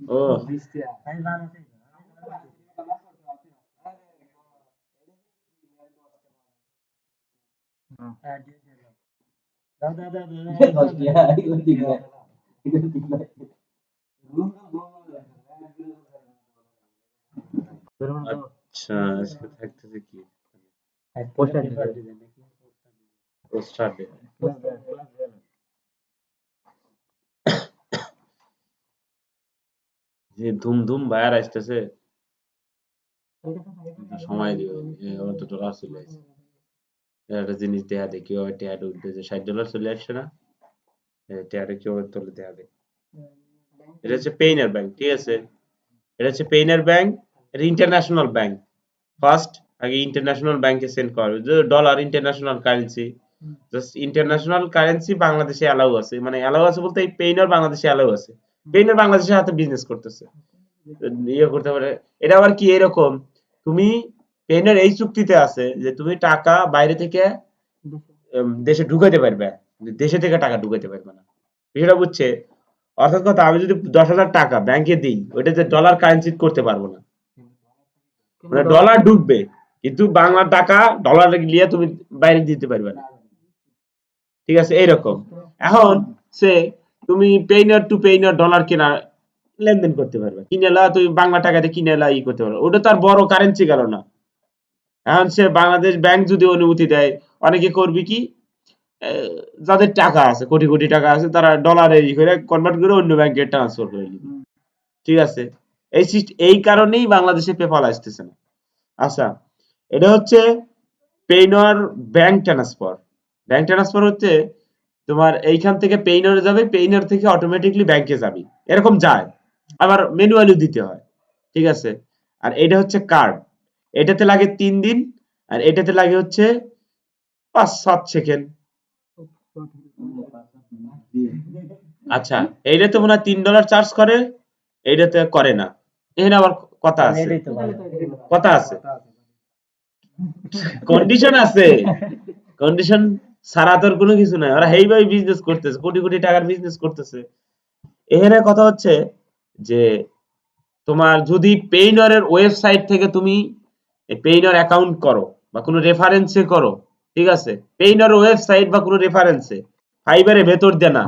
ও আচ্ছা, আজকে থাকতেছে কি পোস্টার ডে। যে ধুম ধুম বায়ার আসতেছে, একটু সময় দিও, অত ডলার চলে আসছে। একটা জিনিস দেয়া দে, কেউ টেয়ার উঠতেছে, $60 চলে আসছে না, টেয়ারে কেউ তোলে দেয়া দে। এটা হচ্ছে পেইনার ব্যাংক, ঠিক আছে? এটা হচ্ছে পেইনার ব্যাংক, এটা ইন্টারন্যাশনাল ব্যাংক। ফার্স্ট আগে ইন্টারন্যাশনাল ব্যাংকে সেন্ড করা হবে, dollar international currency, just international currency বাংলাদেশে অ্যালাউ আছে, মানে অ্যালাউ আছে বলতে এই পেইনার বাংলাদেশে অ্যালাউ আছে, পেইনার বাংলাদেশের সাথে বিজনেস করতেছে, ইয়ে করতে পারে। এটা আবার কি এরকম, তুমি পেইনার এই চুক্তিতে আছে যে তুমি টাকা বাইরে থেকে দেশে ঢুকাইতে পারবে, দেশে থেকে টাকা ঢুকাইতে পারবে না, বিষয়টা বুঝছে? অর্থাৎ কথা, আমি যদি 10,000 টাকা ব্যাংকে দিই, ওইটাতে ডলার কারেন্সি করতে পারবো না, মানে ডলার ঢুকবে কিন্তু বাংলা টাকা ডলার নিয়ে তুমি বাইরে দিতে পারবে না, ঠিক আছে? এইরকম। এখন সে তুমি পেইনার টু পেইনার ডলার কেনা লেনদেন করতে পারবে, কিনেলা তুমি বাংলা টাকাতে কিনেলা ই করতে পারবে, ওটা তার বড় কারেন্সি গেল না। এখন সে বাংলাদেশ ব্যাংক যদি অনুমতি দেয়, অনেকে করবে কি, যাদের টাকা আছে, কোটি কোটি টাকা আছে, তারা ডলারে ই করে কনভার্ট করে অন্য ব্যাংকে ট্রান্সফার করে দিবে, ঠিক আছে? এই কারণেই বাংলাদেশে পেপাল আসতেছে না। আচ্ছা, এটা হচ্ছে পেইনর ব্যাংক ট্রান্সফার। ব্যাংক ট্রান্সফার হচ্ছে তোমার এইখান থেকে পেইনরে যাবে, পেইনর থেকে অটোমেটিকলি ব্যাংকে যাবে, এরকম যায়, আবার ম্যানুয়ালি দিতে হয়, ঠিক আছে? আর এটা হচ্ছে কার্ড, এটাতে লাগে 3 দিন, আর এটাতে লাগে হচ্ছে 5-7 সেকেন্ড। আচ্ছা, এইটাতে মনে হয় $3 চার্জ করে, এইটাতে করে না। এখানে আবার কথা আছে, কথা আছে, কন্ডিশন আছে, কন্ডিশন ছাড়া তোর কোনো কিছু নাই, ওরা এইভাবে বিজনেস করতেছে, কোটি কোটি টাকার বিজনেস করতেছে। এখানে কথা হচ্ছে যে তোমার যদি পেইনরের ওয়েবসাইট থেকে তুমি পেইনর অ্যাকাউন্ট করো বা কোনো রেফারেন্সে করো, ঠিক আছে? পেইনর ওয়েবসাইট বা কোনো রেফারেন্সে, ফাইবারের ভেতর দিয়ে না,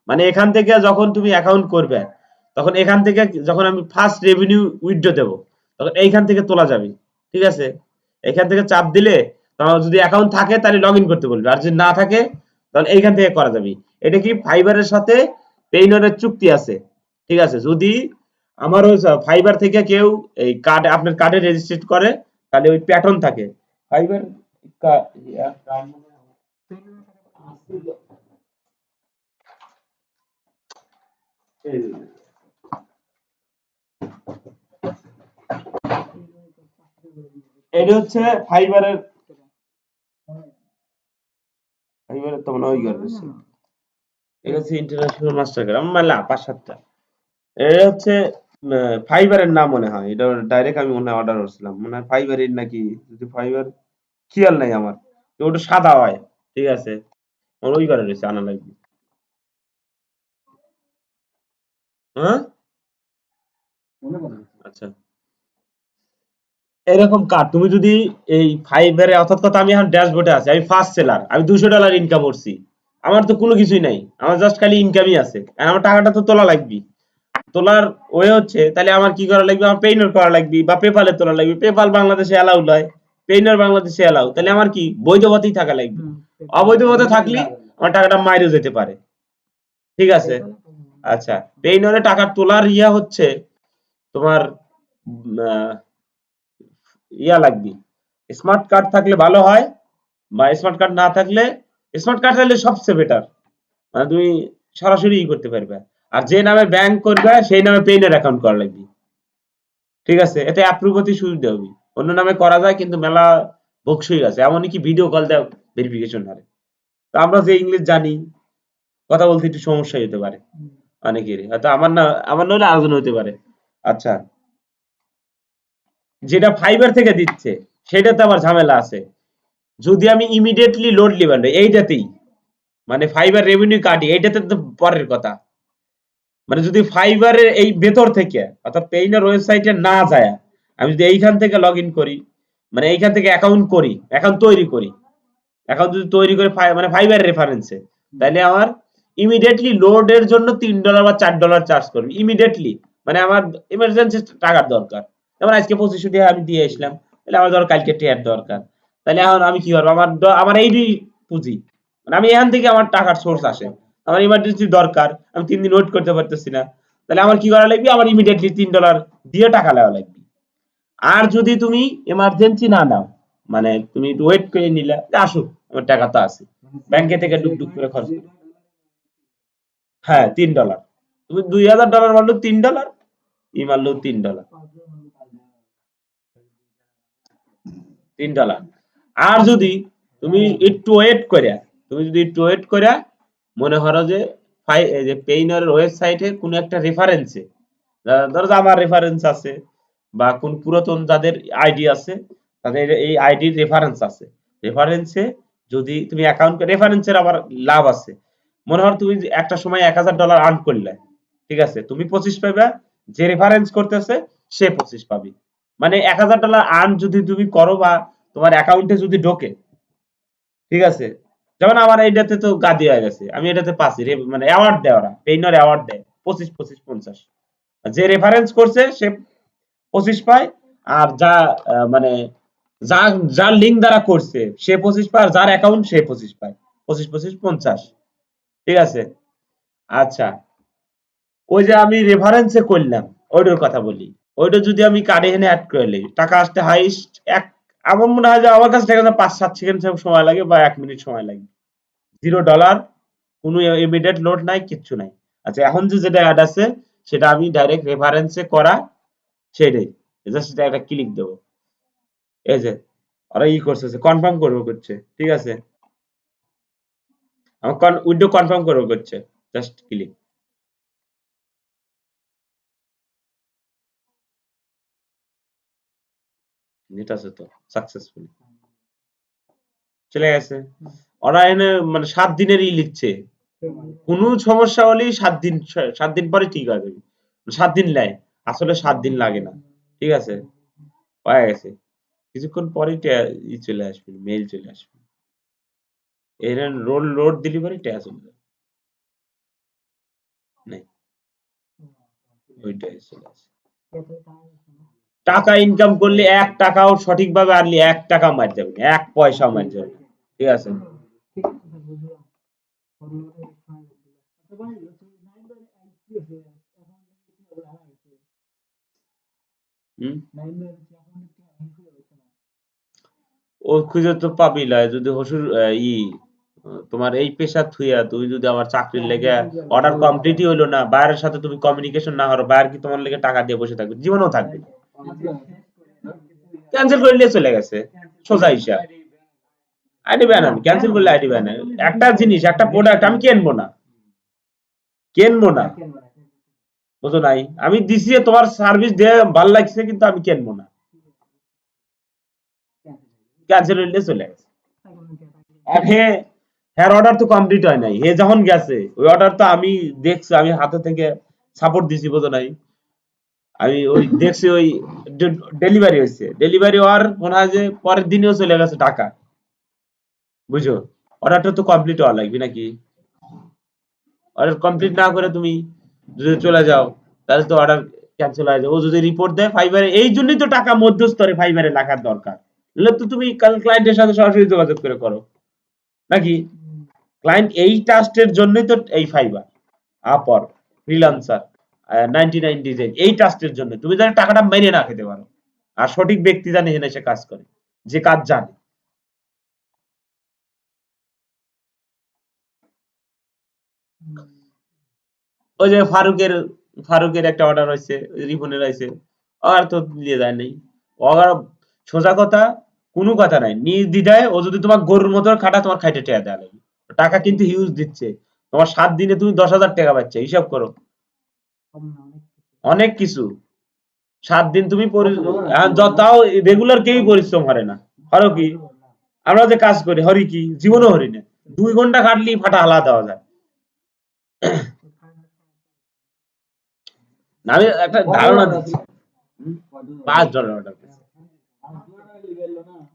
মানে এখান থেকে যখন তুমি অ্যাকাউন্ট করবে, তখন এখান থেকে যখন আমি ফার্স্ট রেভিনিউ উইথড্র দেবো, তখন এইখান থেকে তোলা যাবে, ঠিক আছে? এখান থেকে চাপ দিলে তোমার যদি অ্যাকাউন্ট থাকে তাহলে লগ ইন করতে বলবে, আর যদি না থাকে তাহলে এইখান থেকে করা যাবে। এটা কি ফাইবারের সাথে পেইনরের চুক্তি আছে, ঠিক আছে? যদি আমার ওই ফাইবার থেকে কেউ এই কার্ড আপনার কার্ডে রেজিস্ট্রেট করে, তাহলে ওই প্যাটার্ন থাকে ফাইবার এটা হচ্ছে ফাইবারের, ফাইবারের তো মনে হয় ওই বেশি। এটা হচ্ছে ইন্টারন্যাশনাল মাস্টার কার্ড, আমার মেলা 5-7টা। এটা হচ্ছে ফাইবারের নাম মনে হয়, এটা ডাইরেক্ট আমি মনে হয় অর্ডার করছিলাম, মনে হয় ফাইবারের নাকি, যদি ফাইবার খেয়াল নাই আমার, তো ওটা সাদা হয়, ঠিক আছে? আমার ওই ঘরে রয়েছে, আনা লাগবে। হ্যাঁ, আচ্ছা, এরকম কার্ড তুমি যদি এই ফাইবারে, অর্থাৎ কথা আমি এখন ড্যাশবোর্ডে আছি, আমি ফার্স্ট সেলার, আমি $200 ইনকাম করছি, আমার তো কোনো কিছুই নাই, আমার জাস্ট খালি ইনকামই আছে, আর আমার টাকাটা তো তোলা লাগবে, তোলার ওয়ে হচ্ছে, তাহলে আমার কি করা লাগবে, আমার পেইনর করা লাগবে বা পেপালে তোলা লাগবে, পেপাল বাংলাদেশে অ্যালাউ নয়, পেইনর বাংলাদেশে অ্যালাউ, তাহলে আমার কি বৈধ পথেই থাকা লাগবে, অবৈধ পথে থাকলে আমার টাকাটা মাইরেও যেতে পারে, ঠিক আছে? আচ্ছা, পেইনরে টাকা তোলার ইয়া হচ্ছে তোমার ইয়া লাগবে, স্মার্ট কার্ড থাকলে ভালো হয়, বা স্মার্ট কার্ড না থাকলে, স্মার্ট কার্ড থাকলে সবচেয়ে বেটার, মানে তুমি সরাসরি ই করতে পারবে। আর যে নামে ব্যাংক করবে সেই নামে পেইনের অ্যাকাউন্ট করা লাগবে, ঠিক আছে? এতে অ্যাপ্রুভ হতে সুবিধা হবে, অন্য নামে করা যায় কিন্তু মেলা বকসই আছে, এমনকি ভিডিও কল দেওয়া ভেরিফিকেশন হারে। তো আমরা যে ইংলিশ জানি, কথা বলতে একটু সমস্যা হতে পারে অনেকেরই, হয়তো আমার না, আমার নইলে আলোচনা হতে পারে, আচ্ছা, যেটা ফাইবার থেকে দিচ্ছে সেটাতে আবার ঝামেলা আছে। যদি আমি ইমিডিয়েটলি লোড লিবার এইটাতেই মানে ফাইবার রেভিনিউ কাটি, এইটাতে তো পরের কথা। মানে যদি ফাইবারের এই ভেতর থেকে অর্থাৎ পেইনের ওয়েবসাইটে না যায়, আমি যদি এইখান থেকে লগ ইন করি, মানে এইখান থেকে অ্যাকাউন্ট করি, অ্যাকাউন্ট তৈরি করি, অ্যাকাউন্ট যদি তৈরি করে মানে ফাইবার রেফারেন্সে, তাহলে আমার ইমিডিয়েটলি লোডের জন্য $3 বা $4 চার্জ করবে ইমিডিয়েটলি। মানে আমার ইমার্জেন্সি টাকার দরকার, যেমন আজকে 2500 টাকা আমি দিয়ে আসলাম, তাহলে আমার ধরো কালকে টেয়ার দরকার, তাহলে এখন আমি কি করবো, আমার আমার এই পুঁজি, মানে আমি এখান থেকে আমার টাকার সোর্স আসে, আমার ইমার্জেন্সি দরকার, আমি 3 দিন ওয়েট করতে পারতেছি না, তাহলে আমার কি করা লাগবে, আমার ইমিডিয়েটলি $3 দিয়ে টাকা নেওয়া লাগবে। আর যদি তুমি এমার্জেন্সি না নাও, মানে তুমি একটু ওয়েট করে নিলে যে আসুক, আমার টাকা তো আছে, ব্যাংকে থেকে ডুক করে খরচ করো। হ্যাঁ, $3, তুমি $2000 মারলো $3, ই মারলো $3, $3। আর যদি তুমি একটু ওয়েট করে, তুমি যদি একটু ওয়েট করে মনে করো যে এই যে পেইনের ওয়েবসাইটে কোনো একটা রেফারেন্সে, ধরো যে আমার রেফারেন্স আছে বা কোন পুরাতন যাদের আইডি আছে, তাদের এই আইডির রেফারেন্স আছে, রেফারেন্সে যদি তুমি অ্যাকাউন্ট, রেফারেন্সের আবার লাভ আছে। মনে হয় তুমি যে একটা সময় $1000 আর্ন করলে, ঠিক আছে, তুমি 25 পাবে, যে রেফারেন্স করতেছে সে 25 পাবে। মানে $1000 আর্ন যদি তুমি করো বা তোমার অ্যাকাউন্টে যদি ঢোকে, ঠিক আছে, যেমন আমার এইটাতে তো গাদি হয়ে গেছে, আমি এটাতে পাচ্ছি মানে অ্যাওয়ার্ড দেয়, ওরা পেইনর অ্যাওয়ার্ড দেয় 25, 25, 50। যে রেফারেন্স করছে সে 25 পায়, আর যা মানে যার লিঙ্ক দ্বারা করছে সে 25 পায়, আর যার অ্যাকাউন্ট সে 25 পায়, 25, 25, 50। ঠিক আছে। আচ্ছা, ওই যে আমি রেফারেন্সে করলাম ওইটার কথা বলি, ওইটা যদি আমি কার্ডে এনে অ্যাড করে নিই, টাকা আসতে হাইস্ট আমার মনে হয় যে আমার কাছে টাকা 5-7 সেকেন্ড সময় লাগে বা 1 মিনিট সময় লাগে। $0, কোনো ইমিডিয়েট লোড নাই, কিচ্ছু নাই। আচ্ছা, এখন যে যেটা অ্যাড আছে সেটা আমি ডাইরেক্ট রেফারেন্সে করা, সেটাই জাস্ট এটা একটা ক্লিক দেবো, এই যে ওরা ই করতেছে, কনফার্ম করবো করছে, ঠিক আছে, আমার উইন্ডো কনফার্ম করবো করছে, জাস্ট ক্লিক, যেটা আছে তো সাকসেসফুলি চলে গেছে। ওরা এনে মানে 7 দিনেরই লিখছে, কোনো সমস্যা হলেই 7 দিন, 7 দিন পরে ঠিক হয়ে যাবে, 7 দিন নেয়, আসলে 7 দিন লাগে না, ঠিক আছে, পাওয়া গেছে, কিছুক্ষণ পরেই চলে আসবে, মেইল চলে আসবে, এর রোল লোড ডেলিভারি ট্যাগ চলে যাবে, নেই, ওইটাই চলে আসে। টাকা ইনকাম করলে 1 টাকাও সঠিকভাবে আনলি 1 টাকা মার যাবে না, 1 পয়সাও মার যাবে না, ঠিক আছে। হুম, ও খুঁজে তো পাবি না, যদি হসুর তোমার এই পেশা থুইয়া তুমি যদি আমার চাকরির লেগে অর্ডার কমপ্লিটই হইলো না, বাইরের সাথে তুমি কমিউনিকেশন না করো, বাইরে কি তোমার লেগে টাকা দিয়ে বসে থাকবে, জীবনেও থাকবে না। ক্যান্সেল করলে চলে গেছে, সোজা হিসাব। আইডি ব্যান, ক্যান্সেল করলে আইডি ব্যান। একটা জিনিস, একটা প্রোডাক্ট আমি কিনবো না, কিনবো না, বুঝো নাই, আমি দিছি তোমার সার্ভিস দিয়ে ভালো লাগছে, কিন্তু আমি কিনবো না, ক্যান্সেল হইলে চলে গেছে। আর হ্যার অর্ডার তো কমপ্লিট হয় নাই, হে যখন গেছে ওই অর্ডার তো আমি দেখছি, আমি হাতে থেকে সাপোর্ট দিছি, বুঝো নাই, আমি ওই দেখছি ওই ডেলিভারি হয়েছে, ডেলিভারি হওয়ার মনে হয় যে পরের দিনেও চলে গেছে টাকা, বুঝো, অর্ডারটা তো কমপ্লিট হওয়া লাগবে নাকি, অর্ডার কমপ্লিট না করে তুমি যদি চলে যাও, তাহলে তো অর্ডার ক্যান্সেল হয়ে যাবে। ও যদি রিপোর্ট দেয় ফাইবারে, এই জন্যই তো টাকা মধ্যস্তরে ফাইবারে রাখার দরকার, নাহলে তো তুমি ক্লায়েন্টের সাথে সরাসরি যোগাযোগ করে করো নাকি। ক্লায়েন্ট এই টাস্কের জন্যই তো এই ফাইবার, আপর, ফ্রিল্যান্সার, 99 ডিজাইন, এই টাস্কের জন্য তুমি জানি টাকাটা মেরে না খেতে পারো, আর সঠিক ব্যক্তি জানে এখানে এসে কাজ করে, যে কাজ জানে। ওই যে ফারুকের একটা অর্ডার হয়েছে, রিপনের হয়েছে, আর তো দিয়ে যায় নাই, ওর সোজা কথা, কোনো কথা নাই, নিজ দ্বিধায় ও যদি তোমার গরুর মতো খাটা, তোমার খাইতে টেয়া দেওয়া লাগবে, টাকা কিন্তু হিউজ দিচ্ছে, তোমার 7 দিনে তুমি 10,000 টাকা পাচ্ছ, হিসাব করো, অনেক কিছু। 7 দিন তুমি তাও রেগুলার কেউই পরিশ্রম করে না। হরো কি আমরা যে কাজ করি হরি কি জীবনও হরি না, 2 ঘন্টা খাটলি ফাটা হালা দেওয়া যায়। না, আমি একটা ধারণা দিচ্ছি। $5 অর্ডার করছে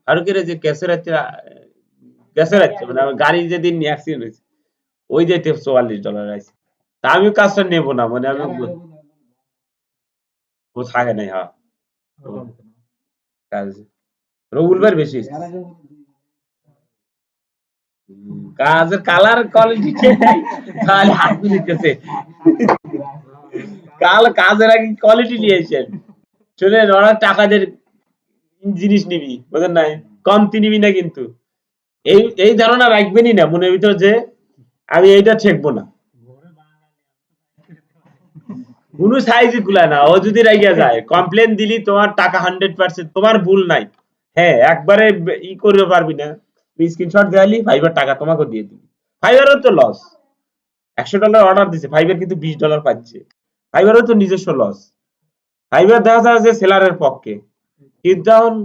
আর কি রে, যে গ্যাসের রাখছে মানে আমার গাড়ি যেদিন অ্যাক্সিডেন্ট হয়েছে ওই যে $44 আছে। তা আমি কাজটা নেবো না, মানে আমি ও থাকে নাই। হ্যাঁ, কাজ রবুল ভাই বেশি কাজের কালার কোয়ালিটি ঠিক নাই, তাহলে হাত নিতেছে কাজের আগে কোয়ালিটি নিয়েছেন। শুনেন, ওরা টাকা দিয়ে জিনিস নিবি, বুঝেন নাই, কমতি নিবি না কিন্তু। এই ধারণা রাখবেনই না মনের ভিতর যে আমি এইটা ঠেকবো না, কোনো সাইজই খুলায় না। ও যদি রাইগা যায় কমপ্লেন দিলি তোমার টাকা 100%, তোমার ভুল নাই। হ্যাঁ, একবারে করতে পারবি না, স্ক্রিনশট দেয়ালি ফাইবার টাকা তোমাকে দিয়ে দিবি। ফাইবারও তো লস, $100 অর্ডার দিছে, ফাইবার কিন্তু $20 পাচ্ছে। ফাইবারও তো নিজস্ব লস। ফাইবার দেখা যায় যে সেলারের পক্ষে, কিন্তু এখন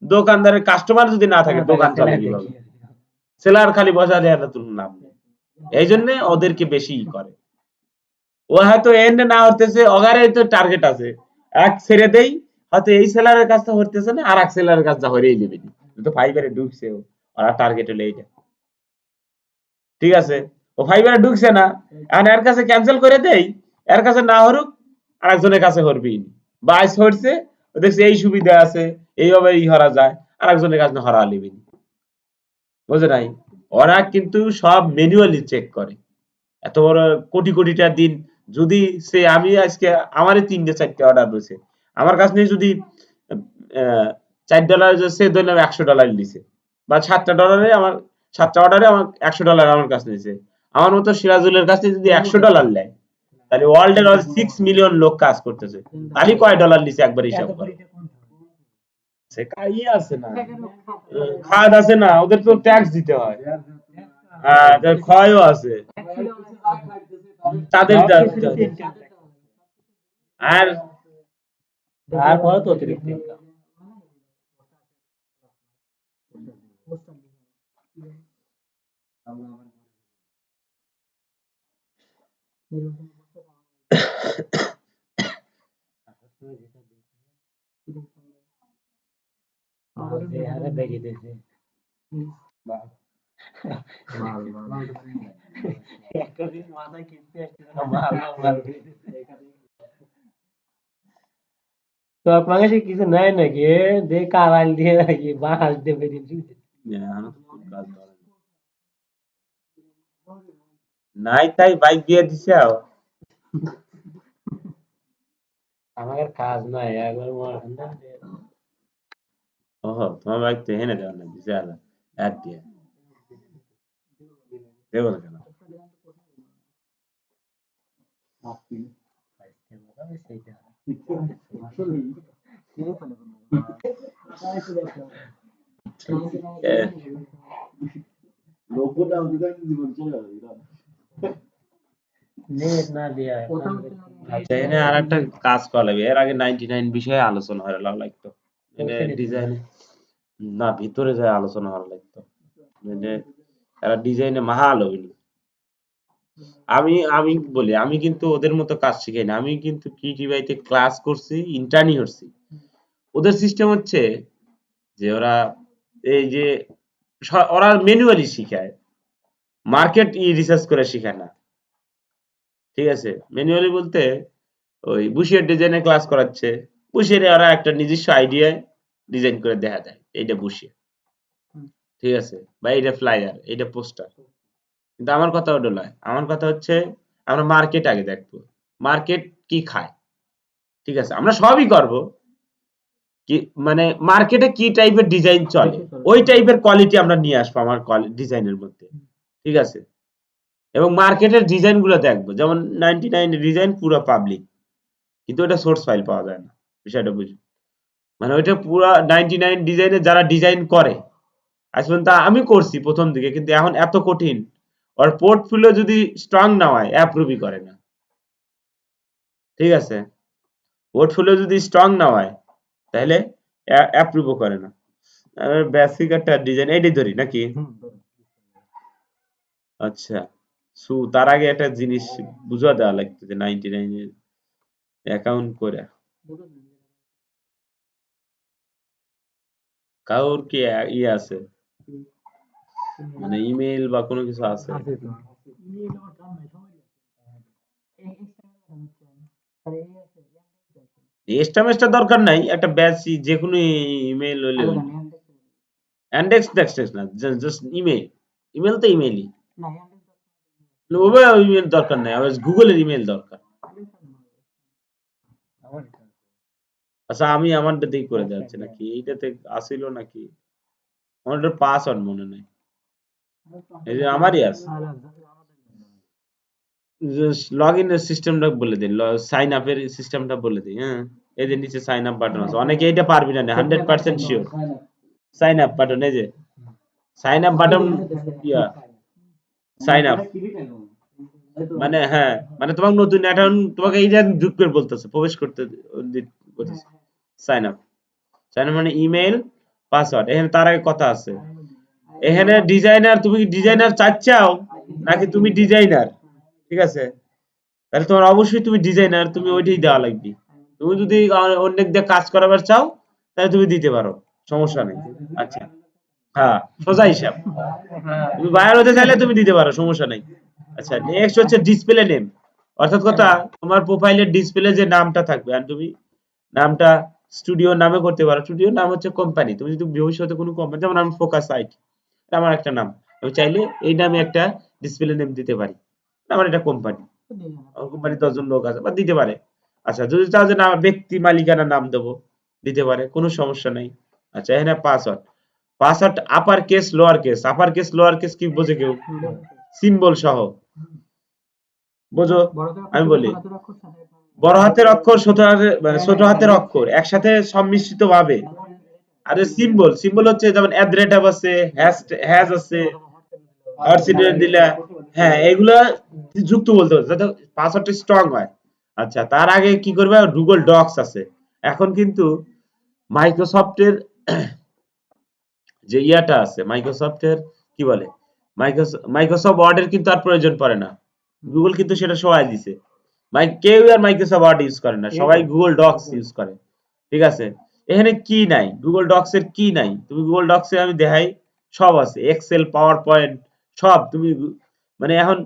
দোকানদারের কাস্টমার যদি না থাকে দোকান চলে কিভাবে? সেলার খালি বসা দেয় না, তুমি লাভ নেই। এই জন্য ওদেরকে বেশি করে। ও হয়তো এন্ড না হতেছে, অগারে তো টার্গেট আছে, এক ছেড়ে দেই, হয়তো এই সেলারের কাজটা হতেছে না, আর এক সেলারের কাজটা হরেই নেবে, তো ফাইবারে ঢুকছে ওরা টার্গেট হলো এইটা। ঠিক আছে, ও ফাইবারে ঢুকছে না, এখন এর কাছে ক্যান্সেল করে দেই, এর কাছে না হরুক আরেকজনের কাছে হরবি, বাইস হরছে, ও দেখছে এই সুবিধা আছে, এইভাবে হরা যায়, আরেকজনের কাছে হরা লিবি, বুঝে নাই? ওরা কিন্তু সব ম্যানুয়ালি চেক করে। এত বড় কোটি কোটিটা দিন, যদি সে আমি আজকে আমারই 3টে 4টে অর্ডার রয়েছে, আমার কাছ থেকে যদি $4 সে ধরলাম $100 নিছে, বা 7টা আমার 7টা অর্ডারে আমার $100 আমার কাছে নিয়েছে, আমার মতো সিরাজুলের কাছে যদি $100 নেয়, তাহলে ওয়ার্ল্ডের 6 মিলিয়ন লোক কাজ করতেছে, তাহলে কয় ডলার নিছে একবার হিসাব করো। সে কাই আছে না, খাদ আছে না, ওদের তো ট্যাক্স দিতে হয়, হ্যাঁ, ক্ষয়ও আছে তাদের আর তারপরে তো অতিরিক্ত ইনকাম। যে হারে বেরিয়ে দিয়েছে একটা দিন মাথায় কিনতে তো আপনাকে কিছু নেয় নাকি দে কারাল দিয়ে নাকি বাঁশ দিয়ে বেরিয়ে দিয়েছে নাই, তাই বাইক দিয়ে দিছে। আমার কাজ নাই একবার ওহো, তোমার বাইক তো এনে দেওয়া না, দিছে আলা এক দিয়ে দেবো না কেন? নেট না দিয়া আচ্ছা, এখানে আর একটা কাজ করা লাগবে, এর আগে 99 বিষয়ে আলোচনা হয়ে লাগতো, ডিজাইন না ভিতরে যায় আলোচনা হওয়া লাগতো, মানে এরা ডিজাইনে মাহাল হইনি। আমি বলি, আমি কিন্তু ওদের মতো কাজ শিখাই না, আমি কিন্তু কিটিভাইতে ক্লাস করছি, ইন্টার্নি করছি। ওদের সিস্টেম হচ্ছে যে ওরা এই যে ওরা ম্যানুয়ালি শিখায়, মার্কেট রিসার্চ করে শিখায় না। ঠিক আছে, ম্যানুয়ালি বলতে ওই বুশিয়ার ডিজাইনের ক্লাস করাচ্ছে, বুশিয়ারে ওরা একটা নিজস্ব আইডিয়ায় ডিজাইন করে দেখা যায়, এইটা বুশিয়া, ঠিক আছে, বা এইটা ফ্লাইয়ার, এইটা পোস্টার। কিন্তু আমার কথা ওটা নয়, আমার কথা হচ্ছে আমরা মার্কেট আগে দেখবো, মার্কেট কি খায়। ঠিক আছে, আমরা সবই করব, কি মানে মার্কেটে কি টাইপের ডিজাইন চলে, ওই টাইপের কোয়ালিটি আমরা নিয়ে আসবো আমার ডিজাইনের মধ্যে। ঠিক আছে, এবং মার্কেটের ডিজাইন গুলো দেখবো, যেমন 99 ডিজাইন পুরো পাবলিক, কিন্তু ওটা সোর্স ফাইল পাওয়া যায় না, বিষয়টা বুঝুন। মানে ওইটা পুরো 99 ডিজাইনে যারা ডিজাইন করে, আজ পর্যন্ত আমি করছি প্রথম দিকে, কিন্তু এখন এত কঠিন, ওর পোর্টফোলিও যদি স্ট্রং না হয় অ্যাপ্রুভই করে না। ঠিক আছে, পোর্টফোলিও যদি স্ট্রং না হয় তাহলে অ্যাপ্রুভও করে না। বেসিক একটা ডিজাইন এটাই ধরি নাকি? আচ্ছা, তার আগে একটা জিনিস বুঝা দেওয়া লাগতো যে 99 অ্যাকাউন্ট করে কারোর কি ইয়ে আছে, মানে ইমেল বা কোনো কিছু আছে? এসটা দরকার নাই, একটা ব্যাচি যে কোনো ইমেল হলে ইন্ডেক্স টেক্সট না, জাস্ট ইমেল। ইমেল তো ইমেলই, ওভাবে ইমেল দরকার নাই, আবার গুগলের ইমেল দরকার। আচ্ছা, আমি আমারটা দিয়ে করে যাচ্ছি নাকি এইটাতে আসিল নাকি? আমার পাসওয়ার্ড মনে নেই, এই যে আমারই আছে। লগ ইনের সিস্টেমটা বলে দিন, সাইন আপের সিস্টেমটা বলে দিই। হ্যাঁ, এই যে নিচে সাইন আপ বাটন আছে, অনেকে এইটা পারবি না 100% শিওর। সাইন আপ বাটন, এই যে সাইন আপ বাটন, ইয়া সাইন আপ মানে, হ্যাঁ মানে তোমাকে নতুন অ্যাকাউন্ট তোমাকে এই যে যুক্ত করে বলতেছে, প্রবেশ করতে বলতেছে। সাইন আপ, সাইন আপ মানে ইমেল পাসওয়ার্ড। এখানে তার আগে কথা আছে, এখানে ডিজাইনার, তুমি ডিজাইনার চাচ্ছাও নাকি তুমি ডিজাইনার? ঠিক আছে, তাহলে তোমার অবশ্যই তুমি ডিজাইনার, তুমি ওইটাই দেওয়া লাগবে। তুমি যদি অনেক দিয়ে কাজ করাবার চাও তাহলে তুমি দিতে পারো, সমস্যা নেই। আচ্ছা, হ্যাঁ, সোজা হিসাব। তুমি বায়ার হতে চাইলে তুমি দিতে পারো, সমস্যা নেই। আচ্ছা, নেক্সট হচ্ছে ডিসপ্লে নেম, অর্থাৎ কথা তোমার প্রোফাইলের ডিসপ্লে যে নামটা থাকবে, আর তুমি নামটা স্টুডিও নামে করতে পারো। স্টুডিওর নাম হচ্ছে কোম্পানি, তুমি যদি ভবিষ্যতে কোনো কোম্পানি, যেমন আমি ফোকাস আইটি, আমার একটা নাম, আমি চাইলে এই নামে একটা ডিসপ্লে নেম দিতে পারি, আমার এটা কোম্পানি, আমার কোম্পানি 10 জন লোক আছে বা দিতে পারে। আচ্ছা, যদি চাও যে না ব্যক্তি মালিকানা নাম দেবো, দিতে পারে, কোনো সমস্যা নেই। আচ্ছা, এখানে password, password upper case lower case, upper case lower case কি বোঝে কেউ? সিম্বল সহ বোঝো? আমি বলি বড় হাতের অক্ষর, ছোট হাতের অক্ষর একসাথে সম্মিশ্রিত ভাবে। আরে সিম্বল, সিম্বল হচ্ছে যেমন অ্যাড্রেটাব আছে, হ্যাজ আছে, অর্সিডেন্ট দিলা, হ্যাঁ এগুলা যুক্ত বলতে হবে যাতে পাসওয়ার্ডটা স্ট্রং হয়। আচ্ছা, তার আগে কি করবে? গুগল ডক্স আছে। এখন কিন্তু মাইক্রোসফটের যে ইয়াটা আছে, মাইক্রোসফটের কি বলে, মাইক্রোসফট ওয়ার্ডের কিন্তু আর প্রয়োজন পড়ে না, গুগল কিন্তু সেটা সহায় দিছে। কেউ আর মাইক্রোসফট ওয়ার্ড ইউজ করে না, সবাই গুগল ডক্স ইউজ করে। ঠিক আছে, এখানে কি নাই, গুগল ডক্স এর কি নাই? তুমি গুগল ডক্স এ আমি দেখাই, সব আছে, এক্সেল, পাওয়ার পয়েন্ট, সব তুমি মানে এখন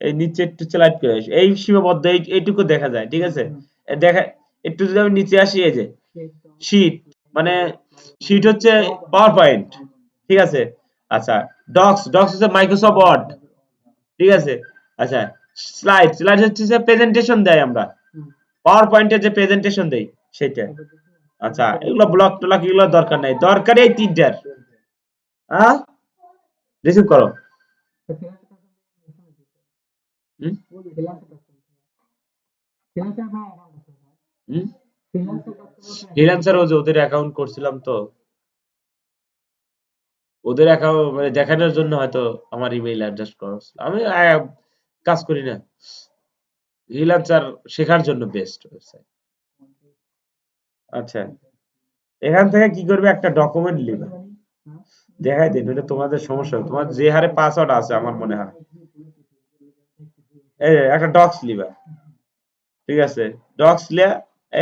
এই নিচে একটু স্লাইড করে আসি, এই সীমাবদ্ধ এইটুকু দেখা যায়। ঠিক আছে, দেখা, একটু যদি আমি নিচে আসি, এই যে শীট, মানে শীট হচ্ছে পাওয়ার পয়েন্ট। ঠিক আছে, আচ্ছা, ডক্স, ডক্স হচ্ছে মাইক্রোসফট ওয়ার্ড। ঠিক আছে, আচ্ছা, স্লাইড, স্লাইড হচ্ছে যে প্রেজেন্টেশন দেয় আমরা, পাওয়ার পয়েন্টে যে প্রেজেন্টেশন দেই সেটা। আচ্ছা, এগুলো ব্লক টলক এগুলো দরকার নাই, দরকার এই তিনটার। হ্যাঁ, রিসিভ করো। হুম হুম ফ্রিল্যান্সার, ও যে ওদের অ্যাকাউন্ট করছিলাম তো, ওদের অ্যাকাউন্ট মানে দেখানোর জন্য হয়তো আমার ইমেইল অ্যাডজাস্ট করছ, আমি কাজ করি না। ফ্রিল্যান্সার শেখার জন্য বেস্ট ওয়েবসাইট। আচ্ছা, এখান থেকে কি করবে, একটা ডকুমেন্ট লিখবে, দেখাই দিন, এটা তোমাদের সমস্যা হবে। তোমার যে হারে পাসওয়ার্ড আছে আমার মনে হয়, এই যে একটা ডক্স লিবা। ঠিক আছে, ডক্স লিয়া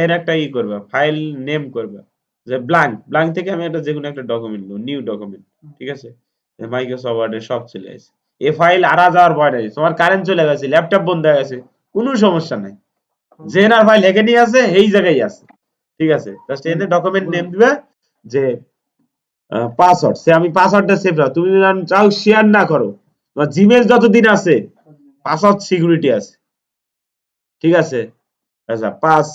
এর একটা ই করবে, ফাইল নেম করবে যে ব্ল্যাঙ্ক, ব্ল্যাঙ্ক থেকে আমি একটা যে কোনো একটা ডকুমেন্ট নেব, নিউ ডকুমেন্ট। ঠিক আছে, মাইক্রোসফট ওয়ার্ডে সব চলে আসে, এই ফাইল আরা যাওয়ার ভয় নাই, তোমার কারেন্ট চলে গেছে, ল্যাপটপ বন্ধ হয়ে গেছে, কোনো সমস্যা নাই, জেনার ফাইল হেকে নিয়ে আছে এই জায়গায় আছে। ঠিক আছে, জাস্ট এনে ডকুমেন্ট নেম দিবে যে পাসওয়ার্ড, সে আমি পাসওয়ার্ডটা সেভ রাখো, তুমি যদি চাও শেয়ার না করো, তোমার জিমেল যতদিন আছে পাসওয়ার্ড সিকিউরিটি আছে। ঠিক আছে, আচ্ছা পাস,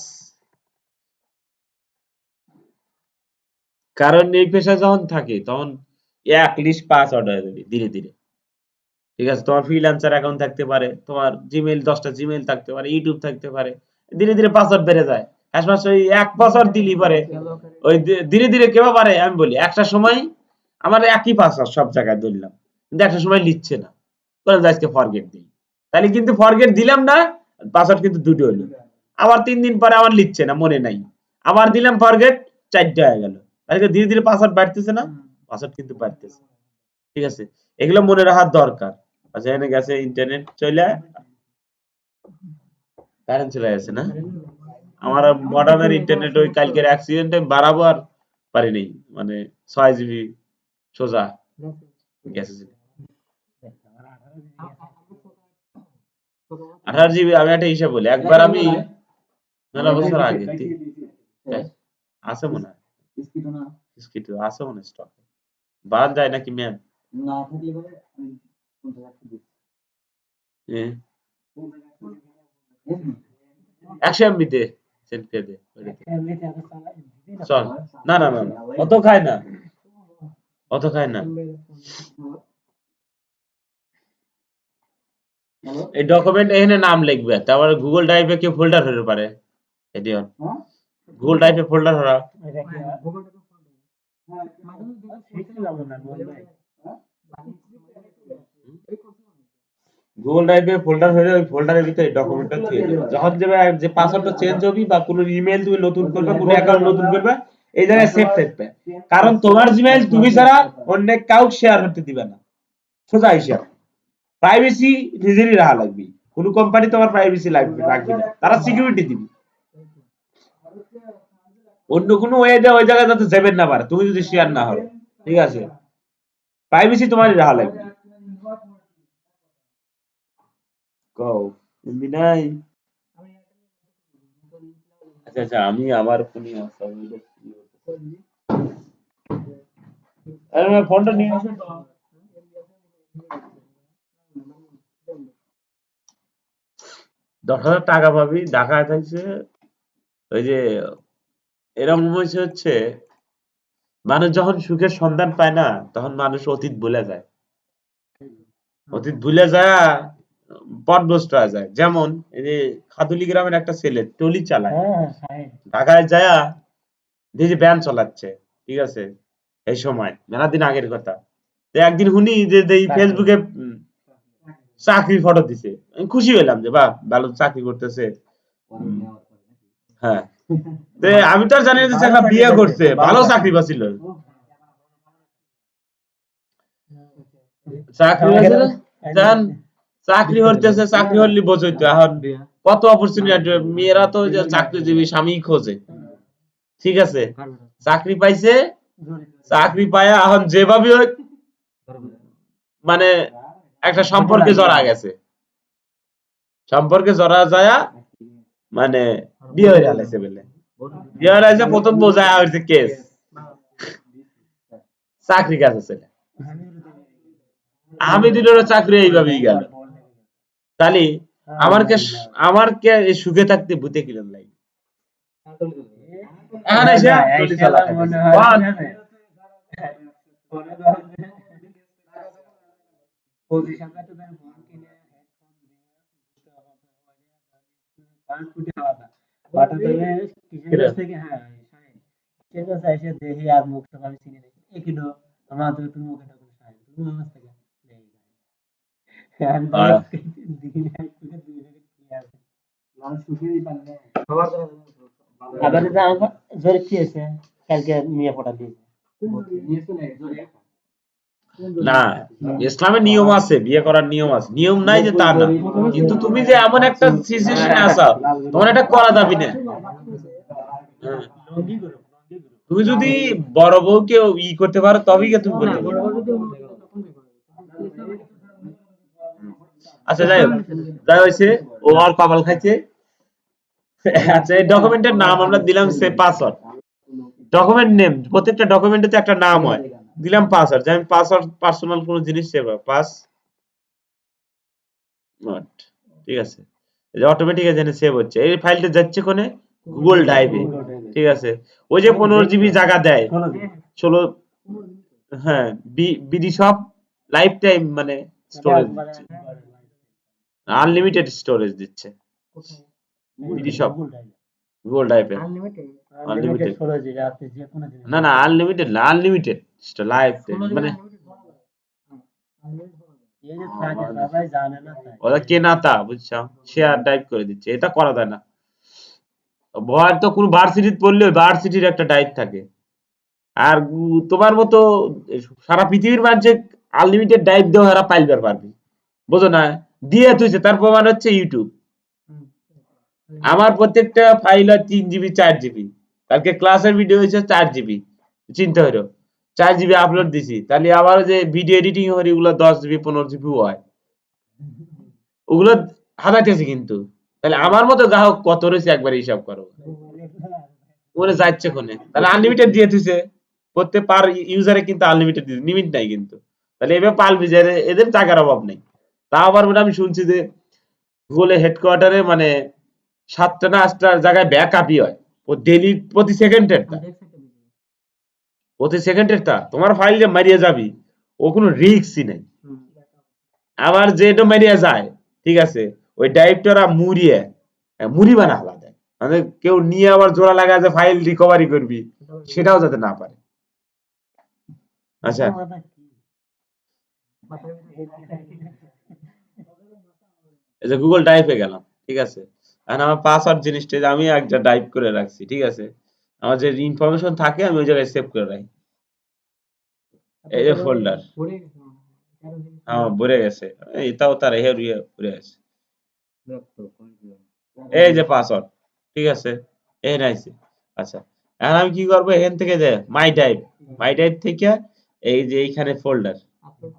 কারণ এই পেশায় যখন থাকি তখন এক লিস্ট পাসওয়ার্ড হয়ে যাবে ধীরে ধীরে। ঠিক আছে, তোমার ফ্রিল্যান্সার অ্যাকাউন্ট থাকতে পারে, তোমার জিমেইল 10টা জিমেইল থাকতে পারে, ইউটিউব থাকতে পারে, ধীরে ধীরে পাসওয়ার্ড বেড়ে যায়। একমাস ওই এক পাসওয়ার্ড দিলি পারে, ওই ধীরে ধীরে কেবা পারে। আমি বলি একটা সময় আমার একই পাসওয়ার্ড সব জায়গায় ধরলাম, কিন্তু একটা সময় লিখছে না, বলে আজকে ফরগেট দিই, তাহলে কিন্তু ফরগেট দিলাম না, পাসওয়ার্ড কিন্তু দুটো হলো। আবার 3 দিন পরে আমার লিখছে না, মনে নাই, আবার দিলাম ফরগেট, 4টা হয়ে গেল। তাহলে ধীরে ধীরে পাসওয়ার্ড বাড়তেছে না, পাসওয়ার্ড কিন্তু বাড়তেছে। ঠিক আছে, এগুলো মনে রাখার দরকার। আচ্ছা, এখানে গেছে ইন্টারনেট চলে, কারেন্ট চলে গেছে না। আমার মডার্নের ইন্টারনেট ওই কালকের অ্যাক্সিডেন্টে বাড়াবো আর পারিনি, মানে 6 জিবি সোজা গেছে। 18 জিবি। আমি একটা হিসাব বলি, একবার আমি মেলা বছর আগে আছে মনে হয়, স্কিট আছে মনে হয় স্টক, বাদ যায় নাকি ম্যাম? না থাকলে পরে আমি 50 দিচ্ছি। 100 এমবি তে সেন্ড করে দে চল। না না না না, অত খায় না, অত খায় না। এই ডকুমেন্ট এখানে নাম লিখবে, তারপরে গুগল ড্রাইভে কেউ ফোল্ডার হতে পারে। এডিয়ন গুগল ড্রাইভে ফোল্ডার হরা, গুগল ড্রাইভে ফোল্ডার হলে ওই ফোল্ডারের ভিতরে ডকুমেন্টটা দিয়ে দেবে। যখন যে পাসওয়ার্ডটা চেঞ্জ হবে বা কোনো ইমেল তুমি নতুন করবে, কোনো অ্যাকাউন্ট নতুন করবে, এই জায়গায় সেভ থাকবে। কারণ তোমার জিমেইল তুমি ছাড়া অন্য কাউ শেয়ার করতে দিবে না, সোজা হিসাব। প্রাইভেসি নিজেরই রাখা লাগবে, কোনো কোম্পানি তোমার প্রাইভেসি রাখবে না, তারা সিকিউরিটি দিবে। অন্য কোনো ওয়েতে ওই জায়গায় যাতে যাবেন না পারে তুমি যদি শেয়ার না হও। ঠিক আছে, প্রাইভেসি তোমারই রাখা লাগবে। কও এমবি নাই? আচ্ছা আচ্ছা, আমি আমার ফোনে আছে, আরে ফোনটা নিয়ে আসো তো। 10,000 টাকা পাবি, ঢাকায় থাকছে। ওই যে এরকম হচ্ছে, মানুষ যখন সুখের সন্ধান পায় না, তখন মানুষ অতীত ভুলে যায়, অতীত ভুলে যায় পথভ্রষ্ট হয়ে যায়। যেমন এই যে খাদুলি গ্রামের একটা ছেলে টলি চালায়, ঢাকায় যায় দেখি ভ্যান চালাচ্ছে। ঠিক আছে, এই সময় মেলা দিন আগের কথা। তো একদিন শুনি যে এই ফেসবুকে চাকরির ফটো দিছে, আমি খুশি হইলাম যে বাহ, ভালো চাকরি করতেছে। হ্যাঁ, তো আমি তো আর জানি না যে একটা বিয়ে করছে, ভালো চাকরি পাচ্ছিল, চাকরি হয়েছে না। তখন চাকরি হতেছে, চাকরি হলি বোঝই তো এখন কত অপরচুনিটি, মেয়েরা তো যে চাকরিজীবী স্বামী খোঁজে। ঠিক আছে, চাকরি পাইছে, চাকরি পায়া এখন যেভাবে হোক মানে একটা সম্পর্কে জড়া গেছে, সম্পর্কে জড়া যায় মানে বিয়ে হয়ে গেছে বলে, বিয়ে হয়ে গেছে। প্রথম বোঝায় হয়েছে কেস, চাকরি কাজ আছে। আমি দিলের চাকরি এইভাবেই গেল। তাহলে আমার কে এই সুখে থাকতে ভূতে কিরম লাগে? এখন এসে টলি চালাতে বল। আবার যে আমার জোরে কি আছে কালকে নিয়ে ফটা দিয়েছে না, ইসলামের নিয়ম আছে, বিয়ে করার নিয়ম আছে, নিয়ম নাই যে তা না, কিন্তু তুমি যে এমন একটা সিচুয়েশনে আছো, তোমার এটা করা যাবে না। হ্যাঁ, তুমি যদি বড় বউকে করতে পারো তবেই তুমি করতে পারো। আচ্ছা যাই হোক, যা হয়েছে ও আর কপাল খাইছে। আচ্ছা, এই ডকুমেন্টের নাম আমরা দিলাম সে পাসওয়ার্ড। ডকুমেন্ট নেম, প্রত্যেকটা ডকুমেন্টে তো একটা নাম হয়, দিলাম পাসওয়ার্ড। যেমন পাসওয়ার্ড পার্সোনাল কোনো জিনিস সেভ হয়, পাস নট। ঠিক আছে, এই যে অটোমেটিক এখানে সেভ হচ্ছে, এই ফাইলটা যাচ্ছে কোনে? গুগল ড্রাইভে। ঠিক আছে, ওই যে 15 জিবি জায়গা দেয়, 16, হ্যাঁ, বিডি সব লাইফ টাইম মানে স্টোরেজ দিচ্ছে, আনলিমিটেড স্টোরেজ দিচ্ছে বিডি সব গুগল ড্রাইভে। আনলিমিটেড না না, আনলিমিটেড না, আনলিমিটেড লাইফ টাইম মানে এই যে থাকে সবাই জানে না তাই ওরা কেনা তা বুঝছো, শেয়ার টাইপ করে দিচ্ছে, এটা করা যায় না। ভয় তো কোন ভার্সিটিতে পড়লে ভার্সিটির একটা ডাইভ থাকে। আর তোমার মতো সারা পৃথিবীর মাঝে আনলিমিটেড ডাইভ দেওয়া এরা পাইবার পারবে, বুঝো না? দিয়ে তুইছে, তার প্রমাণ হচ্ছে ইউটিউব। আমার প্রত্যেকটা ফাইল হয় 3 জিবি 4 জিবি, কালকে ক্লাসের ভিডিও হয়েছে 4 জিবি, চিন্তা হইলো 4 জিবি আপলোড দিছি, তাহলে আবার যে ভিডিও এডিটিং করি ওগুলো 10 জিবি 15 জিবি হয়, ওগুলো হাতাইতেছি কিন্তু। তাহলে আমার মতো গ্রাহক কত রয়েছে একবার হিসাব করো, ওরে যাচ্ছে কোনে, তাহলে আনলিমিটেড দিয়ে দিছে, প্রত্যেক পার ইউজারে কিন্তু আনলিমিটেড দিছে, লিমিট নাই কিন্তু। তাহলে এবার পালবি যে এদের টাকার অভাব নেই। তা আবার আমি শুনছি যে গুগলের হেডকোয়ার্টারে মানে 7টা না 8টা জায়গায় ব্যাকআপই হয় ও ডেইলি, প্রতি সেকেন্ডের তা তোমার ফাইল যে মারিয়ে যাবি ও কোনো রিস্কই নেই। আবার যেটা মারিয়ে যায়, ঠিক আছে, ওই ডাইরেক্টরা মুড়ি বানা আলাদা, মানে কেউ নিয়ে আবার জোড়া লাগা যে ফাইল রিকভারি করবি সেটাও যাতে না পারে। আচ্ছা, এই যে গুগল ড্রাইভে গেলাম, ঠিক আছে, আর আমার পাসওয়ার্ড জিনিসটা যে আমি একটা টাইপ করে রাখছি, ঠিক আছে, আমার যে ইনফরমেশন থাকে আমি ওই জায়গায় সেভ করে রাখি। এই যে ফোল্ডার আমার ভরে গেছে, এটাও তার হেরিয়ে ভরে গেছে। এই যে পাসওয়ার্ড, ঠিক আছে, এই নাইছে। আচ্ছা, এখন আমি কি করবো, এখান থেকে যে মাই ড্রাইভ থেকে এই যে এইখানে ফোল্ডার,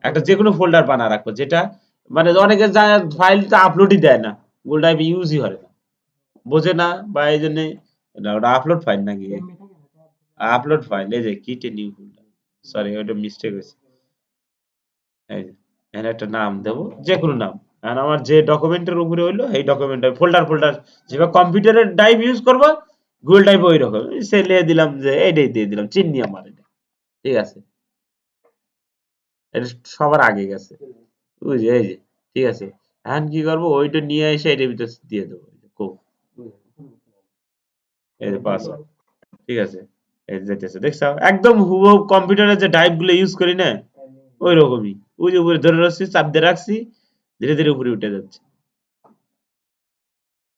একটা যে কোনো ফোল্ডার বানা রাখবো, যেটা মানে অনেকে ফাইলটা আপলোডই দেয় না, গুগল ড্রাইভ ইউজই করে না, বোঝে না, বা এই জন্য ওটা আপলোড ফাইল নাকি, আপলোড ফাইল, এই যে কিটে নিউ ফোল্ডার, সরি ওটা মিস্টেক হয়েছে। এই যে এখানে একটা নাম দেবো, যে কোনো নাম, আর আমার যে ডকুমেন্টের উপরে হইলো এই ডকুমেন্ট ফোল্ডার যেভাবে কম্পিউটারের ড্রাইভ ইউজ করবো গুগল ড্রাইভ ওই রকম সে লিয়ে দিলাম, যে এইটাই দিয়ে দিলাম, চিনি আমার এটা, ঠিক আছে, এটা সবার আগে গেছে, বুঝলি, এই যে, ঠিক আছে। এখন কি করবো, ওইটা নিয়ে এসে এটার ভিতরে দিয়ে দেবো, এই যে পাসওয়ার্ড, ঠিক আছে, এই যে যেতেছে, দেখছো একদম হুবহু কম্পিউটারের যে ড্রাইভ গুলো ইউজ করি না ওই রকমই, ওই যে উপরে ধরে রাখছি, চাপ দিয়ে রাখছি, ধীরে ধীরে উপরে উঠে যাচ্ছে।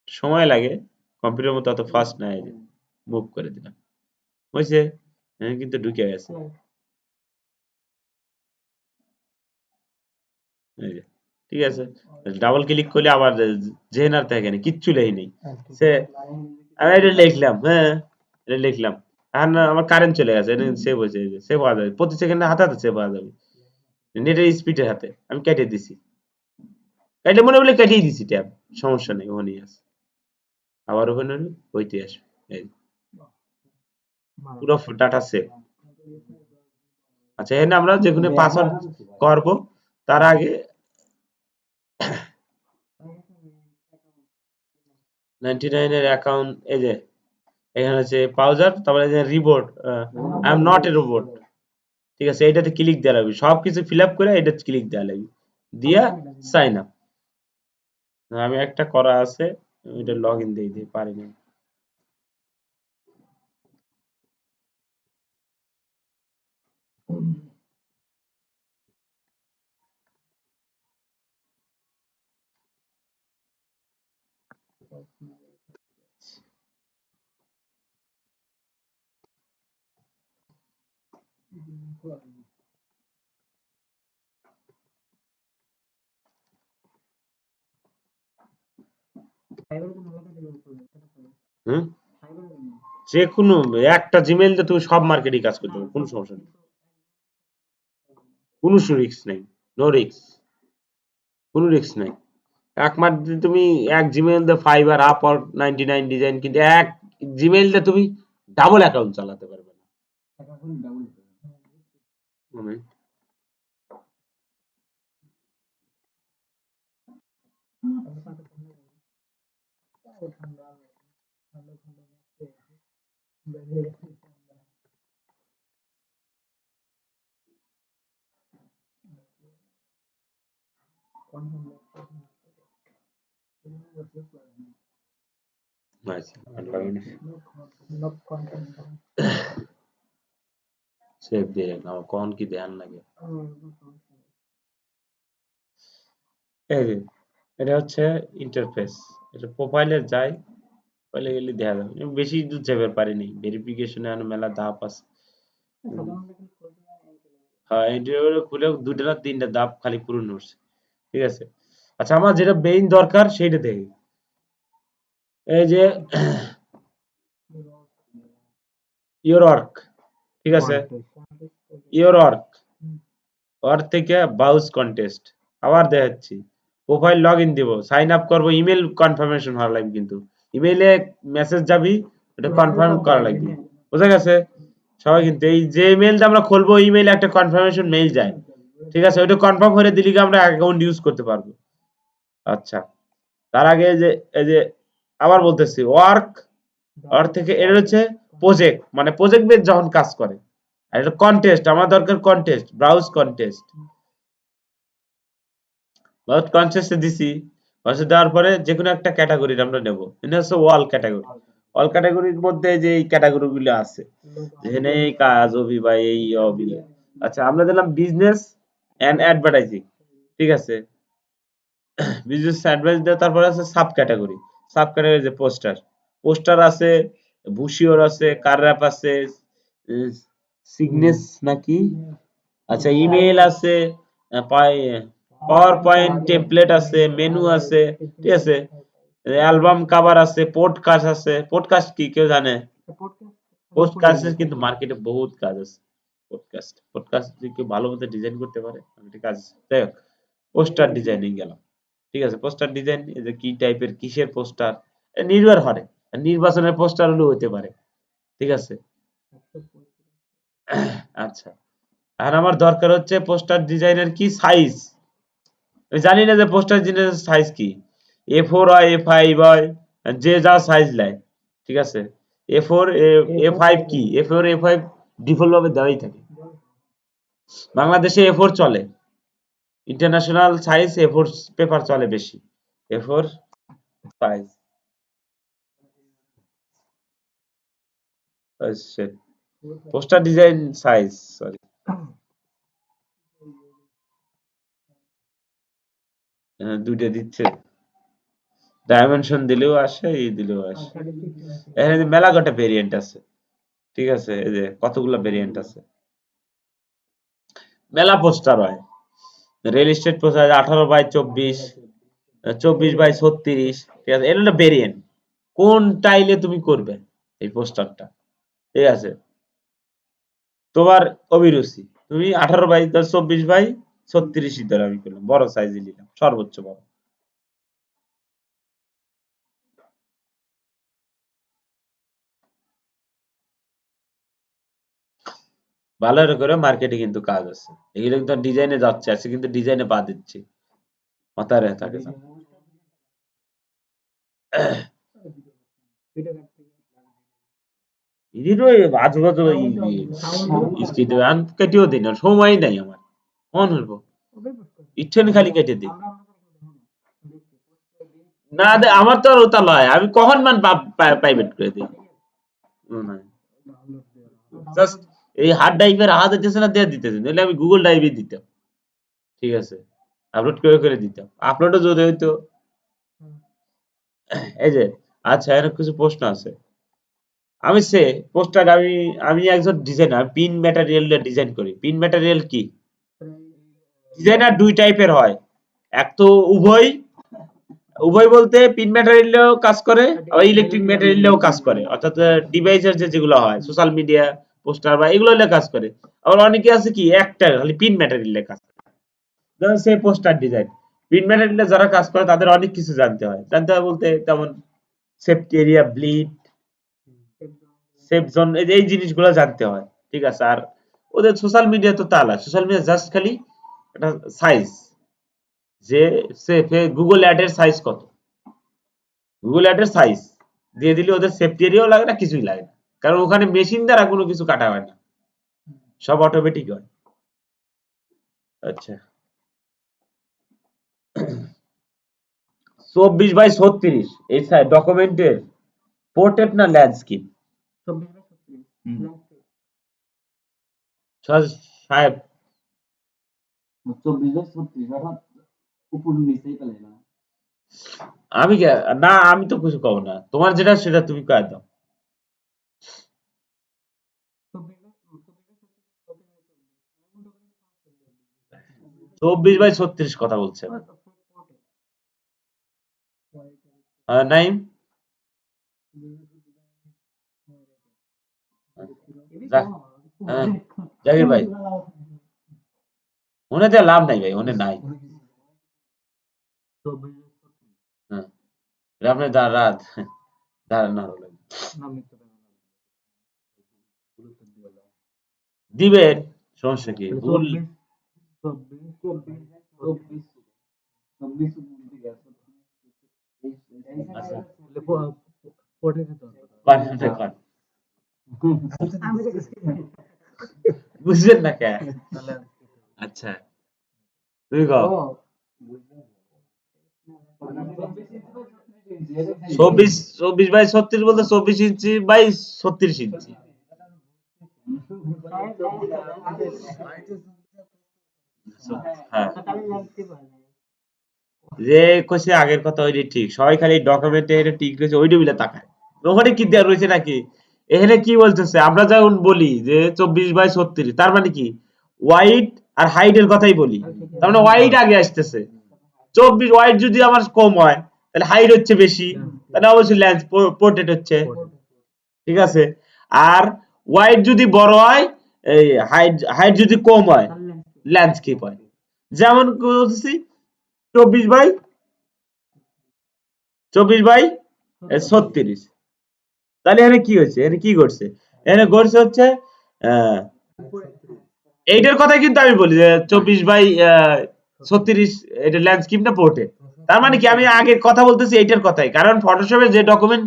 সময় লাগে, কম্পিউটার মতো অত ফাস্ট না, এই যে মুভ করে দিলাম, বুঝছে, কিন্তু ঢুকে গেছে, এই যে, ঠিক আছে। ডাবল ক্লিক করলে আবার জেনার থাকে না, কিচ্ছু লেই নেই, সে আমি এটা লিখলাম, হ্যাঁ এটা লিখলাম, এখন আমার কারেন্ট চলে গেছে, এটা সেভ হয়েছে, এই যে সেভ হওয়া যাবে, প্রতি সেকেন্ডে হাতে হাতে সেভ হওয়া যাবে, নেটের স্পিডের হাতে আমি কেটে দিছি, কেটে মনে বলে কেটেই দিছি, ট্যাব সমস্যা নেই, ওখানেই আছে, আবার ওখানে হইতে আসবে, এই পুরো ডাটা সেভ। আচ্ছা, এখানে আমরা যেখানে পাসওয়ার্ড করব তার আগে 99 এর অ্যাকাউন্ট, এই যে এখানে হচ্ছে পাউজার, তারপরে এই যে রিবোর্ড, I am not a robot, ঠিক আছে, এইটাতে ক্লিক দেওয়া লাগবে, সবকিছু ফিল আপ করে এটা ক্লিক দেওয়া লাগবে, দিয়া সাইন আপ। আমি একটা করা আছে, ওইটা লগ ইন দিয়ে দিই পারি না। হুম, যে কোনো একটা জিমেইল দিয়ে তুমি সব মার্কেটিং কাজ করতে পারো, কোনো সমস্যা নেই, কোনো রিস্ক নেই, নো রিস্ক, কোনো রিস্ক নাই। একমাত্র যদি তুমি এক জিমেইল দিয়ে ফাইবার আপ অর 99 ডিজাইন, কিন্তু এক জিমেইল দিয়ে তুমি ডাবল অ্যাকাউন্ট চালাতে পারবে না। মানে আচ্ছা, সেভ দিয়ে রাখলাম, কখন কি ধ্যান লাগে। এই যে এটা হচ্ছে ইন্টারফেস, এটা প্রোফাইলে যাই, প্রোফাইলে গেলে দেখা যাবে। আমি বেশি দূর যাবার পারিনি, ভেরিফিকেশনে আর মেলা ধাপ আছে। হ্যাঁ, ইন্টারভিউ খুলে দুইটা না তিনটা ধাপ খালি পূরণ করছে। ঠিক আছে, আচ্ছা আমার যেটা মেইন দরকার সেইটা দেখি। এই যে ইওর ওয়ার্ক, ঠিক আছে, ইওর ওয়ার্ক, ওর থেকে বাউস কন্টেস্ট আবার দেখাচ্ছি। প্রোফাইল লগ ইন দিব, সাইন আপ করবো, ইমেল কনফার্মেশন হওয়া লাগবে, কিন্তু ইমেইলে মেসেজ যাবি, এটা কনফার্ম করা লাগবে। বুঝা গেছে সবাই? কিন্তু এই যে ইমেলটা আমরা খুলবো, ইমেইলে একটা কনফার্মেশন মেইল যায়, ঠিক আছে, ওইটা কনফার্ম করে দিলে কি আমরা অ্যাকাউন্ট ইউজ করতে পারবো। আচ্ছা, তার আগে এই যে আবার বলতেছি, ওয়ার্ক, ওর থেকে এটা হচ্ছে প্রজেক্ট, মানে প্রজেক্ট বেস যখন কাজ করে। আর এটা কন্টেস্ট, আমার দরকার কন্টেস্ট, ব্রাউজ কন্টেস্ট। ব্রাউজ কন্টেস্টে দিছি, কন্টেস্ট দেওয়ার পরে যে কোনো একটা ক্যাটাগরির আমরা নেব, এটা হচ্ছে ওয়াল ক্যাটাগরি। অল ক্যাটাগরির মধ্যে যে এই ক্যাটাগরি গুলো আছে, যেখানে এই কাজ হবি বা এই হবি। আচ্ছা, আমরা দিলাম বিজনেস এন্ড অ্যাডভার্টাইজিং, ঠিক আছে, বিজনেস অ্যাডভাইস দেওয়া। তারপরে আছে সাব ক্যাটাগরি, সাব ক্যাটাগরি যে পোস্টার, পোস্টার আছে, বুশিওর আছে, কার র্যাপ আছে, সিগনেস নাকি, আচ্ছা ইমেল আছে, পাওয়ার পয়েন্ট টেমপ্লেট আছে, মেনু আছে, ঠিক আছে, অ্যালবাম কভার আছে, পডকাস্ট আছে। পডকাস্ট কি কেউ জানে? পডকাস্টের কিন্তু মার্কেটে বহুত কাজ আছে। পডকাস্ট যদি কেউ ভালো মতো ডিজাইন করতে পারে, একটা কাজ আছে। যাই হোক, পোস্টার ডিজাইনিং গেলাম, ঠিক আছে, পোস্টার ডিজাইন, এই যে কি টাইপের কিসের পোস্টার নির্ভর করে, নির্বাচনের পোস্টার হলেও হতে পারে, ঠিক আছে। আচ্ছা, আর আমার দরকার হচ্ছে পোস্টার ডিজাইনের কি সাইজ। আমি জানি না যে পোস্টার ডিজাইনের সাইজ কি, A4 হয়, A5 হয়, যে যা সাইজ নেয়, ঠিক আছে। A4 A5 কি, A4 A5 ডিফল্ট ভাবে দেওয়াই থাকে। বাংলাদেশে A4 চলে, ইন্টারন্যাশনাল সাইজ A4 পেপার চলে বেশি। A4 size, poster design size, sorry, দুইটা দিচ্ছে, ডাইমেনশন দিলেও আসে, এই দিলেও আসে। এখানে মেলা কটা ভেরিয়েন্ট আছে, ঠিক আছে, এই যে কতগুলো ভেরিয়েন্ট আছে, মেলা পোস্টার হয়। Real estate poster 18x24, 24x36, ঠিক আছে, এটা হলো ভেরিয়েন্ট। কোন টাইলে তুমি করবে এই পোস্টারটা, ঠিক আছে, তোমার অভিরুচি। তুমি 18x24x36 ধরে আমি করলাম, বড় সাইজে নিলাম, সর্বোচ্চ বড়। ভালো করে মার্কেটে কিন্তু কাজ আছে, এগুলো কিন্তু ডিজাইনে যাচ্ছে আছে, কিন্তু ডিজাইনে পা দিচ্ছে, মাথায় রেখে থাকে। এদিন ওই আজে বাজে স্কিট কেটেও দিই না, সময় নাই আমার, কখন হইব, ইচ্ছে নেই খালি কেটে দিই। না আমার তো আর ওটা লয়, আমি কখন মান প্রাইভেট করে দিই। জাস্ট এই হার্ড ড্রাইভের হাত দিতেছে না, দিয়ে দিতেছে, নইলে আমি গুগল ড্রাইভে দিতাম, ঠিক আছে, আপলোড করে দিতাম, আপলোডও যদি হইতো। এই যে, আচ্ছা এর কিছু প্রশ্ন আছে। আমি সে পোস্টার, আমি একজন ডিজাইনার, পিন ম্যাটেরিয়াল ডিজাইন করি। পিন ম্যাটেরিয়াল কি? ডিজাইনার দুই টাইপের হয়, এক তো উভয়, উভয় বলতে পিন ম্যাটেরিয়ালেও কাজ করে, আবার ইলেকট্রিক ম্যাটেরিয়ালেও কাজ করে, অর্থাৎ ডিভাইসের যেগুলো হয়, সোশ্যাল মিডিয়া পোস্টার বা এগুলো কাজ করে। আবার অনেকে আছে কি একটা খালি পিন ম্যাটেরিয়ালে কাজ করে, যেমন সে পোস্টার ডিজাইন। পিন ম্যাটেরিয়ালে যারা কাজ করে তাদের অনেক কিছু জানতে হয় বলতে, তেমন safety area, bleed, safe zone, এই জিনিসগুলো জানতে হয়, ঠিক আছে। আর ওদের সোশ্যাল মিডিয়া তো তা না, সোশ্যাল মিডিয়া জাস্ট খালি একটা সাইজ, যে গুগল অ্যাডের সাইজ কত, গুগল অ্যাডের সাইজ দিয়ে দিলে ওদের সেফটি এরিয়াও লাগে না, কিছুই লাগে না, কারণ ওখানে মেশিন দ্বারা কোনো কিছু কাটা হয় না, সব অটোমেটিক হয়। আচ্ছা, 24x36 এই ডকুমেন্টের পোর্ট্রেট না ল্যান্ডস্কেপ? সাহেব 24x36 অর্থাৎ উপর নিচেই পেলে না আমি না, আমি তো কিছু কব না, তোমার যেটা সেটা তুমি কয়ে দাও। 24/36 কথা বলছে নাইম। জাকির ভাই, মনে দেওয়া লাভ নাই ভাই, মনে নাই। হ্যাঁ, আপনি রাত দাঁড়ানো দিবেন, সমস্যা কি? ভুল 24 বুঝবেন না কে? আচ্ছা, তুমি কও। 24/36 বলতে 24 ইঞ্চি বাই 36 ইঞ্চি। হ্যাঁ, যে কইছে আগের কথা ওইটা ঠিক, সবাই খালি ডকুমেন্টে এটা ঠিক রয়েছে ওইটা বিলে তাকায়, ওখানে কি দেওয়া রয়েছে নাকি? এখানে কি বলতেছে, আমরা যখন বলি যে 24/36, তার মানে কি ওয়াইড আর হাইটের কথাই বলি, তার মানে ওয়াইড আগে আসতেছে। 24 ওয়াইড যদি আমার কম হয় তাহলে হাইট হচ্ছে বেশি, তাহলে অবশ্যই লেন্স পোর্ট্রেট হচ্ছে, ঠিক আছে। আর ওয়াইড যদি বড় হয়, এই হাইট যদি কম হয় ল্যান্ডস্কেপ হয়। যেমন বলতেছি 24/36, তাহলে এখানে কি হচ্ছে, এখানে কি করছে, এখানে করছে হচ্ছে এইটার কথা কিন্তু আমি বলি যে 24/36 এটা ল্যান্ডস্কেপ না পোর্ট্রেট। তার মানে কি আমি আগে কথা বলতেছি এইটার কথাই, কারণ ফটোশপে যে ডকুমেন্ট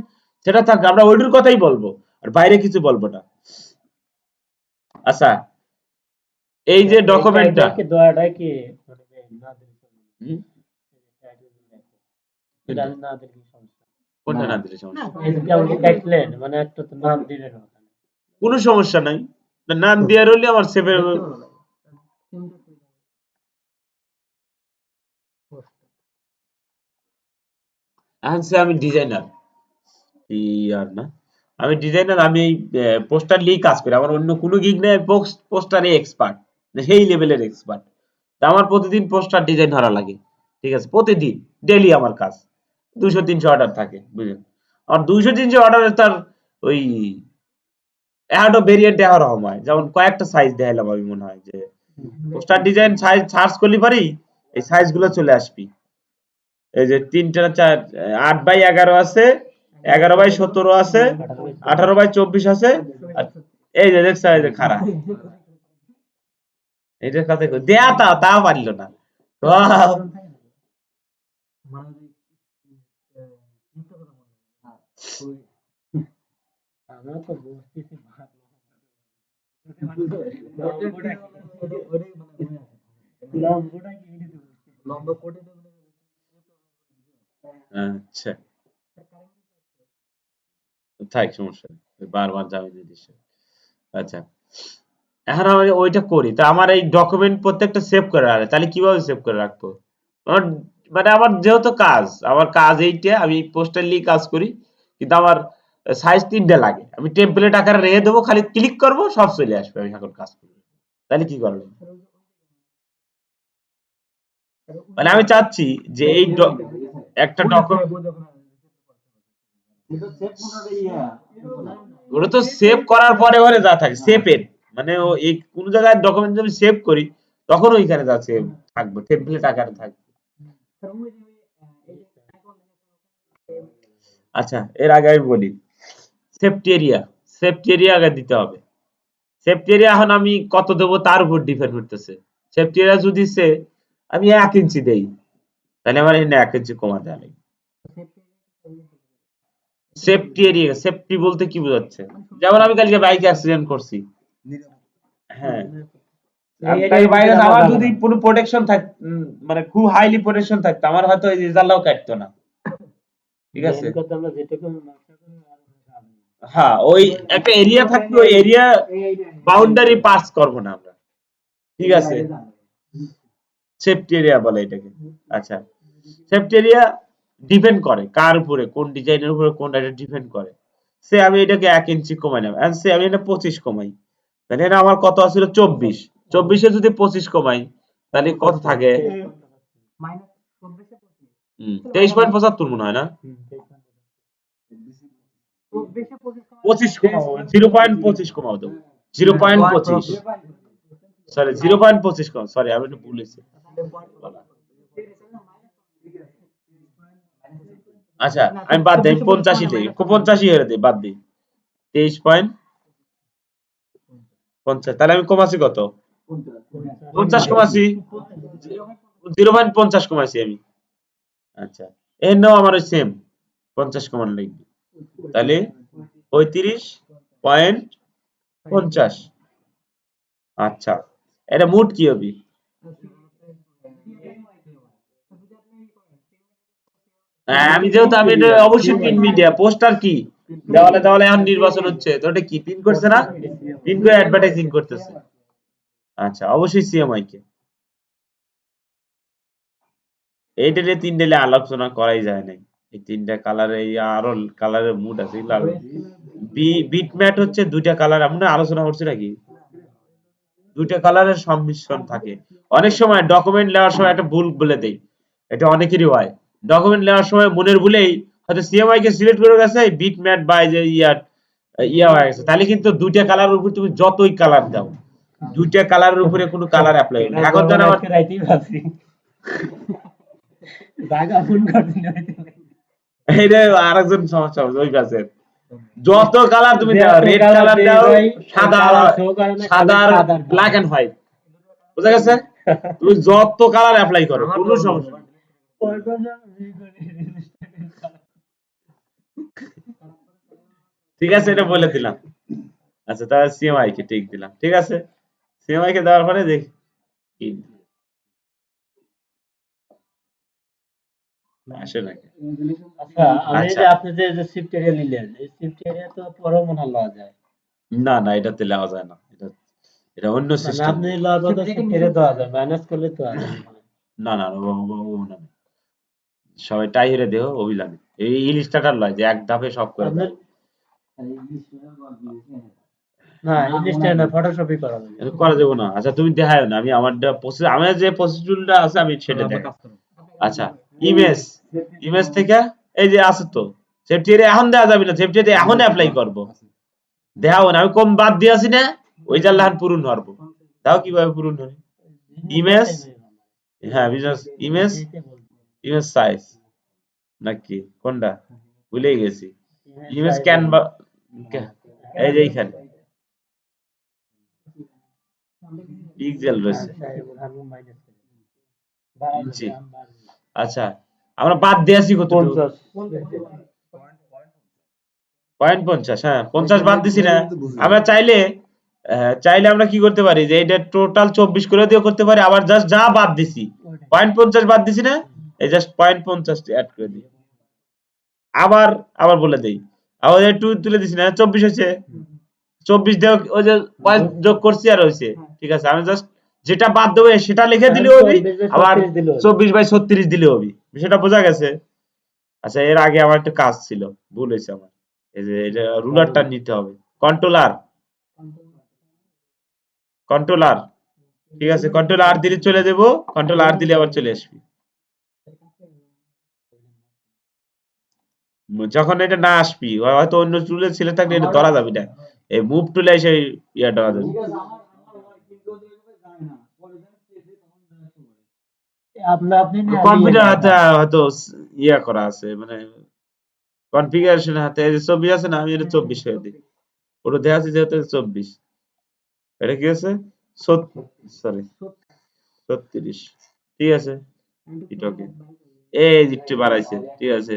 সেটা থাকবে আমরা ওইটার কথাই বলবো, আর বাইরে কিছু বলবো না। আচ্ছা, এই যে ডকুমেন্টটা কি দোয়াটা কি না দিলে কি সমস্যা? কোনটা না দিলে সমস্যা? এই যে যেমন দেখলেন, মানে একটা তো নাম দিলেন ওখানে। কোনো সমস্যা নাই, নাম দেওয়ার হলে আমার সেভে। আমি ডিজাইনার আর না, আমি ডিজাইনার, আমি এই পোস্টার নিয়েই কাজ করি, আমার অন্য কোনো গিগ নেই, পোস্টারে এক্সপার্ট, সেই লেভেলের এক্সপার্ট। আমার প্রতিদিন পোস্টার ডিজাইন করা লাগে, ঠিক আছে, প্রতিদিন ডেইলি আমার কাজ 200-300 অর্ডার থাকে, বুঝলেন। আর 200-300 অর্ডারে তার ওই একটা ভেরিয়েন্ট দেওয়ার হয়, যেমন কয়েকটা সাইজ দেখাইলাম আমি, মনে হয় যে পোস্টার ডিজাইন সাইজ সার্চ করলে পারি এই সাইজ গুলো চলে আসবি। এই যে 8/11 আছে, 11/17 আছে, 18/24 আছে, আর এই যে দেখছ এই যে খারাপ, এইটার কথা দেয়া তা পারল না। আমরা তো বুঝতেছি আচ্ছা, থাক, সমস্যা নেই, বারবার যাবে জিনিস। আচ্ছা, এখন আমি ওইটা করি, তা আমার এই ডকুমেন্ট প্রত্যেকটা সেভ করে রাখে, তাহলে কিভাবে সেভ করে রাখবো? আমার মানে আমার যেহেতু আমার কাজ এইটা, আমি পোস্টারলি কাজ করি, কিন্তু আমার সাইজ 3টে লাগে, আমি টেমপ্লেট আকারে রেখে দেবো, খালি ক্লিক করবো সব চলে আসবে, আমি এখন কাজ করবো, তাহলে কি করবো? মানে আমি চাচ্ছি যে এই একটা ডকুমেন্ট, ওটা তো সেভ করার পরে ওখানে যা থাকে সেভেড, মানে ও এই কোন জায়গায় ডকুমেন্ট আমি সেভ করি তখন ওইখানে যা সেভ থাকবে, টেমপ্লেট আকারে থাকবে। আচ্ছা, এর আগে আমি বলি সেফটি এরিয়া আগে দিতে হবে। সেফটি এরিয়া এখন আমি কত দেবো তার উপর ডিপেন্ড করতেছে। সেফটি এরিয়া যদি আমি 1 ইঞ্চি দেই, তাহলে আমার এখানে 1 ইঞ্চি কমা দেওয়া লাগবে। সেফটি এরিয়া, সেফটি বলতে কি বোঝাচ্ছে? যেমন আমি কালকে বাইক অ্যাক্সিডেন্ট করছি, হ্যাঁ, আমার যদি কোনো প্রোটেকশন মানে খুব হাইলি প্রোটেকশন থাকতো, আমার হয়তো এই রেজাল্টটাও কাটতো না, ঠিক আছে। হ্যাঁ, ওই একটা এরিয়া থাকবে, ওই এরিয়া বাউন্ডারি পাস করব না আমরা, ঠিক আছে। সেফটি এরিয়া বলে এটাকে। আচ্ছা, সেফটি এরিয়া ডিপেন্ড করে কার উপরে, কোন ডিজাইনের উপরে কোনটা, এটা ডিপেন্ড করে। সে আমি এটাকে 1 ইঞ্চি কমাই নেব, এন্ড সে আমি এটা 25 কমাই, তাহলে এটা আমার কত আছিল 24, 24 এ যদি 25 কমাই তাহলে কত থাকে? 23.75 মনে হয় না? 25 কমাও, 0.25 কমাও দাও, 0.25, সরি 0.25 কমাও, সরি আমি একটু ভুল হয়েছে। আচ্ছা আমি বাদ দিই, 85 দিই, 85 হয়ে দিই, বাদ দিই 23.50, তাহলে আমি কমাছি কত? 50 কমাছি, 0.50 কমাইছি আমি। আচ্ছা এর নাও আমার ওই সেম 50 কমান লাগবে, তাহলে 35.50। আচ্ছা এটা মুড কি হবে? আমি যেহেতু আমি এটা অবশ্যই প্রিন্ট মিডিয়া, পোস্টার কি দেওয়ালে দেওয়ালে এখন নির্বাচন হচ্ছে, তো এটা কি প্রিন্ট করছে না? প্রিন্ট করে অ্যাডভার্টাইজিং করতেছে। আচ্ছা অবশ্যই সিএমআই কে। এইটা নিয়ে 3 ডেলে আলোচনা করাই যায় নাই, এই 3টা কালারে আরো কালারের মুড আছে এগুলো আরো। বিটম্যাট হচ্ছে 2টা কালার, আমরা আলোচনা করছি নাকি? 2টা কালারের সংমিশ্রণ থাকে। অনেক সময় ডকুমেন্ট নেওয়ার সময় একটা ভুল বলে দেই, এটা অনেকেরই হয়। ডকুমেন্ট নেওয়ার সময় মনের ভুলেই হয়তো সিএমআই কে সিলেক্ট করে গেছে বিটম্যাট বা যে ইয়া হয়ে গেছে, তাহলে কিন্তু 2টা কালারের উপর তুমি যতই কালার দাও, 2টা কালারের উপরে কোনো কালার অ্যাপ্লাই হবে না। এখন জানা আমার রাইতেই ভাবছি দাগা ফোন করতে এইটা আরেকজন সমস্যা হবে ওই গাছের, যত কালার তুমি দাও, রেড কালার দাও, সাদা, সাদা ব্ল্যাক এন্ড হোয়াইট, বুঝা গেছে? তুমি যত কালার অ্যাপ্লাই করো কোনো সমস্যা নেই। ঠিক আছে এটা বলে দিলাম। আচ্ছা তাহলে সিএমআই কে টিক দিলাম, ঠিক আছে। সিএমআই কে দেওয়ার পরে দেখি কি আসে নাকি। আচ্ছা আমি যে আপনি যে শিফট এরিয়া নিলেন, এই শিফট এরিয়া তো পরও মনে হয় লওয়া যায়। না না এটাতে নেওয়া যায় না, এটা এটা অন্য মানে সিস্টেম। আপনি লওয়ার পর শিফট এরিয়া দেওয়া যায়, মাইনাস করলে তো আর না না না, সবাই টাই হেরে দেহ অভিলামী এই ইলিস্টাটার লয় যে এক ধাপে সব করে আপনার দেয়। না ইংলিশটা না ফটোশপই করা যাবে। এটা করা যাবে না। আচ্ছা তুমি দেখায় না, আমি আমারটা প্রসেস, আমার যে প্রসেস টুলটা আছে আমি সেটা দেখাই। আচ্ছা ইমেজ, ইমেজ থেকে এই যে আছে তো সেফটি এরিয়া এখন দেওয়া যাবে না, সেফটি এরিয়া এখন অ্যাপ্লাই করব, দেখাও না আমি কম বাদ দিয়েছি না, ওই জাল লাহান পূরণ হব, তাও কিভাবে পূরণ হয়? ইমেজ, হ্যাঁ বিজনেস ইমেজ, ইমেজ সাইজ নাকি কোনটা ভুলে গেছি, ইমেজ ক্যানভা, এই যে এইখানে পিক্সেল রয়েছে ইঞ্চি। আচ্ছা আমরা বাদ দিয়েছি কত? 0.50, হ্যাঁ 50 বাদ দিছি না। আমরা চাইলে চাইলে আমরা কি করতে পারি যে এটা টোটাল 24 করে দিয়ে করতে পারি, আবার জাস্ট যা বাদ দিছি 0.50 বাদ দিছি না, এই জাস্ট 0.50 অ্যাড করে দিই, আবার আবার বলে দেই, আবার 2 তুলে দিছি না, 24 হয়েছে, 24 দেও ওই যে পয়েন্ট যোগ করছি আর হইছে, ঠিক আছে। আমি জাস্ট যেটা বাদ দেবো সেটা লিখে দিলে হবে, আবার 24/36 দিলে হবে, সেটা বোঝা গেছে। আচ্ছা এর আগে আমার একটা কাজ ছিল, ভুল হয়েছে আমার, এই যে এটা রুলারটা নিতে হবে, কন্ট্রোলার, কন্ট্রোলার, ঠিক আছে কন্ট্রোল আর দিলে চলে দেবো, কন্ট্রোল আর দিলে আবার চলে আসবি। যখন এটা না আসবি হয়তো অন্য টুলে ছেলে থাকলে এটা ধরা যাবে না, এই মুভ টুলে এসে ইয়া ধরা যাবে। কম্পিউটার হাতে হয়তো ইয়া করা আছে, মানে কনফিগারেশন হাতে এই যে 24 আছে না, আমি এটা 24 করে দিই, ওটা দেখা যাচ্ছে যেহেতু 24, এটা কি আছে সরি 36, ঠিক আছে এটাকে এই একটু বাড়াইছে, ঠিক আছে।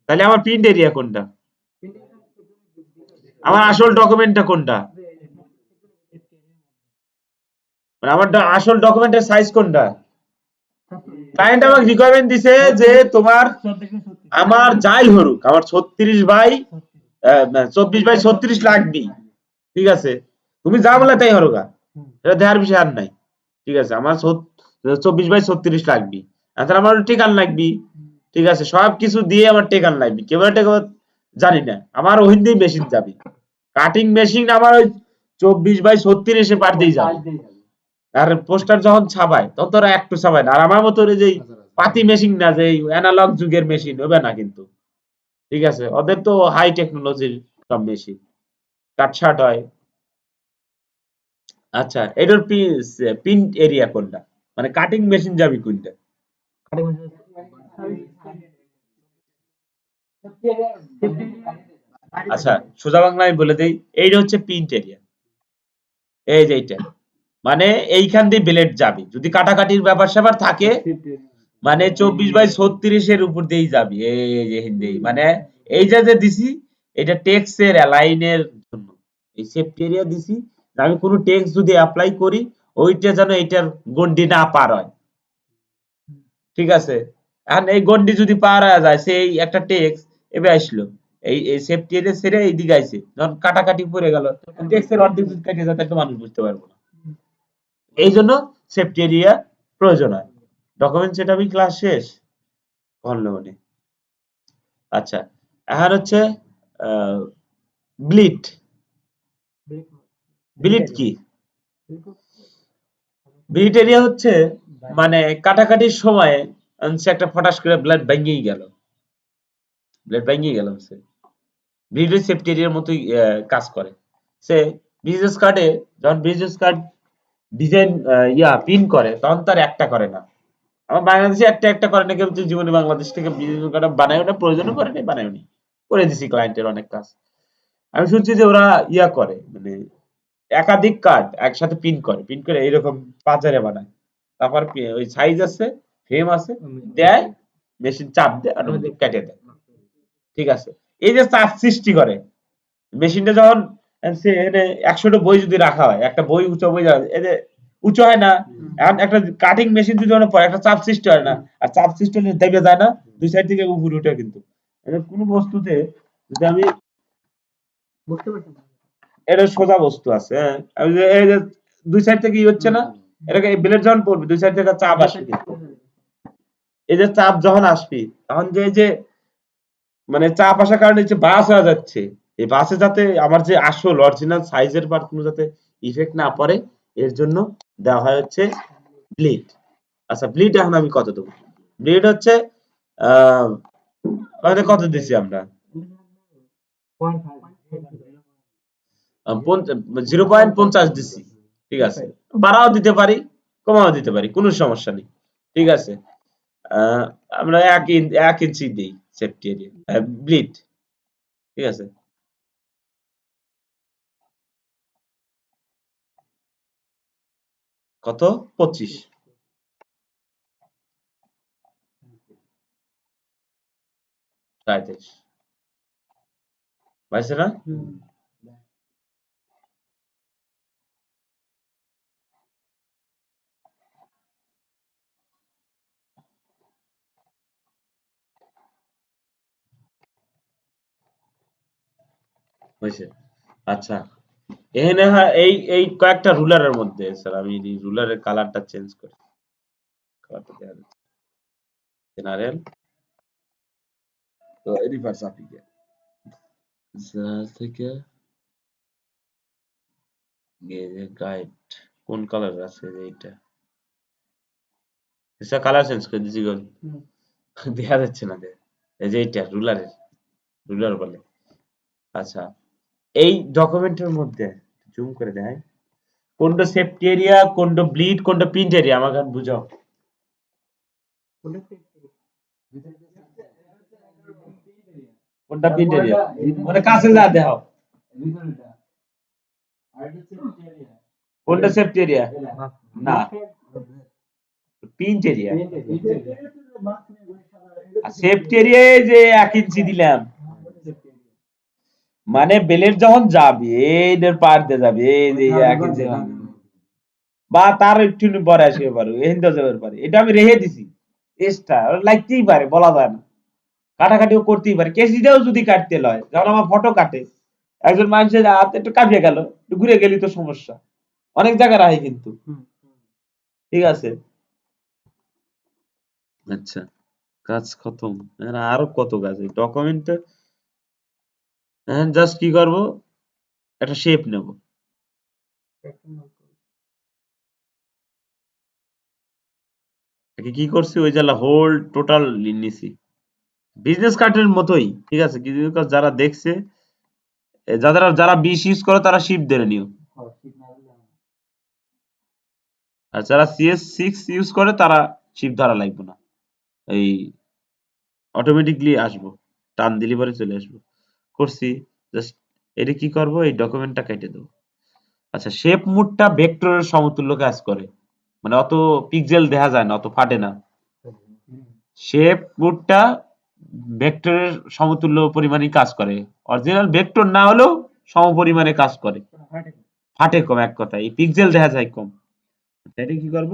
তাহলে আমার প্রিন্ট এরিয়া কোনটা, আমার আসল ডকুমেন্টটা কোনটা, মানে আমার আসল ডকুমেন্টের সাইজ কোনটা? ক্লায়েন্ট আমাকে রিকোয়ারমেন্ট দিছে যে তোমার আমার যাই হরুক আমার 24/36 লাগবে, ঠিক আছে, তুমি যা বলে তাই হরুক, এটা দেওয়ার বিষয় আর নাই, ঠিক আছে। আমার 24/36 লাগবে। এখন আমার টেকান লাগবে, ঠিক আছে, সবকিছু দিয়ে আমার টেকান লাগবে, কেবল টেকা জানি না, আমার ওই দিয়েই মেশিন যাবে, কাটিং মেশিন আমার ওই 24/36 পার দিয়ে যাবে। আর পোস্টার যখন ছাপায় তখন তো ওরা একটু ছাপায় না, আর আমার মতো ওই যে পাতি মেশিন না, যে অ্যানালগ যুগের মেশিন হবে না কিন্তু, ঠিক আছে, ওদের তো হাই টেকনোলজির সব মেশিন, কাটছাট হয়। আচ্ছা, এটার পিন এরিয়া কোনটা, মানে কাটিং মেশিন যাবি কোনটা? আচ্ছা, সোজা বাংলায় আমি বলে দেই, এইটা হচ্ছে পিন্ট এরিয়া, এই যে এইটা, মানে এইখান দিয়ে ব্লেড যাবে, যদি কাটাকাটির ব্যাপার স্যাপার থাকে মানে 24/36 উপর দিয়েই যাবি, এই যে হিন্দি, মানে এই যে দিছি এটা টেক্সের অ্যালাইনের জন্য, এই সেফটি এরিয়া দিছি, আমি কোনো টেক্স যদি অ্যাপ্লাই করি ওইটা যেন এইটার গন্ডি না পার হয়, ঠিক আছে। এখন এই গন্ডি যদি পার হয়ে যায়, সেই একটা টেক্স এবে আসলো, এই সেফটি এরিয়া ছেড়ে এইদিকে আইছে, যখন কাটাকাটি পড়ে গেল টেক্সের অর্ধেক যদি কেটে যায় তো মানুষ বুঝতে পারবো না, এই জন্য সেফটি এরিয়া প্রয়োজন হয়। ডকুমেন্ট সেটআপই ক্লাস শেষ করলো মনে। আচ্ছা, এখন হচ্ছে ব্লিড। ব্লিড কি? ব্লিড এরিয়া হচ্ছে মানে কাটাকাটির সময় সে একটা ফটাস করে ব্লাড ভেঙেই গেল, ব্লাড ভেঙেই গেল, সে ব্লিডের সেফটি এরিয়ার মতোই কাজ করে। সে বিজনেস কার্ডে যখন বিজনেস কার্ড ডিজাইন পিন করে তখন তার একটা করে না, আমার বাংলাদেশে একটা একটা করে না, কেউ জীবনে বাংলাদেশ থেকে বিজনেস কার্ড বানায় ওটা প্রয়োজনও করে নাই, বানায়নি, করে দিছি ক্লায়েন্টের অনেক কাজ। আমি শুনছি যে ওরা করে, মানে একাধিক কার্ড একসাথে পিন করে, পিন করে এইরকম পাজারে বানায়, তারপর ওই সাইজ আছে, ফ্রেম আছে, দেয়, মেশিন চাপ দেয়, অটোমেটিক কেটে দেয়, ঠিক আছে। এই যে চাপ সৃষ্টি করে মেশিনটা, যখন সে 100টা বই যদি রাখা হয়, একটা বই উঁচু বই এই যে উঁচু হয় না, এখন একটা কাটিং মেশিন যদি পড়ে একটা চাপ সৃষ্টি হয় না, আর চাপ সৃষ্টি হলে দেবে যায় না, দুই সাইড থেকে উপরে উঠে, কিন্তু কোনো বস্তুতে যদি আমি এটা সোজা বস্তু আছে, হ্যাঁ, আমি যে এই যে দুই সাইড থেকে ই হচ্ছে না, এটাকে ব্লেড যখন পড়বে দুই সাইড থেকে চাপ আসবে, এই যে চাপ যখন আসবে তখন যে মানে চাপ আসার কারণে যে বাস হয়ে যাচ্ছে, এই বাসে যাতে আমার যে আসল অরিজিনাল সাইজের পার্ট কোনো যাতে ইফেক্ট না পড়ে, এর জন্য দেওয়া হয় হচ্ছে ব্লিড। আচ্ছা, ব্লিড এখন আমি কত দেবো? ব্লিড হচ্ছে কত দিচ্ছি আমরা, 0.50 দিচ্ছি, ঠিক আছে, বাড়াও দিতে পারি, কমাও দিতে পারি, কোনো সমস্যা নেই, ঠিক আছে। আমরা 1 ইঞ্চি দিই সেফটি এরিয়া ব্লিড, ঠিক আছে। কত? 25, 33 পাইছে না? হয়েছে। আচ্ছা, এখানে এই এই কয়েকটা রুলারের মধ্যে স্যার আমি রুলারের কালারটা চেঞ্জ করি, কালারটা দেওয়া যাচ্ছে জেনারেল, তো রিভার্স আপিকে জেনারেল থেকে গাইড কোন কালার আছে, এইটা এটা কালার চেঞ্জ করে দিছি গো, দেখা যাচ্ছে না, এই যে এইটা রুলারের, রুলার বলে। আচ্ছা, এই ডকুমেন্টের মধ্যে জুম করে দেখাই কোনটা সেফটি এরিয়া, কোনটা ব্লিড, কোনটা প্রিন্ট এরিয়া, আমাকে বুঝাও। কোনটা প্রিন্ট এরিয়া মানে কাছে যা দেখাও, কোনটা সেফটি এরিয়া? না, প্রিন্ট এরিয়া। আর সেফটি এরিয়ায় যে 1 ইঞ্চি দিলাম, মানে বেলেট যখন যাবে এইটার পার দিয়ে যাবে, এই যে 1 ইঞ্চি বা তার একটু পরে আসবে পারে, এখান যাবে পারে, এটা আমি রেখে দিছি এক্সট্রা, লাগতেই পারে, বলা যায় না, কাটাকাটিও করতেই পারে, কেসিটাও যদি কাটতে লয়, যখন আমার ফটো কাটে একজন মানুষের হাত একটু কাঁপিয়ে গেল, একটু ঘুরে গেলি তো সমস্যা, অনেক জায়গায় রাখে কিন্তু, ঠিক আছে। আচ্ছা, কাজ খতম। এখন আরো কত কাজ? এই ডকুমেন্টে এখন জাস্ট কি করব? একটা শেপ নেব। একে কি করছি? ওই জায়গা হোল টোটাল নিছি। বিজনেস কার্ডের মতোই, ঠিক আছে? কিছু কাজ যারা দেখছে, যারা 20 ইউজ করো তারা শিপ ধরে নিও। আর যারা CS6 ইউজ করে তারা শিপ ধরা লাগবে না। এই অটোমেটিকলি আসবো, টান দিলে পরে চলে আসবো। করছি, জাস্ট এটা কি করব? এই ডকুমেন্টটা কেটে দেবো। আচ্ছা, শেপ মুডটা ভেক্টরের সমতুল্য কাজ করে, মানে অত পিক্সেল দেখা যায় না, অত ফাটে না। শেপ মুডটা ভেক্টরের সমতুল্য পরিমাণই কাজ করে, অরিজিনাল ভেক্টর না হলেও সমপরিমাণে কাজ করে, ফাটে কম, এক কথা এই পিক্সেল দেখা যায় কম। এটা কি করব?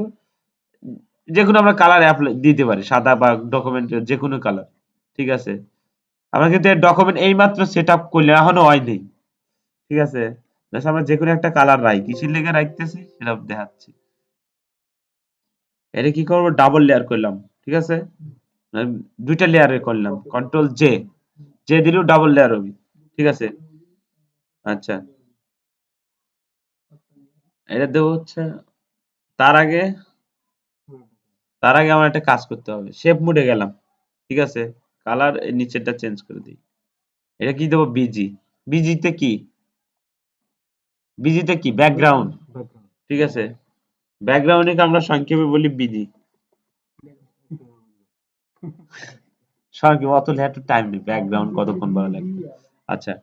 যে কোনো আমরা কালার অ্যাপ্লাই দিতে পারি, সাদা বা ডকুমেন্টের যে কোনো কালার, ঠিক আছে? আমরা কিন্তু ডকুমেন্ট এইমাত্র সেট আপ করলে, এখনো হয়নি, ঠিক আছে? জাস্ট আমরা যে কোনো একটা কালার রাই, কিসের লেগে রাখতেছি সেটা দেখাচ্ছি। এটা কি করব? ডাবল লেয়ার করলাম, ঠিক আছে? মানে দুইটা লেয়ারে করলাম, কন্ট্রোল জে, জে দিলেও ডাবল লেয়ার হবে, ঠিক আছে? আচ্ছা, এটা দেবো হচ্ছে। তার আগে আমার একটা কাজ করতে হবে। শেপ মুডে গেলাম, ঠিক আছে? কালার নিচেরটা চেঞ্জ করে দিই। এটা কি দেবো? বিজি। বিজিতে কি? বিজিতে কি? ব্যাকগ্রাউন্ড, ঠিক আছে? ব্যাকগ্রাউন্ডকে আমরা সংক্ষেপে বলি বিজি। সংক্ষেপে অত একটু টাইম নেই, ব্যাকগ্রাউন্ড কতক্ষণ বলা লাগবে। আচ্ছা,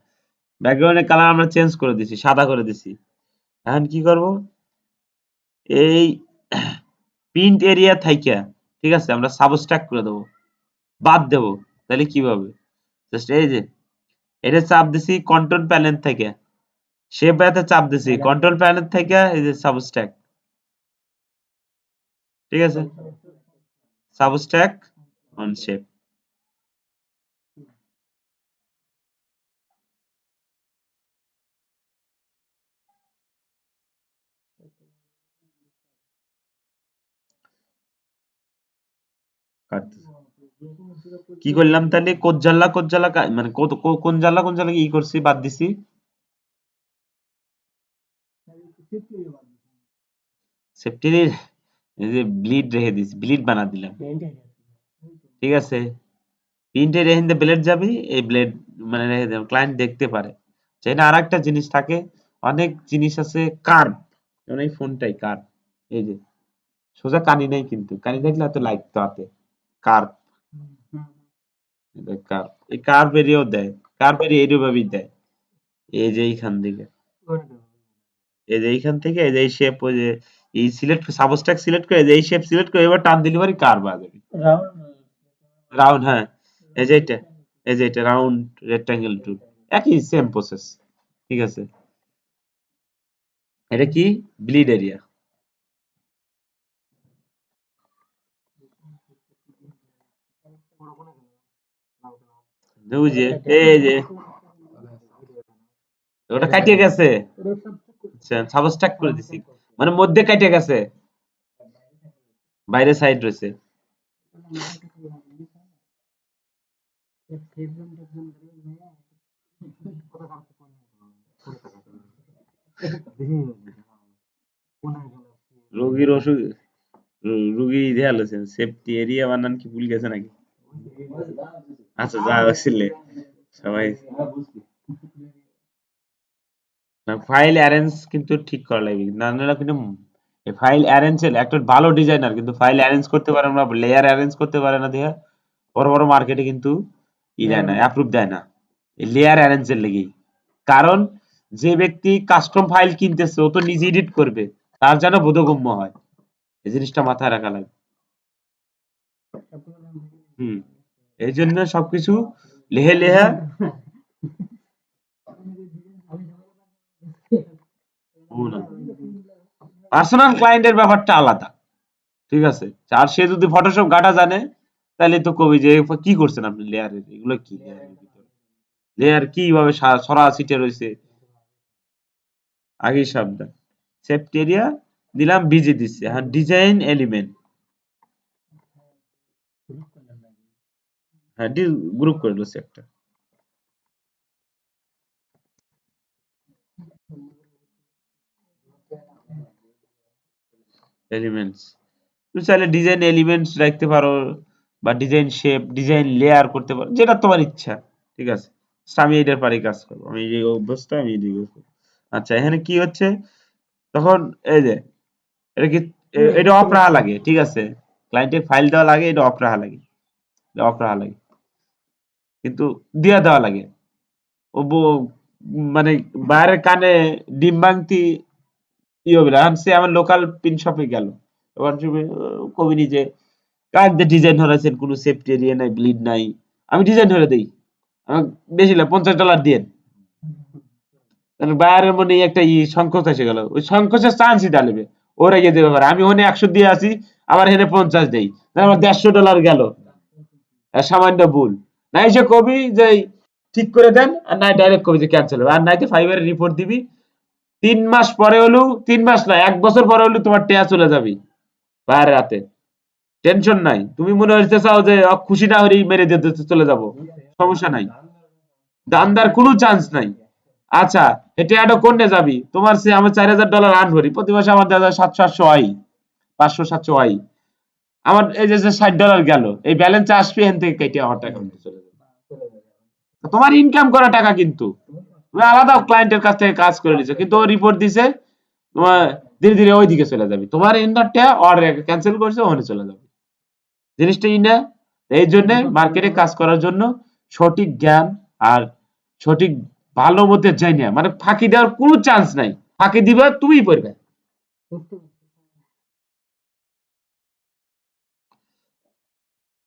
ব্যাকগ্রাউন্ডের কালার আমরা চেঞ্জ করে দিছি, সাদা করে দিছি। এখন কি করব? এই প্রিন্ট এরিয়া থাইকা, ঠিক আছে, আমরা সাবস্ট্রাক্ট করে দেবো, বাদ দেবো। তাহলে কি হবে? জাস্ট এই যে এটা চাপ দিছি কন্ট্রোল প্যানেল থেকে, শেপ এতে চাপ দিছি কন্ট্রোল প্যানেল থেকে, এই যে সাবস্ট্রাক্ট, ঠিক আছে? Subtract on shape. কি করলাম তাহলে? কোন জাল্লা মানে কোন জাল্লা কি করছি, বাদ দিছি? সেফটির এই যে ব্লিড রেখে দিছি, ব্লিড বানা দিলাম, ঠিক আছে? প্রিন্টে রেখে ব্লেড যাবি, এই ব্লেড মানে রেখে দেব, ক্লায়েন্ট দেখতে পারে। চাই না আর একটা জিনিস থাকে, অনেক জিনিস আছে কার্ভ, যেমন এই ফোনটাই কার্ভ, এই যে সোজা কানি নেই, কিন্তু কানি থাকলে এত লাগতো হাতে। কার্ভ, কার্ভ, এই কার্ভ এরিয়াও দেয়, কার্ভ এরিয়া এইভাবেই দেয়। এই যে এইখান থেকে, এই যে এইখান থেকে, এই যে এই শেপ, ওই যে এই সিলেক্ট সাবস্ট্রাক্ট সিলেক্ট করে, এই যে এই শেপ সিলেক্ট করে এবার টান দিলে পরে কার্ভ আসবে। রাউন্ড, হ্যাঁ, এই যে এটা, এই যে এটা রাউন্ড রেক্টাঙ্গেল টুল, একই সেম প্রসেস, ঠিক আছে? এটা কি? ব্লিড এরিয়া, বুঝে? এই যে ওটা কাটিয়ে গেছে, সাবস্ট্রাক্ট করে দিছি, মানে মধ্যে কাটিয়ে গেছে, বাইরে সাইড রয়েছে। রোগীর ওষুধ, রুগী দেয়া লছেন, সেফটি এরিয়া বানান কি ভুল গেছে নাকি? আচ্ছা, যা হচ্ছিলে সবাই। ফাইল অ্যারেঞ্জ কিন্তু ঠিক করা লাগবে, না নাহলে কিন্তু ফাইল অ্যারেঞ্জ একটা ভালো ডিজাইনার কিন্তু ফাইল অ্যারেঞ্জ করতে পারে না, লেয়ার অ্যারেঞ্জ করতে পারে না, দিয়ে বড় বড় মার্কেটে কিন্তু দেয় না, অ্যাপ্রুভ দেয় না, এই লেয়ার অ্যারেঞ্জের লেগেই। কারণ যে ব্যক্তি কাস্টম ফাইল কিনতেছে ও তো নিজে এডিট করবে, তার যেন বোধগম্য হয়, এই জিনিসটা মাথায় রাখা লাগবে। হুম, এই জন্য সবকিছু লেহে লেহে। পার্সোনাল ক্লায়েন্টের ব্যাপারটা আলাদা, ঠিক আছে? আর সে যদি ফটোশপ ঘাটা জানে, তাহলে তো কবি যে কি করছেন আপনি লেয়ারের, এগুলো কি লেয়ারের ভিতরে, লেয়ার কিভাবে সরা সিটে রয়েছে, আগেই সাবধান। সেফটি এরিয়া দিলাম, বিজি দিচ্ছে। এখন ডিজাইন এলিমেন্ট, হ্যাঁ গ্রুপ করে দিচ্ছি একটা এলিমেন্টস। তুমি চাইলে ডিজাইন এলিমেন্টস রাখতে পারো বা ডিজাইন শেপ ডিজাইন লেয়ার করতে পারো, যেটা তোমার ইচ্ছা। ঠিক আছে, আমি এটার পারি কাজ করবো, আমি এই অভ্যস্ত, আমি এই দিকে করবো। আচ্ছা, এখানে কি হচ্ছে তখন, এই যে এটা কি এটা অফ রাখা লাগে। ঠিক আছে, ক্লায়েন্টের ফাইল দেওয়া লাগে, এটা অফ রাখা লাগে, অফ রাখা লাগে, কিন্তু দিয়া দেওয়া লাগে। ও মানে বাইরের কানে ডিম ভাঙতি ই হবে না। সে আমার লোকাল পিন শপে গেল, ওখান থেকে কবি নিজে কার ডিজাইন ধরেছেন, কোনো সেফটি এরিয়া নাই, ব্লিড নাই, আমি ডিজাইন ধরে দেই, আমাকে বেশি না $50 দিয়ে। বাইরের মনে একটা সংকোচ এসে গেল, ওই সংকোচের চান্সই ডালবে, ওরা গিয়ে দেবে পারে। আমি ওখানে 100 দিয়ে আসি, আবার হেনে 50 দেই, আমার $150 গেল, সামান্য ভুল। না এসে কবি যে ঠিক করে দেন, আর নাই ডাইরেক্ট কবি যে ক্যান্সেল হবে, আর নাইতে ফাইবারের রিপোর্ট দিবি। 3 মাস পরে হলেও, 3 মাস না 1 বছর পরে হলেও তোমার টেয়া চলে যাবি বাইরের রাতে, টেনশন নাই। তুমি মনে হইতে চাও যে খুশি না হলেই মেরে দিতে চলে যাব, সমস্যা নাই, দান্দার কোনো চান্স নাই। আচ্ছা, এটা একটা কোনে যাবি, তোমার সে আমার $4000 আর্ন করি প্রতি মাসে, আমার 700-800 হয়, 500-700 হয়, আমার এই যে $60 গেল, এই ব্যালেন্স আসবে এখান থেকে কেটে আমার টাকা চলে যাবে। তোমার ইনকাম করা টাকা, কিন্তু তুমি আলাদা ক্লায়েন্টের কাছ থেকে কাজ করে নিছো, কিন্তু ও রিপোর্ট দিছে, তোমার ধীরে ধীরে ওই দিকে চলে যাবে, তোমার ইনকামটা আর ক্যান্সেল করছে ওখানে চলে যাবে, জিনিসটা ই না। এই জন্য মার্কেটে কাজ করার জন্য সঠিক জ্ঞান আর সঠিক ভালো মতে জানি না, মানে ফাঁকি দেওয়ার কোনো চান্স নাই, ফাঁকি দিবা তুমিই পড়বে।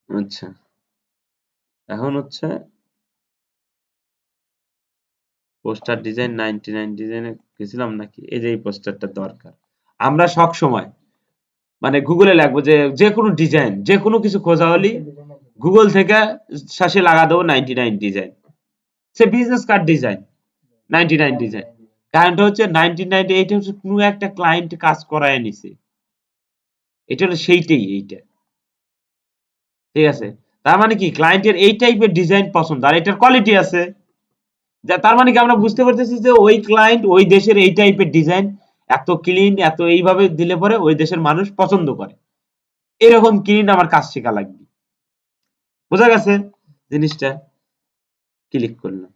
আচ্ছা, এখন হচ্ছে পোস্টার ডিজাইন 99 ডিজাইনে গেছিলাম নাকি, এই যে এই পোস্টারটা দরকার। আমরা সব সময় মানে গুগলে লাগবো যে যে কোনো ডিজাইন, যে কোনো কিছু খোঁজা হলি গুগল থেকে শাসে লাগা দেবো 99 ডিজাইন, সে বিজনেস কার্ড ডিজাইন 99 ডিজাইন। কারণটা হচ্ছে 99, এইটা হচ্ছে কোনো একটা ক্লায়েন্ট কাজ করায় নিছে, এটা হলো সেইটাই এইটা। ঠিক আছে, তার মানে কি ক্লায়েন্টের এই টাইপের ডিজাইন পছন্দ, আর এটার কোয়ালিটি আছে, তার মানে কি আমরা বুঝতে পারতেছি যে ওই ক্লায়েন্ট ওই দেশের এই টাইপের ডিজাইন এত ক্লিন, এত এইভাবে দিলে পরে ওই দেশের মানুষ পছন্দ করে, এরকম ক্লিন আমার কাজ শেখা লাগবে। বোঝা গেছে জিনিসটা? ক্লিক করলাম,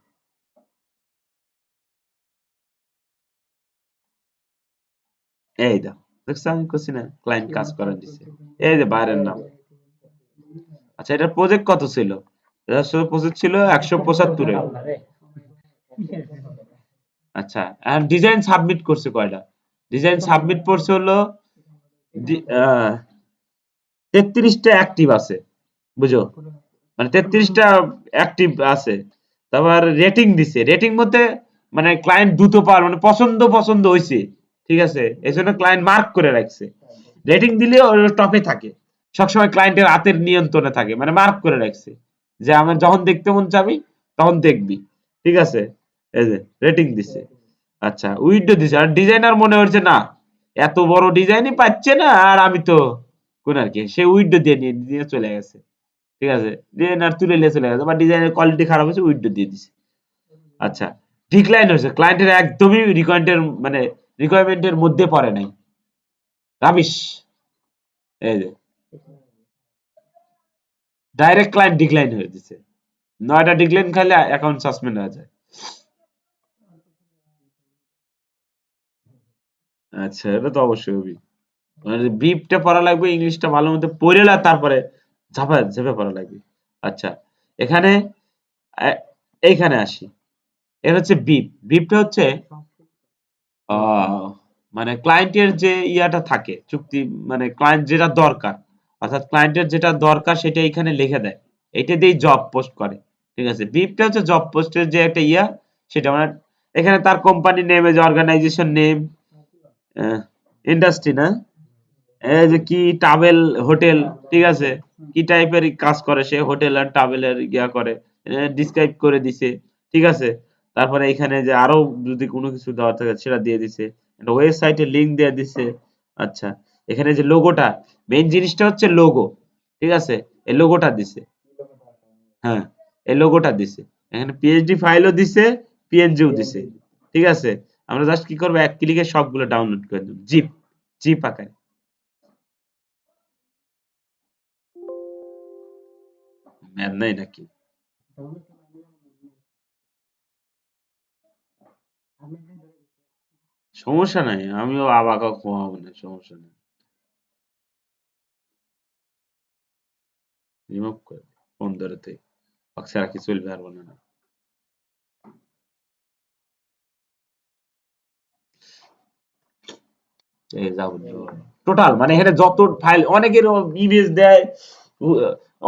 এই দাও, দেখছো আমি করছি না, ক্লায়েন্ট কাজ করার দিছে, এই যে বাইরের নাম। আচ্ছা, এটার প্রজেক্ট কত ছিল? এটার প্রজেক্ট ছিল 175 এর। আচ্ছা, আর ডিজাইন সাবমিট করছে কয়টা? ডিজাইন সাবমিট করছে হলো 33টা অ্যাক্টিভ আছে, বুঝো, মানে 33টা অ্যাক্টিভ আছে। তারপর রেটিং দিছে, রেটিং মধ্যে মানে ক্লায়েন্ট দ্রুত পাওয়ার মানে পছন্দ হয়েছে। ঠিক আছে, এই জন্য ক্লায়েন্ট মার্ক করে রাখছে, রেটিং দিলে ওর টপে থাকে, সবসময় ক্লায়েন্টের হাতের নিয়ন্ত্রণে থাকে, মানে মার্ক করে রাখছে যে আমার যখন দেখতে মন চাবি তখন দেখবি। ঠিক আছে, এই যে রেটিং দিছে। আচ্ছা, উইন্ডো দিছে, আর ডিজাইনার মনে হচ্ছে না এত বড় ডিজাইনই পাচ্ছে না, আর আমি তো কোন আর কি, সে উইন্ডো দিয়ে নিয়ে চলে গেছে। ঠিক আছে, ডিজাইনার তুলে নিয়ে চলে গেছে, বা ডিজাইনের কোয়ালিটি খারাপ হয়েছে, উইন্ডো দিয়ে দিছে। আচ্ছা, ডিক্লাইন হয়েছে, ক্লায়েন্টের একদমই রিকোয়ারমেন্টের মধ্যে পড়ে নাই, রাবিশ। এই যে ডাইরেক্ট ক্লায়েন্ট ডিক্লাইন হয়ে দিছে, 9টা ডিক্লাইন খাইলে অ্যাকাউন্ট সাসপেন্ড হয়ে যায়। আচ্ছা, এটা তো অবশ্যই হবে, মানে ব্রিফটা পড়া লাগবে, ইংলিশটা ভালো মতো পড়ে তারপরে ঝাঁপে পড়া লাগবে। আচ্ছা, এখানে এইখানে আসি, এর হচ্ছে ব্রিফটা হচ্ছে মানে ক্লায়েন্টের যে ইয়াটা থাকে চুক্তি, মানে ক্লায়েন্ট যেটা দরকার, অর্থাৎ ক্লায়েন্টের যেটা দরকার সেটা এখানে লিখে দেয়, এটা দিয়েই জব পোস্ট করে। ঠিক আছে, ব্রিফটা হচ্ছে জব পোস্টের যে একটা ইয়া, সেটা মানে এখানে তার কোম্পানি নেম, যে অর্গানাইজেশন নেম, ইন্ডাস্ট্রি না, এই যে কি ট্রাভেল হোটেল, ঠিক আছে, কি টাইপের কাজ করে সে, হোটেল আর ট্রাভেলের ইয়া করে, ডিসক্রাইব করে দিছে। ঠিক আছে, তারপরে এখানে যে আরো যদি কোনো কিছু দেওয়া থাকে সেটা দিয়ে দিছে, একটা ওয়েবসাইটের লিংক দিয়ে দিছে। আচ্ছা, এখানে যে লোগোটা, মেইন জিনিসটা হচ্ছে লোগো। ঠিক আছে, এই লোগোটা দিছে। হ্যাঁ, এই লোগোটা দিছে। এখানে পিএইচডি ফাইলও দিছে, পিএনজিও দিছে। ঠিক আছে? আমরা জাস্ট কি করব, এক ক্লিকে সবগুলো ডাউনলোড করে দেব। জিপ আকারে। ম্যান নাই নাকি? সমস্যা নাই, আমিও আবাকা ঘুমাবো না, সমস্যা নেই। রিমুভ করে দে, ফোন ধরেতে ছাড়া কি চলবে পারবো না। এই যাবো টোটাল, মানে এখানে যত ফাইল, অনেকের ইমেজ দেয়,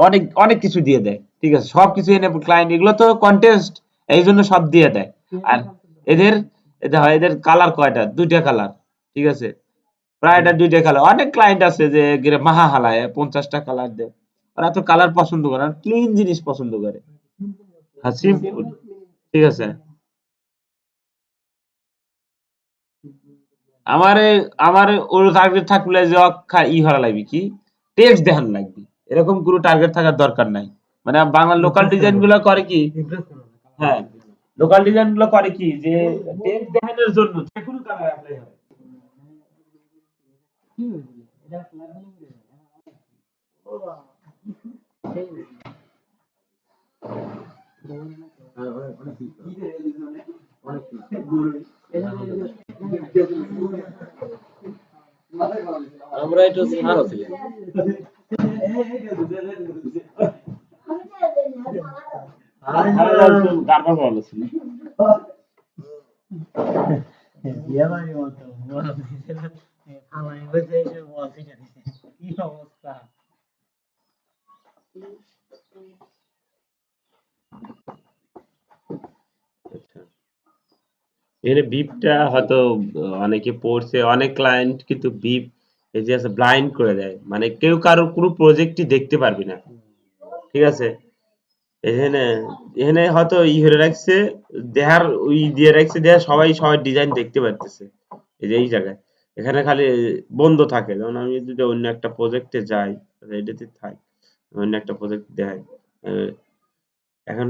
অনেক অনেক কিছু দিয়ে দেয়। ঠিক আছে, সবকিছু এনে ক্লায়েন্ট, এগুলো তো কন্টেস্ট, এই জন্য সব দিয়ে দেয়। আর এদের এদের কালার কয়টা? 2টা কালার। ঠিক আছে, প্রায়টা 2টা কালার। অনেক ক্লায়েন্ট আছে যে মাহা হালায় 50টা কালার দেয়। ওরা তো কালার পছন্দ করে না, ক্লিন জিনিস পছন্দ করে। হ্যাঁ, সিম্পল। ঠিক আছে, আমারে আমারে ওর টার্গেট থাকলে যে ই হরা লাগবে কি, টেক্সট দেখান লাগবে, এরকম কোনো টার্গেট থাকার দরকার নাই। মানে বাংলা লোকাল ডিজাইন গুলো করে কি, হ্যাঁ, লোকাল ডিজাইন গুলো করে কি যে টেক্সট দেখানোর জন্য যে কোনো কালার অ্যাপ্লাই হয়। আমরা একটু ছাড় আছে গারবার ভালো ছিল। কি অবস্থা! আচ্ছা, এখানে বিপটা হয়তো অনেকে পড়ছে, অনেক ক্লায়েন্ট কিন্তু বিপ এই যে আছে ব্লাইন্ড করে দেয়, মানে কেউ কারোর কোনো প্রজেক্টই দেখতে পারবি না। ঠিক আছে, এখানে এখানে হয়তো ই ধরে রাখছে, দেহার ওই দিয়ে রাখছে, দেহার সবাই সবাই ডিজাইন দেখতে পারতেছে। এই যে এই জায়গায় এখানে খালি বন্ধ থাকে। যেমন আমি যদি অন্য একটা প্রজেক্টে যাই, এটাতে থাই, অন্য একটা প্রজেক্ট দেখাই। এখন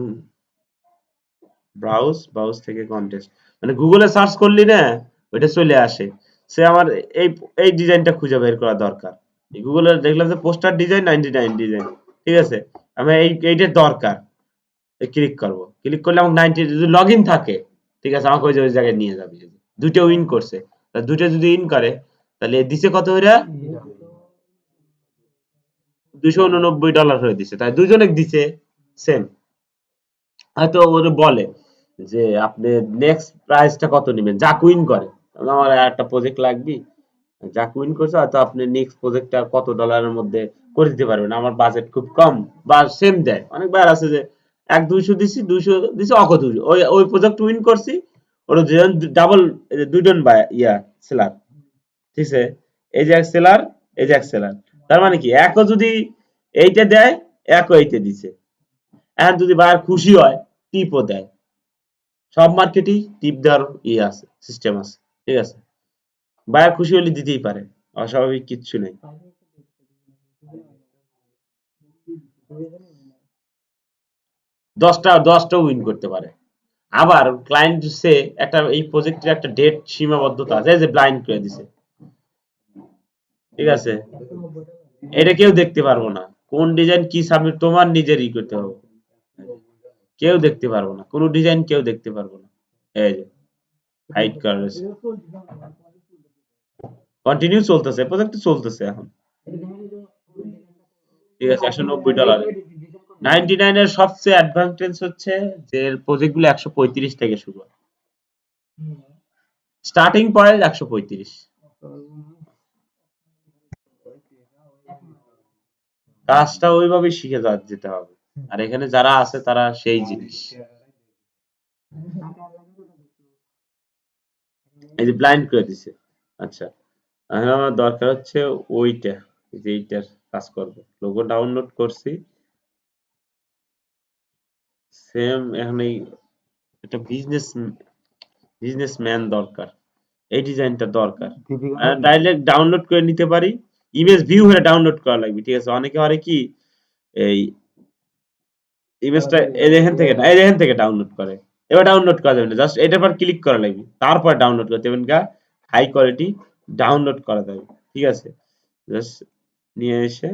ব্রাউজ থেকে কন্টেস্ট, মানে গুগলে সার্চ করলি না, ওইটা চলে আসে। সে আমার এই এই ডিজাইনটা খুঁজে বের করা দরকার। গুগলে দেখলাম যে পোস্টার ডিজাইন 99 ডিজাইন। ঠিক আছে, আমি এইটার দরকার, ক্লিক করব। ক্লিক করলে আমার 90 যদি লগ ইন থাকে, ঠিক আছে, আমাকে ওই জায়গায় নিয়ে যাবে। দুটো উইন করছে, তা দুটো যদি ইন করে, তাহলে দিছে কত ওরা? $289 হয়ে দিছে। তাই দুজনে দিছে সেম। হয়তো ওরে বলে যে আপনি নেক্সট প্রাইসটা কত নেবেন, যা কুইন করে। আমার একটা প্রজেক্ট লাগবে, যা কুইন করছে, হয়তো আপনি নেক্সট প্রজেক্টটা কত ডলারের মধ্যে করে দিতে পারবেন, আমার বাজেট খুব কম, বা সেম দেয়। অনেকবার আছে যে 1-200 দিছি, 200 দিছি, অক 200 ওই ওই প্রজেক্ট উইন করছি, ওর দুজন ডাবল, দুজন বা সেলার। ঠিক আছে, এই যে এক সেলার, এই যে এক সেলার। তার মানে কি, একও যদি এইটা দেয়, একও এইটা দিছে। এখন যদি বায়ার খুশি হয়, টিপও দেয়। সব মার্কেটেই টিপ দেওয়ার আছে, সিস্টেম আছে। ঠিক আছে, বায়ার খুশি হলে দিতেই পারে, অস্বাভাবিক কিচ্ছু নেই। 10টা উইন করতে পারে। আবার ক্লায়েন্ট সে একটা এই প্রজেক্টের একটা ডেট সীমাবদ্ধতা আছে, যে ব্লাইন্ড করে দিছে। ঠিক আছে, এটা কেউ দেখতে পারবো না, কোন ডিজাইন কি সাবমিট তোমার নিজেরই করতে হবে, কেউ দেখতে পারবো না, কোনো ডিজাইন কেউ দেখতে পারবো না। এই যে হাইড করা রয়েছে, কন্টিনিউ চলতেছে, প্রজেক্ট চলতেছে এখন। ঠিক আছে, $190। 99 এর সবচেয়ে অ্যাডভান্টেজ হচ্ছে যে প্রজেক্ট গুলো 135 থেকে শুরু হয়, স্টার্টিং প্রাইস 135। কাজটা ওইভাবে শিখে যেতে হবে। আর এখানে যারা আছে তারা সেই জিনিস। এই যে ব্লাইন্ড করে দিছে। আচ্ছা, এখন আমার দরকার হচ্ছে ওইটা, যে এইটার কাজ করবো। লোগো ডাউনলোড করছি, সেম। এখন এই একটা বিজনেসম্যান দরকার, এই ডিজাইনটা দরকার। ডাইরেক্ট ডাউনলোড করে নিতে পারি, ইমেজ ভিউ হয়ে ডাউনলোড করা লাগবে। ঠিক আছে, অনেকে হয় কি, এই ইমেজটা এই যে এখান থেকে না, এই যে এখান থেকে ডাউনলোড করে। এবার ডাউনলোড করা যাবে না, জাস্ট এটার পর ক্লিক করা লাগবে, তারপর ডাউনলোড করতে হবে। হাই কোয়ালিটি ডাউনলোড করা যাবে, ঠিক আছে। জাস্ট নিয়ে এসে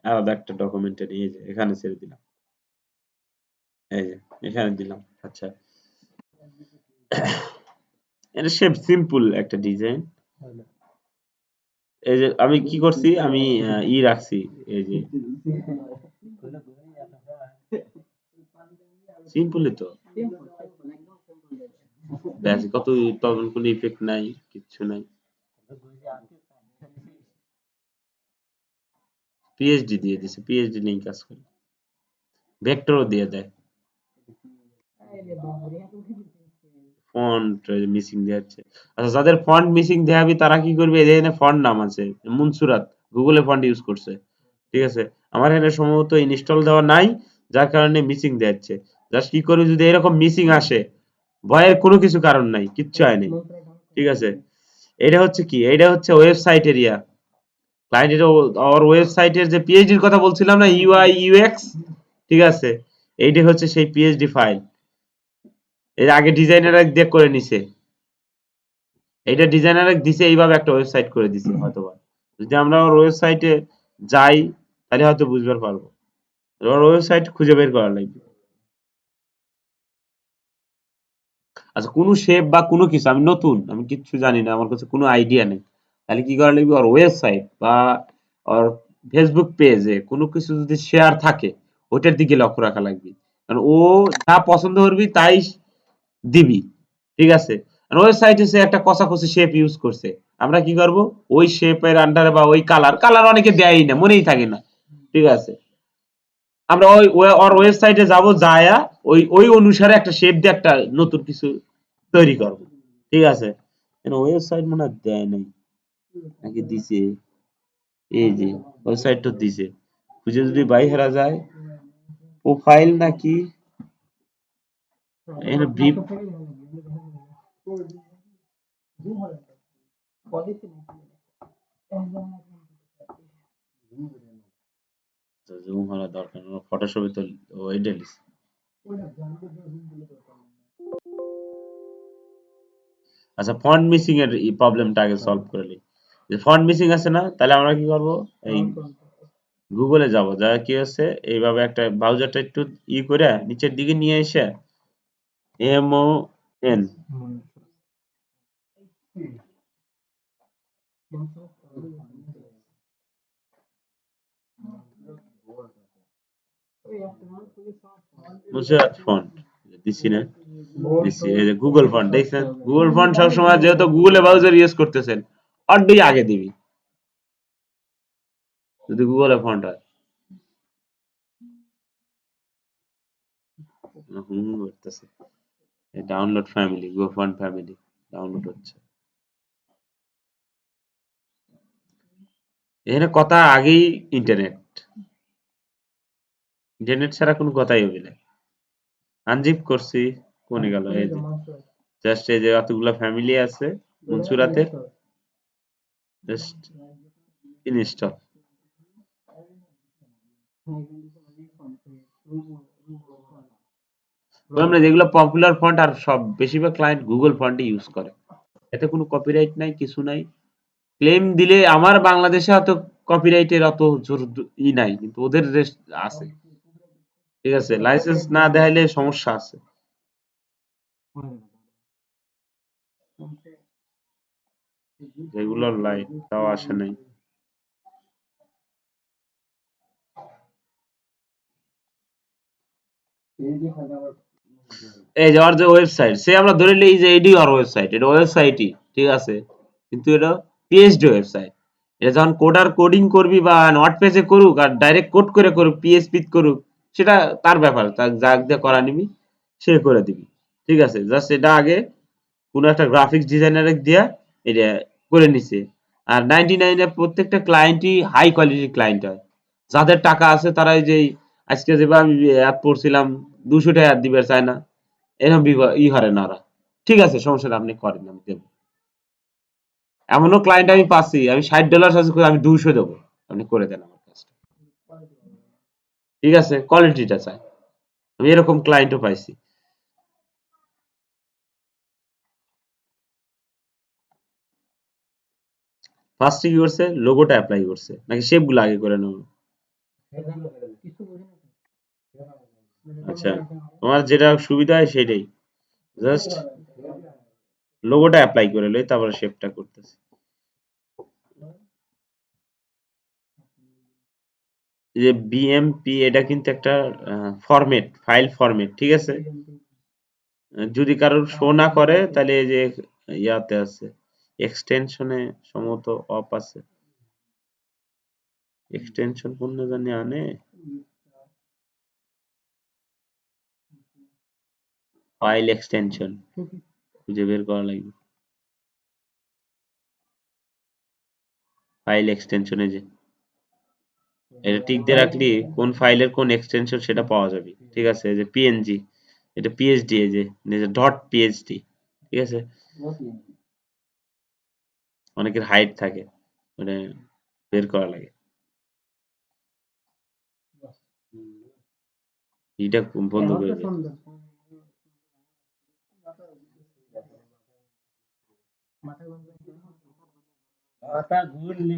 আলাদা একটা ডকুমেন্টে নিয়ে যে এখানে ছেড়ে দিলাম, এই যে এখানে দিলাম। আচ্ছা, এটা সে সিম্পল একটা ডিজাইন। এই যে আমি কি করছি, আমি রাখছি, এই যে সিম্পলই তো, ব্যাস কত, তখন কোনো ইফেক্ট নাই, কিচ্ছু নাই। পিএইচডি দিয়ে দিছে, পিএইচডি নেই কাজ করে, ভেক্টরও দিয়ে দেয়। ফন্ট মিসিং দেখাচ্ছে। আচ্ছা, যাদের ফন্ট মিসিং দেখাবি তারা কি করবে, এখানে ফন্ট নাম আছে মুনসুরাত, গুগলে ফন্ট ইউজ করছে, ঠিক আছে। আমার এখানে সম্ভবত ইনস্টল দেওয়া নাই, যার কারণে মিসিং দেখাচ্ছে। জাস্ট কি করবি, যদি এরকম মিসিং আসে, ভয়ের কোনো কিছু কারণ নাই, কিচ্ছু হয়নি, ঠিক আছে। এটা হচ্ছে কি, এটা হচ্ছে ওয়েবসাইট এরিয়া ক্লায়েন্ট, এটা আর ওয়েবসাইটের যে পিএইচডির কথা বলছিলাম না, ইউআই ইউএক্স, ঠিক আছে। এইটা হচ্ছে সেই পিএইচডি ফাইল। এর আগে ডিজাইনার দিয়ে করে নিছে, এইটা ডিজাইনার দিছে, এইভাবে একটা ওয়েবসাইট করে দিছে হয়তোবা। যদি আমরা ওর ওয়েবসাইটে যাই তাহলে হয়তো বুঝতে পারবো, ওর ওয়েবসাইট খুঁজে বের করা লাগবে। আচ্ছা, কোনো শেপ বা কোনো কিছু, আমি নতুন, আমি কিচ্ছু জানি না, আমার কাছে কোনো আইডিয়া নেই, তাহলে কি করা লাগবে, ওর ওয়েবসাইট বা ওর ফেসবুক পেজে কোনো কিছু যদি শেয়ার থাকে, ওটার দিকে লক্ষ্য রাখা লাগবে। কারণ ও যা পছন্দ করবি তাই দিবি, ঠিক আছে। ওয়েবসাইটে সে একটা কষাকষি শেপ ইউজ করছে, আমরা কি করব, ওই শেপের আন্ডারে বা ওই কালার, কালার অনেকে দেয়ই না, মনেই থাকে না, ঠিক আছে। আমরা ওর ওয়েবসাইটে যাব, যায়া ওই ওই অনুসারে একটা শেপ দিয়ে একটা নতুন কিছু তৈরি করব, ঠিক আছে। ওয়েবসাইট মনে হয় দেয় নাই, নাকি দিছে, এই যে ওয়েবসাইট তো দিছে, খুঁজে যদি বাই হারা যায়, প্রোফাইল নাকি এখানে ভিপ, জুম হওয়ার দরকার নেই, ফটোশপে তো ওই ডেলিস। আচ্ছা, ফন্ট মিসিং এর এই প্রবলেমটা আগে সলভ করে নিই। যে ফন্ট মিসিং আছে না, তাহলে আমরা কি করব, এই গুগলে যাব, যা কি হচ্ছে, এইভাবে একটা ব্রাউজারটা একটু করে নিচের দিকে নিয়ে এসে MON, মুনসিরাত ফন্ট দিছি না, দিছি, এই যে গুগল ফন্ট দেখছেন, গুগল ফন্ট সবসময় যেহেতু গুগলে ব্রাউজার ইউজ করতেছেন, অড্ডই আগে দিবি যদি গুগলে ফন্ট হয়। করতেছে ডাউনলোড ফ্যামিলি, গো ফন্ট ফ্যামিলি ডাউনলোড হচ্ছে। এখানে কথা আগেই ইন্টারনেট, ইন্টারনেট ছাড়া কোনো কথাই হবে না। আনজিপ করছি, কোনে গেল, এই যে জাস্ট এই যে এতগুলা ফ্যামিলি আছে মনসুরাতের, জাস্ট ইনস্টল। আমরা যেগুলো পপুলার ফন্ট, আর সব বেশিরভাগ ক্লায়েন্ট গুগল ফন্টই ইউজ করে, এতে কোনো কপিরাইট নাই, কিছু নাই। ক্লেম দিলে আমার বাংলাদেশে অত কপিরাইটের অত জোর নাই, কিন্তু ওদের আছে, ঠিক আছে। লাইসেন্স না দেখাইলে সমস্যা আছে। রেগুলার লাইট তাও আসে নাই। এই যে ওর যে ওয়েবসাইট, সে আমরা ধরে নিই যে এডি ওর ওয়েবসাইট, এটা ওয়েবসাইটই, ঠিক আছে, কিন্তু এটা পিএইচডি ওয়েবসাইট। এটা যখন কোডার কোডিং করবি বা নট পেজে করুক আর ডাইরেক্ট কোড করে করুক, পিএইচপি করুক, সেটা তার ব্যাপার, তার যা দিয়ে করা নিবি সে করে দিবি, ঠিক আছে। জাস্ট এটা আগে কোনো একটা গ্রাফিক্স ডিজাইনারে দিয়ে এটা করে নিছে। আর 99 এর প্রত্যেকটা ক্লায়েন্টই হাই কোয়ালিটির ক্লায়েন্ট হয়, যাদের টাকা আছে তারা এই যে আজকে যেভাবে আমি অ্যাড পড়ছিলাম 200 টাকা অ্যাড দিবে চায় না, এরকম করে না ওরা, ঠিক আছে, সমস্যা নেই, আপনি করেন, আমি দেবো। এমনও ক্লায়েন্ট আমি পাচ্ছি, আমি $60 সার্চ করে আমি 200 দেবো, আপনি করে দেন আমার কাজটা। ঠিক আছে, কোয়ালিটিটা চাই। আমি এরকম ক্লায়েন্টও পাইছি। ফার্স্টে কি করছে, লোগোটা অ্যাপ্লাই করছে নাকি শেপগুলো আগে করে নেবো? আচ্ছা, তোমার যেটা সুবিধা হয় সেটাই, জাস্ট লোগোটা অ্যাপ্লাই করে লই, তারপরে শেপটা করতেছি। এই যে বিএমপি, এটা কিন্তু একটা ফরম্যাট, ফাইল ফরম্যাট, ঠিক আছে। যদি কারোর শো না করে তাহলে এই যে ইয়াতে আছে, এক্সটেনশনে সম্ভবত অফ আছে। এক্সটেনশন কোন জানি আনে, ফাইল এক্সটেনশন খুঁজে বের করা লাগবে। ফাইল এক্সটেনশনে যে এটা টিক দিয়ে রাখলি কোন ফাইলের কোন এক্সটেনশন সেটা পাওয়া যাবে, ঠিক আছে। এই যে পিএনজি, এটা পিএইচডি, এই যে ডট পিএইচডি, ঠিক আছে। অনেকের হাইট থাকে, মানে বের করা লাগে। এটা বন্ধ করে দে। মাথা ঘুরলি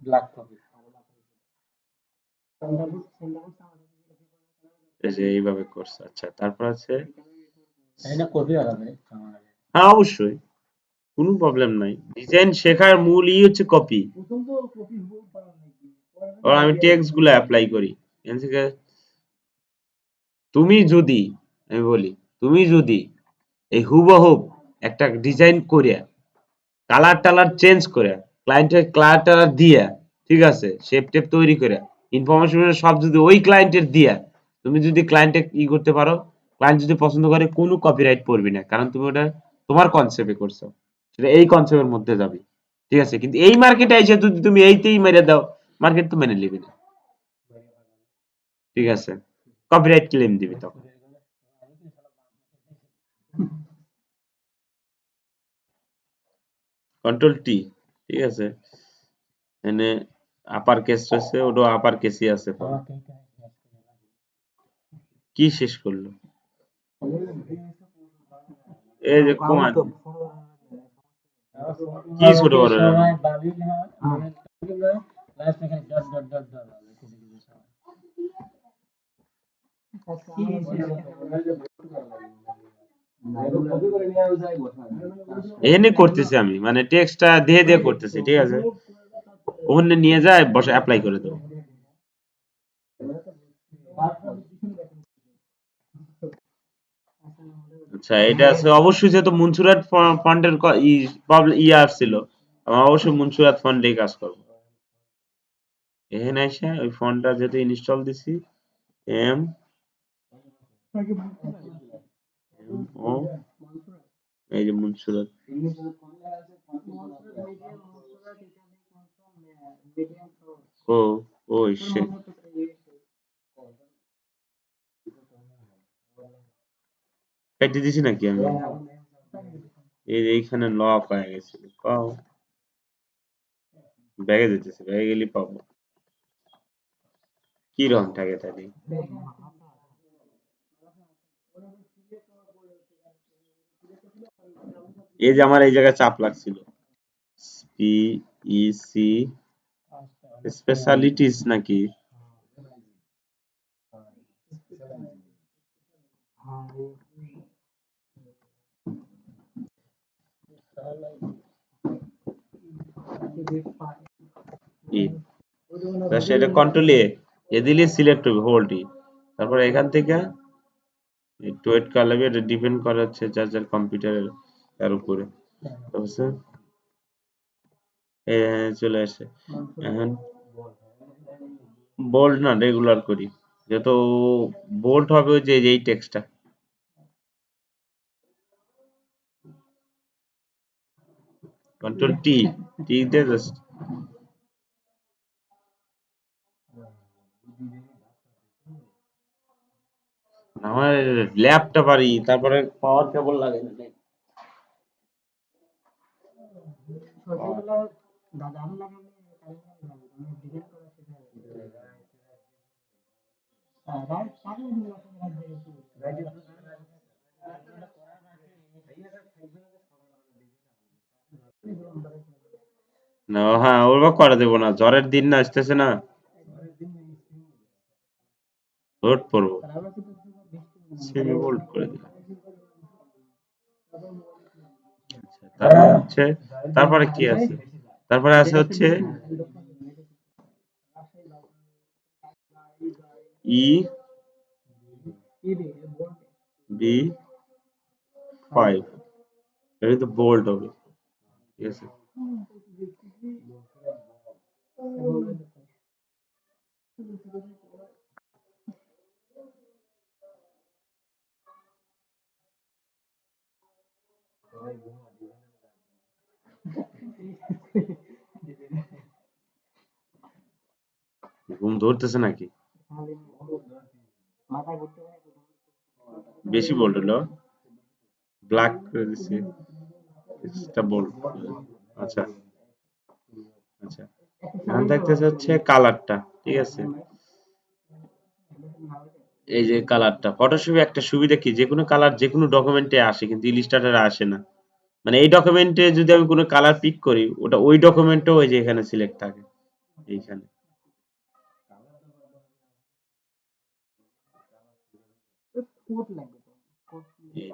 ব্ল্যাক কপি এই যে এইভাবে করছে। আচ্ছা, তারপর আছে, এটা কপি হবে। হ্যাঁ অবশ্যই, কোনো প্রবলেম নাই। ডিজাইন শেখার মূল হচ্ছে কপি। আর আমি টেক্সট গুলো অ্যাপ্লাই করি এখান থেকে। তুমি যদি, আমি বলি, তুমি যদি এই হুবহুব একটা ডিজাইন করিয়া কালার টালার চেঞ্জ করে ক্লায়েন্টের কালার টালার দিয়া, ঠিক আছে, শেপ টেপ তৈরি করে ইনফরমেশন সব যদি ওই ক্লায়েন্টের দিয়া তুমি যদি ক্লায়েন্টে ই করতে পারো, ক্লায়েন্ট যদি পছন্দ করে, কোনো কপিরাইট পড়বি না, কারণ তুমি ওটা তোমার কনসেপ্টে করছো, সেটা এই কনসেপ্টের মধ্যে যাবে, ঠিক আছে। কিন্তু এই মার্কেটে এসে যদি তুমি এইতেই মেরে দাও, মার্কেট তো মেনে নিবে না, ঠিক আছে, কপিরাইট ক্লেম দিবে তখন। কন্ট্রোল টি, ঠিক আছে। এখানে আপার কেস রয়েছে, ওটা আপার কেসই আছে। কি শেষ করলো, এই যে কমান কি ছোট বড় এখানে করতেছি আমি, মানে টেক্সটটা দিয়ে দিয়ে করতেছি, ঠিক আছে। ওখানে নিয়ে যায় বসে অ্যাপ্লাই করে দেবো। আচ্ছা, এটা আছে অবশ্যই, যেহেতু মনসুরাত ফন্টের ইয়ে আসছিল, আমার অবশ্যই মনসুরাত ফন্টেই কাজ করবো। এখানে এসে ওই ফন্টটা যেহেতু ইনস্টল দিছি, এম ও, এই যে মনসুরাত, ও ও সে কেটে দিছি নাকি আমি, এইখানে লক হয়ে গেছিল, পাও ব্যাগে যেতেছে, ব্যাগে গেলে পাবো। কি রং থাকে তাহলে, এই যে আমার এই জায়গায় চাপ লাগছিল, পি ই সি স্পেশালিটিস নাকি, সেটা কন্ট্রোল এ দিলে সিলেক্ট হবে হোল্ড ই, তারপর এখান থেকে একটু ওয়েট করা লাগবে, এটা ডিপেন্ড করা হচ্ছে যার যার কম্পিউটারের তার উপরে, বুঝছেন। চলে আসে এখন, বোল্ড না রেগুলার করি, যত বোল্ড হবে ওই যে এই টেক্সটটা, কন্ট্রোল টি, টি দিয়ে জাস্ট আমার ল্যাপটপ আর তারপরে পাওয়ার কেবল লাগে না। না হ্যাঁ ওরকম করে দেবো না, ঝড়ের দিন না আসতেছে না, লোড পড়বো, সেমি বোল্ড করে দিলাম। আচ্ছা, তারপর হচ্ছে, তারপরে কি আছে, তারপরে আছে হচ্ছে ই বি 5, এটা কিন্তু বোল্ড হবে, ঠিক আছে। ঘুম ধরতেছে নাকি, বেশি বোল্ড হলো, ব্ল্যাক করে দিছি, এটা বোল্ড। আচ্ছা আচ্ছা, এখন দেখতেছে হচ্ছে কালারটা, ঠিক আছে। এই যে কালারটা, ফটোশপে একটা সুবিধা কি, যে কোনো কালার যে কোনো ডকুমেন্টে আসে, কিন্তু ইলিস্ট্রেটরে আসে না। মানে এই ডকুমেন্টে যদি আমি কোনো কালার পিক করি, ওটা ওই ডকুমেন্টেও ওই যে এখানে সিলেক্ট থাকে, এইখানে। এই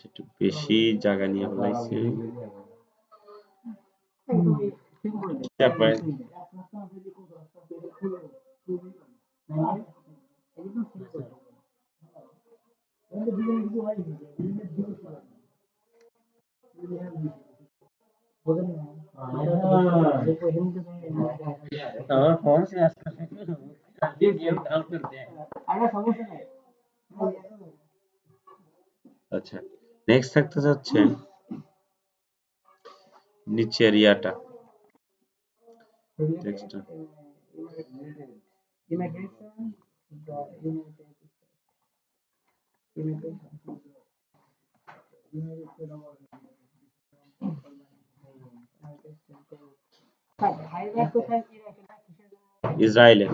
একটু বেশি জায়গা নিয়ে ফেলাইছি, তারপরে আমার ফোন সে আজকে গেম ডাউন করে দেয়। আচ্ছা, নেক্সট থাকতে যাচ্ছে নিচের ইয়াটা, টেক্সটটা। ইসরায়েলে।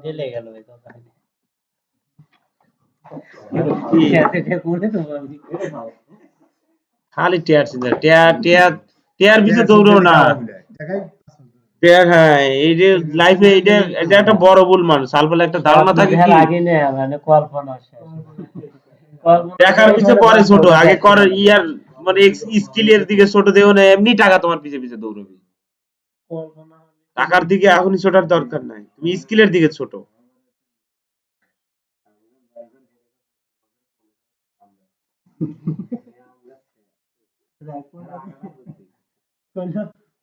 ঢেলে গেল এই কথা। কি এটা করে তো আমি খালি টেয়ার চিন্তা, টেয়ার টেয়ার টেয়ার পিছে দৌড়ো না, টেয়ার, হ্যাঁ এই যে লাইফে এটা এটা একটা বড় ভুল, মানুষ সালফালে একটা ধারণা থাকে কি আগে না মানে কল্পনা শেষ। টাকার পিছে পরে ছোট, আগে কর ইয়ার মানে স্কিলের দিকে ছোট দেও না, এমনি টাকা তোমার পিছে পিছে দৌড়বে। টাকার দিকে এখনই ছোটার দরকার নাই, তুমি স্কিলের দিকে ছোট।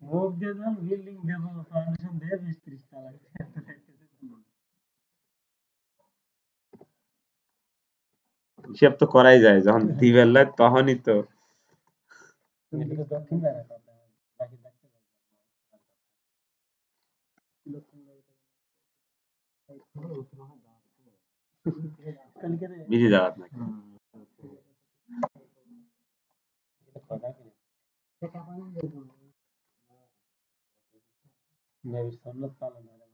মুখ দিয়ে দেন বিল্ডিং দেবো ফাউন্ডেশন দিয়ে 20-30 তলা হিসাব তো করাই যায়, যখন দিবেন তখনই তো। এটা তো দক্ষিণ দ্বারা কথা বাকি দেখতে বিধি দাওয়াত নাকি, নবীর সুন্নাত পালন করে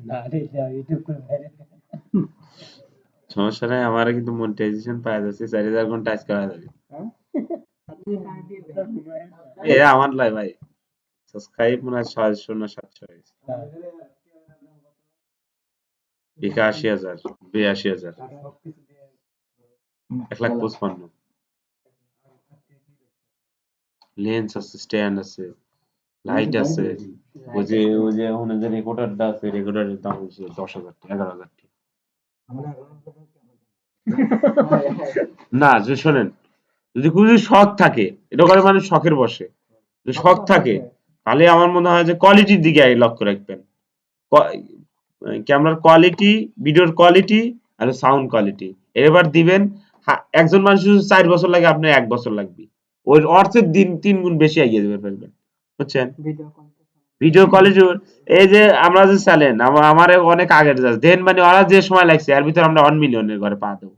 না রে ইউটিউব করে বাইরে সমস্যা নাই, আমার কিন্তু মনিটাইজেশন পাওয়া যাচ্ছে, 4000 ঘন্টা আজকে পাওয়া যাবে। এ আমার লাই ভাই, সাবস্ক্রাইব মনে হয় 600 না 700 হয়েছে, 81,000 82,000 1,55,000। লেন্স আছে, স্ট্যান্ড আছে, লাইট আছে, ওই যে ওখানে যে রেকর্ডারটা আছে, রেকর্ডারের দাম হচ্ছে 10,000 11,000 না। যে শোনেন, যদি কোনো শখ থাকে, এটা করে মানুষ শখের বসে, যদি শখ থাকে তাহলে আমার মনে হয় যে কোয়ালিটির দিকে আগে লক্ষ্য রাখবেন। ক্যামেরার কোয়ালিটি, ভিডিওর কোয়ালিটি আর সাউন্ড কোয়ালিটি এবার দিবেন। একজন মানুষ যদি 4 বছর লাগে আপনার 1 বছর লাগবে। ওই অর্থের দিন 3 গুণ বেশি এগিয়ে দিতে পারবেন, বুঝছেন? ভিডিও কোয়ালিটি এই যে আমরা যে চ্যানেল আমার অনেক আগের দেন মানে ওরা যে সময় লাগছে এর ভিতরে আমরা 1 মিলিয়নের ঘরে পা দেবো।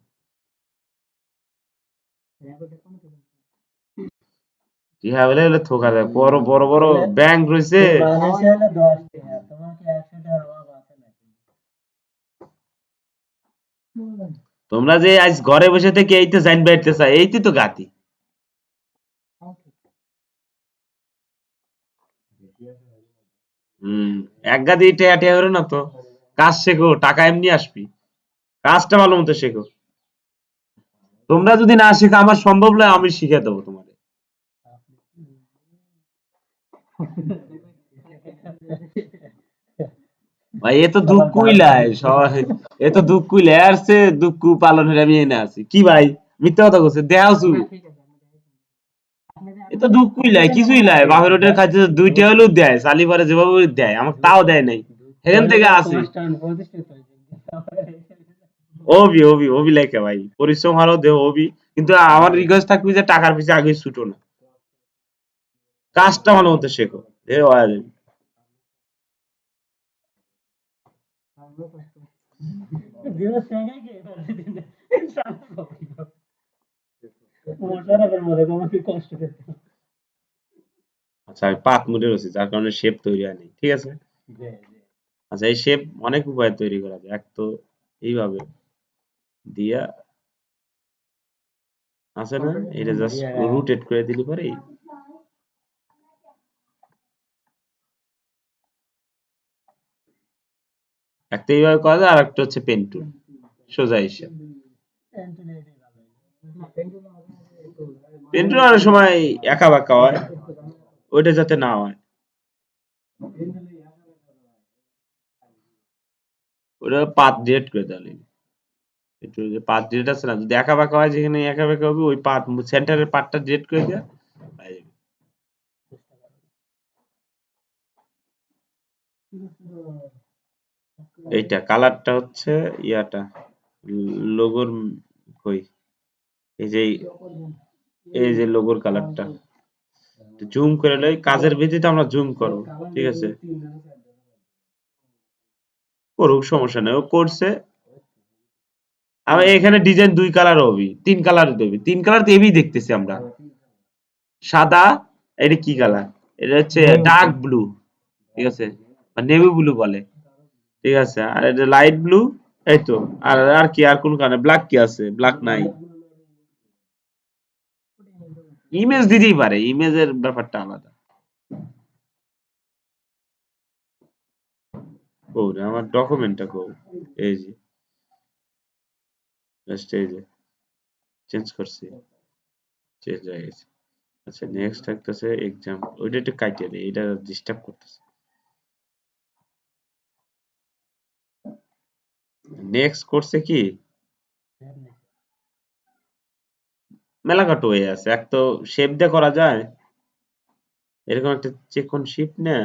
ইহা বলে হলে থোকা দেয়, বড় বড় বড় ব্যাংক রয়েছে। তোমরা যে আজ ঘরে বসে থেকে এই তো জানবে চাই, এইটি তো গাতি। এক গাদি টেয়া টেয়া করো না তো, কাজ শেখো, টাকা এমনি আসবি, কাজটা ভালো মতো শেখো। তোমরা যদি না শেখো আমার সম্ভব নয়, আমি শিখে দেবো তোমাকে। ভাই এ তো দুঃখ কইলাই সবাই, এ তো দুঃখ কইলাই আসছে, দুঃখ পালন হয়ে আমি এনে আছি কি ভাই, মিথ্যা কথা কইছে দেখাওছু। এ তো দুঃখ কইলাই কিছুই লাই, বাপের হোটেল খাইতে 2টা হলেও দেয়, চালি পারে যেভাবে দেয়, আমাকে তাও দেয় নাই, সেখান থেকে আসি। ওবি ওবি ওবি লেখা ভাই, পরিশ্রম হারও দেহ ওবি, কিন্তু আমার রিকোয়েস্ট থাকবে যে টাকার পিছে আগে ছুটো না, কাজটা ভালো মতো শেখো। এ ওয়া যাবে। আচ্ছা আমি 5 মুডে রয়েছি যার কারণে শেপ তৈরি হয়নি, ঠিক আছে। আচ্ছা এই শেপ অনেক উপায়ে তৈরি করা যায়, এক তো এইভাবে দিয়া আছে না, এটা জাস্ট রোটেট করে দিলে পরে একটা এইভাবে করা যায়, আর একটা হচ্ছে পেন টুল, সোজা হিসাব। পেন টুল অনেক সময় একা বাঁকা হয়, ওইটা যাতে না হয় ওটা পাত ডিরেক্ট করে দেওয়া লাগবে। একটু যে পাত ডিরেক্ট আছে না, যদি একা বাঁকা হয় যেখানে একা বাঁকা হবে ওই পাত সেন্টারের পাতটা ডিরেক্ট করে দেওয়া হয়ে যাবে। এইটা কালারটা হচ্ছে ইয়াটা লোগোর কই, এই যে এই যে লোগোর কালারটা জুম করে লই, কাজের ভিত্তিতে আমরা জুম করব, ঠিক আছে। করুক সমস্যা নেই, ও করছে। আমি এখানে ডিজাইন 2 কালার হবে, 3 কালার দেবে, 3 কালার তো এবি দেখতেছি আমরা, সাদা, এটা কি কালার, এটা হচ্ছে ডার্ক ব্লু, ঠিক আছে, বা নেভি ব্লু বলে, ঠিক আছে, আর এটা লাইট ব্লু, এই তো। আর আর কি, আর কোন কালার, ব্ল্যাক কি আছে, ব্ল্যাক নাই। ইমেজ দিতেই পারে, ইমেজের ব্যাপারটা আলাদা। ও আমার ডকুমেন্টটা কো, এই যে জাস্ট এই যে চেঞ্জ করছি, চেঞ্জ হয়ে গেছে। আচ্ছা নেক্সট থাকতেছে এক্সাম, ওইটা একটু কাটিয়ে দেয়, এটা ডিস্টার্ব করতেছে। নেক্সট করছে কি, মেলা কাট হয়ে আছে, এক তো শেপ দিয়ে করা যায়, এরকম একটা চিকন শেপ না,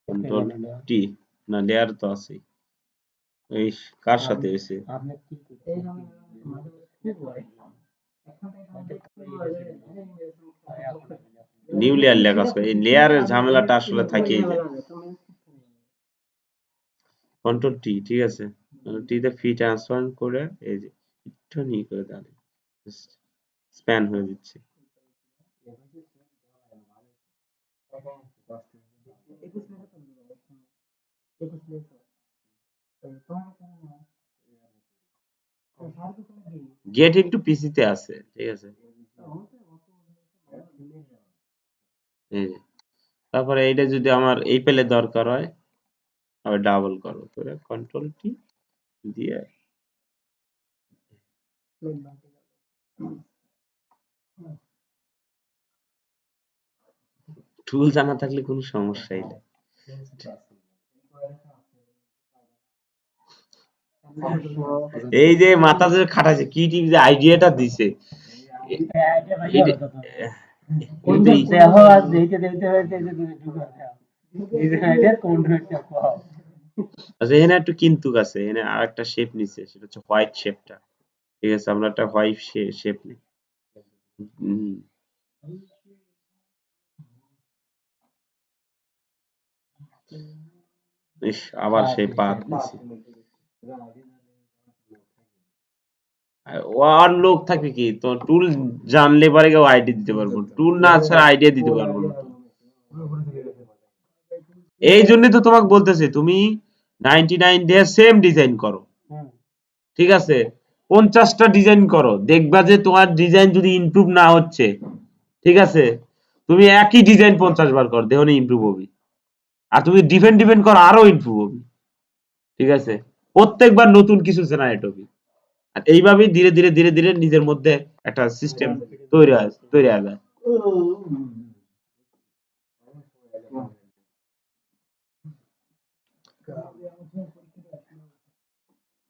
কন্ট্রোল টি, না লেয়ার তো আছে, এই কার সাথে হয়েছে, নিউ লেয়ার লেখা আছে, এই লেয়ারের ঝামেলাটা আসলে থাকেই যায়। কন্ট্রোল টি, ঠিক আছে, টি তে ফি ট্রান্সফার করে এই যে একটু নিয়ে করে দাও, স্প্যান হয়ে যাচ্ছে। গেট একটু পিসিতে আছে, ঠিক আছে, এই যে। তারপরে এইটা যদি আমার এই পেলে দরকার হয়, আবার ডাবল করো, করে কন্ট্রোল টি দিয়ে টুল জানা থাকলে কোনো সমস্যাই নেই। এই যে মাথা যে খাটাছে কি টিম যে আইডিয়াটা দিছে এটা কোনটা কিন্তু দেহ আর দেখতে দেখতে হয়েছে যে তুমি ঢুকে যাও এই যে আইডিয়া কোনটা কও আচ্ছা এখানে একটু কিন্তু আছে এখানে আর একটা শেপ নিছে সেটা হচ্ছে হোয়াইট শেপটা ঠিক আছে আমরা একটা হোয়াইট শেপ নিই হুম, ইস আবার সেই পাত নিছে আর লোক থাকবে কি তো টুল জানলে পরে কেউ আইডিয়া দিতে পারবো টুল না ছাড়া আইডিয়া দিতে পারবো না তো। এই জন্য তো তোমাকে বলতেছি তুমি 99 ডে সেম ডিজাইন করো ঠিক আছে 50টা ডিজাইন করো দেখবা যে তোমার ডিজাইন যদি ইমপ্রুভ না হচ্ছে ঠিক আছে তুমি একই ডিজাইন 50 বার করো দেখো না ইমপ্রুভ হবে আর তুমি ডিফেন্ড ডিফেন্ড করো আরো ইমপ্রুভ হবে ঠিক আছে প্রত্যেকবার নতুন কিছু জেনারেট হবে আর এইভাবেই ধীরে ধীরে ধীরে ধীরে নিজের মধ্যে একটা সিস্টেম তৈরি হয়ে যায়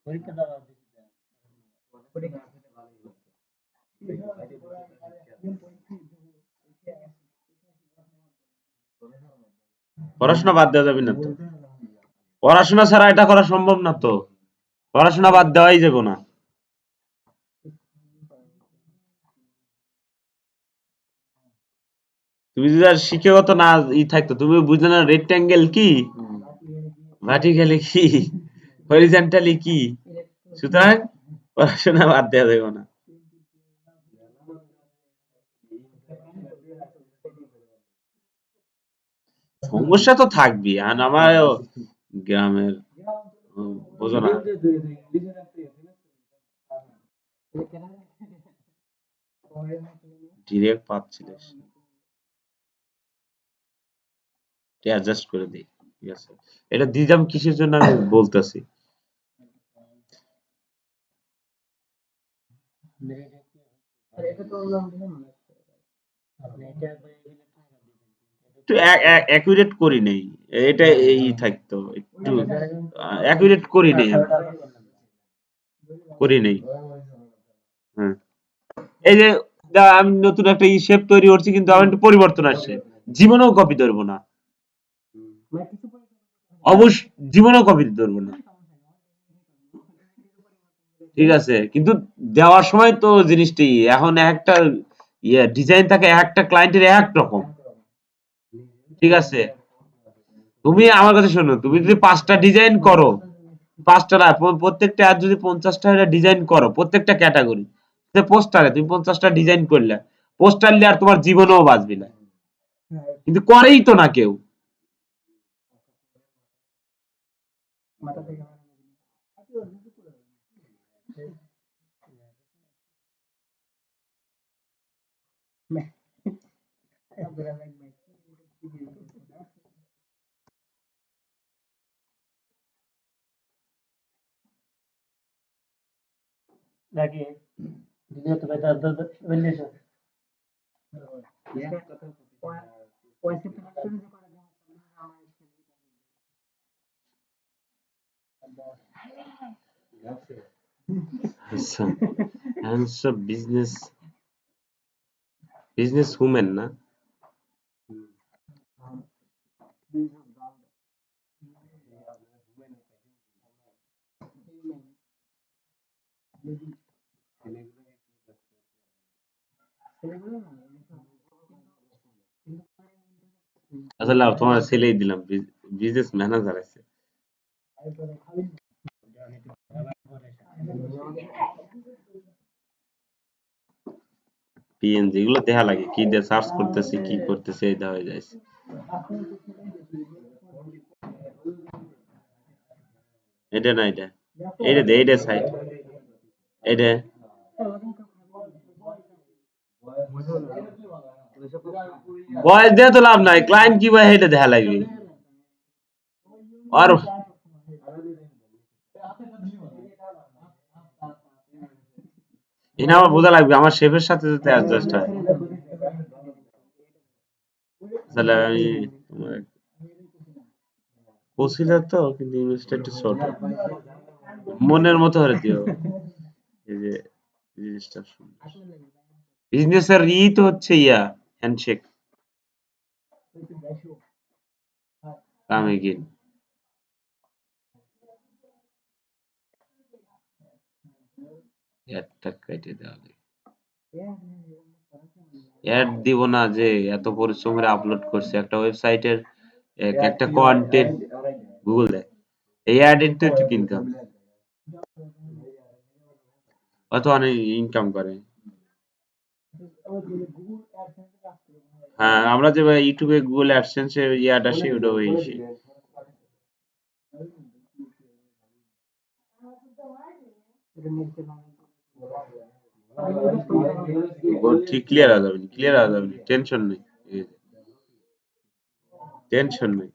পরীক্ষা দাও পড়াশোনা বাদ দেওয়া যাবে না তো পড়াশোনা ছাড়া এটা করা সম্ভব না তো পড়াশোনা বাদ দেওয়াই যাবে না তুমি যদি আর শিক্ষাগত না থাকতো তুমি বুঝলে না রেক্ট্যাঙ্গেল কি ভার্টিক্যালি কি হরিজন্টালি কি সুতরাং পড়াশোনা বাদ দেওয়া যাবে না সমস্যা তো থাকবেই আর আমার গ্রামের বোঝো না ডিরেক্ট পাচ্ছিলিস অ্যাডজাস্ট করে দিই ঠিক আছে এটা দিলাম কিসের জন্য আমি বলতেছি একটু অ্যাকুরেট করি নেই এটা এই থাকতো একটু অ্যাকুরেট করি নেই আমি করি নেই হ্যাঁ এই যে আমি নতুন একটা শেপ তৈরি করছি কিন্তু আমার একটু পরিবর্তন আসছে জীবনেও কপি ধরবো না অবশ্য জীবনেও কপি ধরবো না ঠিক আছে কিন্তু দেওয়ার সময় তো জিনিসটি এখন একটা ডিজাইন থাকে একটা ক্লায়েন্টের এক রকম ঠিক আছে তুমি আমার কথা শোনো তুমি যদি 5টা ডিজাইন করো 5টা না প্রত্যেকটা আর যদি 50টা ডিজাইন করো প্রত্যেকটা ক্যাটাগরি পোস্টারে তুমি 50টা ডিজাইন করলে পোস্টার নিয়ে আর তোমার জীবনেও বাঁচবে না কিন্তু করেই তো না কেউ নাকি দিনে তো বেটা বললিস আচ্ছা হ্যান্ডসম বিজনেস উমেন না আচ্ছা লাও তোমার ছেলেই দিলাম বিজনেস ম্যানেজার আছে পিএনজি এগুলো দেখা লাগে কি দিয়ে সার্চ করতেছে কি করতেছে এটা হয়ে যায় এটা না এটা এটা দে এটা সাইড এটা বয়স দিয়ে তো লাভ নাই ক্লায়েন্ট কি ভাই এটা দেখা লাগবে আর এটা আমার বোঝা লাগবে আমার শেফের সাথে যাতে অ্যাডজাস্ট হয় তাহলে আমি তোমার পৌঁছিলাম তো কিন্তু ইমেজটা একটু ছোট মনের মতো করে দিও। এই যে জিনিসটা বিজনেসের তো হচ্ছে হ্যান্ডশেক কাম এগেইন। অ্যাডটা কেটে দেওয়া লাগে। অ্যাড দিব না যে এত পরিশ্রম করে আপলোড করছে একটা ওয়েবসাইটের একটা কন্টেন্ট গুগল দেয়। এই অ্যাডের তো একটু ইনকাম অত অনেক ইনকাম করে। হ্যাঁ আমরা যে ইউটিউবে গুগল অ্যাডসেন্স এর অ্যাড আসে ওটা ওই ঠিক ক্লিয়ার হয়ে যাবে, ক্লিয়ার হয়ে যাবে, টেনশন নেই, টেনশন নেই।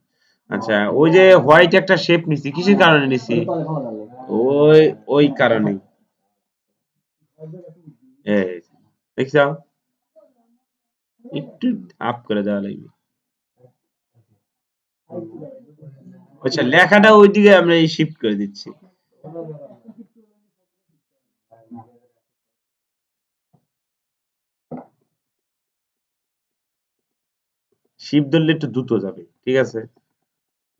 আচ্ছা ওই যে হোয়াইট একটা শেপ নিছি কিসের কারণে নিছি? ওই ওই কারণেই দেখছো একটু আপ করে দেওয়া লাগবে। আচ্ছা লেখাটা ওইদিকে আমরা এই শিফট করে দিচ্ছি। শিফট ধরলে একটু দ্রুত যাবে, ঠিক আছে?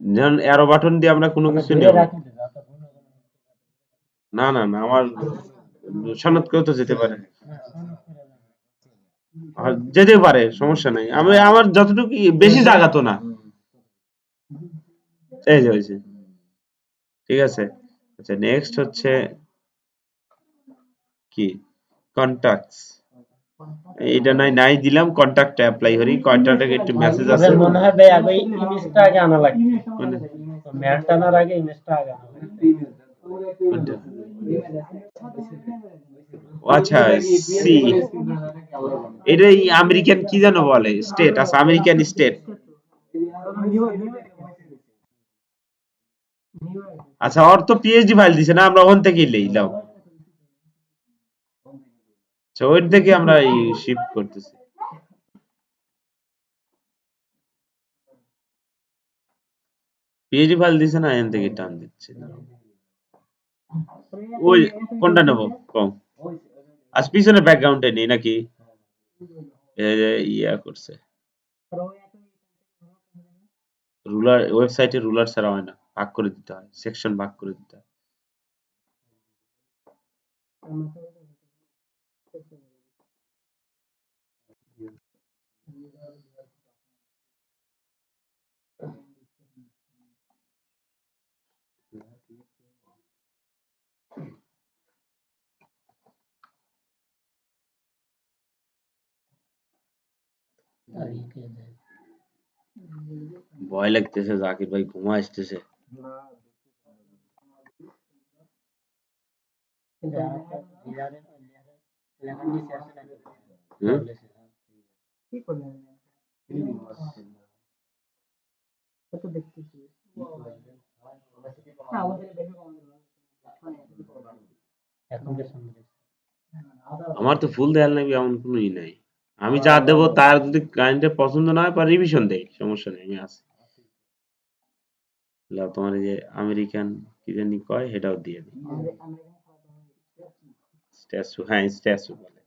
যেমন অ্যারো বাটন দিয়ে আমরা কোনো কিছু নেব না, না না আমার সনদ কেউ তো যেতে পারে, আর যেতে পারে সমস্যা নাই। আমি আমার যতটুকু বেশি জায়গা তো না, এই যে হয়েছে, ঠিক আছে। আচ্ছা নেক্সট হচ্ছে কি কন্টাক্টস, এইটা নাই নাই দিলাম কন্টাক্টে অ্যাপ্লাই করি। কন্টাক্টে একটু মেসেজ আছে আপনার মনে হয় ভাই আগে ইমেজটা আগে আনা লাগবে, মানে ম্যাথ আনার আগে ইমেজটা আগে আনা লাগবে। কোনটা? ও আচ্ছা সি, এটা আমেরিকান কি যেন বলে স্টেট, আচ্ছা আমেরিকান স্টেট। আচ্ছা ওর তো পিএইচডি ফাইল দিছে না, আমরা ওখান থেকেই লইলাম। আচ্ছা ওই থেকে আমরা এই শিফট করতেছি। পিএইচডি ফাইল দিছে না, এখান থেকে টান দিচ্ছে। ওই কোনটা নেব কম? আজ পিছনে ব্যাকগ্রাউন্ডে নেই নাকি? ইয়া করছে রুলার, ওয়েবসাইটে রুলার ছাড়া হয় না, ভাগ করে দিতে হয়, সেকশন ভাগ করে দিতে হয়। ভয় লাগতেছে জাকির ভাই, ঘুমা আসতেছে। হুম? আমার তো ফুল দেয়াল লাগবে এমন কোনো ই নাই। আমি যা দেবো তার যদি ক্লায়েন্টের পছন্দ না হয় বা রিভিশন দেয় সমস্যা নেই, আমি আছি। তোমার এই যে আমেরিকান কি জানি কয় সেটাও দিয়ে দিই। স্ট্যাচু, হ্যাঁ স্ট্যাচু বলে,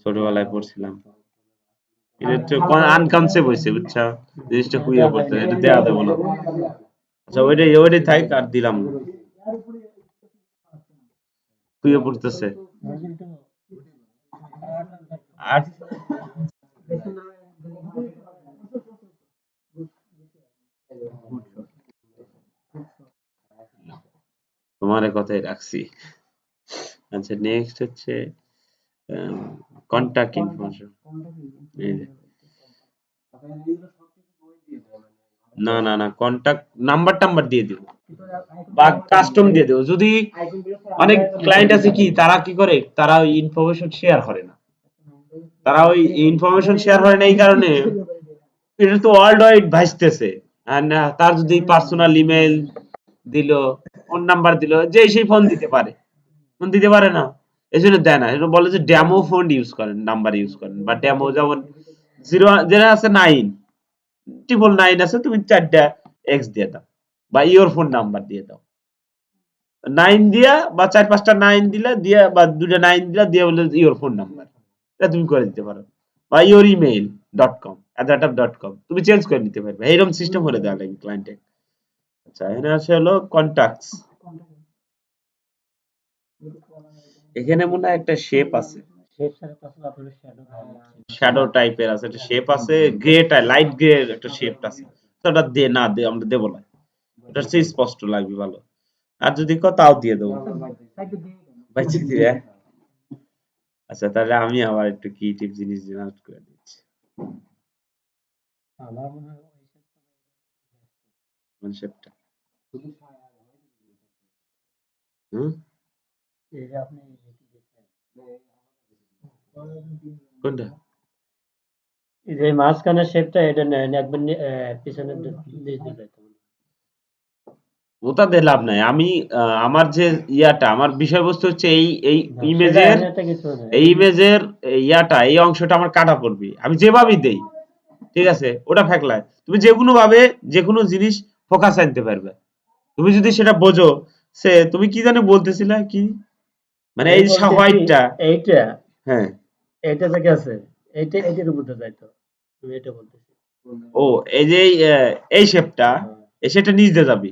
ছোটবেলায় পড়ছিলাম। এটা একটু আনকনসেপ্ট হয়েছে বুঝছো, জিনিসটা খুঁজে পড়তে এটা দেয়া দেবো না। আচ্ছা ওইটাই ওইটাই থাক, আর দিলাম না, খুঁজে পড়তেছে। আর তোমার কথাই রাখছি। আচ্ছা নেক্সট হচ্ছে কন্টাক্ট ইনফরমেশন। না না না কন্টাক্ট নাম্বার টাম্বার দিয়ে দিব বা কাস্টম দিয়ে দেবো। যদি অনেক ক্লায়েন্ট আছে কি তারা কি করে, তারা ওই ইনফরমেশন শেয়ার করে না, তারা ওই ইনফরমেশন শেয়ার করে না এই কারণে এটা তো ওয়ার্ল্ড ওয়াইড ভাসতেছে। আর না তার যদি পার্সোনাল ইমেল দিল, ফোন নাম্বার দিল, যে সেই ফোন দিতে পারে, ফোন দিতে পারে না, এই জন্য দেয় না। এটা বলে যে ডেমো ফোন ইউজ করেন, নাম্বার ইউজ করেন, বা ডেমো যেমন জিরো যেটা আছে 9 9 আছে, তুমি 4টা এক্স দিয়ে দাও বা ইওর ফোন নাম্বার দিয়ে দাও। 9 দিয়া বা 4-5টা 9 দিলা দিয়া বা 2টা 9 দিলা দিয়ে বলে ইওর ফোন নাম্বার। এটা তুমি করে দিতে পারো। বা ইওর ইমেইল .com @com তুমি চেঞ্জ করে নিতে পারবে। এইরকম সিস্টেম করে দেওয়া লাগবে ক্লায়েন্টে। আচ্ছা এখানে আছে হলো কন্টাক্টস। এখানে মনে হয় একটা শেপ আছে। শেপ ছাড়া তো আসলে আপনার শ্যাডো শ্যাডো টাইপের আছে একটা শেপ আছে গ্রেটা লাইট গ্রে একটা শেপ আছে তো ওটা দে না দে আমরা দেবো না এটা সেই স্পষ্ট লাগবে ভালো আর যদি কো তাও দিয়ে দেবো বাইচে দিবে আচ্ছা তাহলে আমি আবার একটু ক্রিয়েটিভ জিনিস জেনারেট করে দিচ্ছি আমার মনে হয় কোন শেপটা হুম এই যে আপনি কোনটা এই যে মাঝখানের শেপটা এটা নেন একবার পিছনের নিচ দিকে ওটা দিয়ে লাভ নাই আমি আমার যে ইয়াটা আমার বিষয়বস্তু হচ্ছে এই এই ইমেজের ইয়াটা এই অংশটা আমার কাটা পড়বে আমি যেভাবেই দেই ঠিক আছে ওটা ফেকলায় তুমি যে কোনো ভাবে যে কোনো জিনিস ফোকাস আনতে পারবে তুমি যদি সেটা বোঝো সে তুমি কি জানি বলতেছিলে কি মানে এই হোয়াইটটা এইটা হ্যাঁ এইটা থেকে আছে এইটা এটার উপর যাইতো তুমি এটা বলতেছি ও এই যে এই শেপটা এই শেপটা নিচ দিয়ে যাবে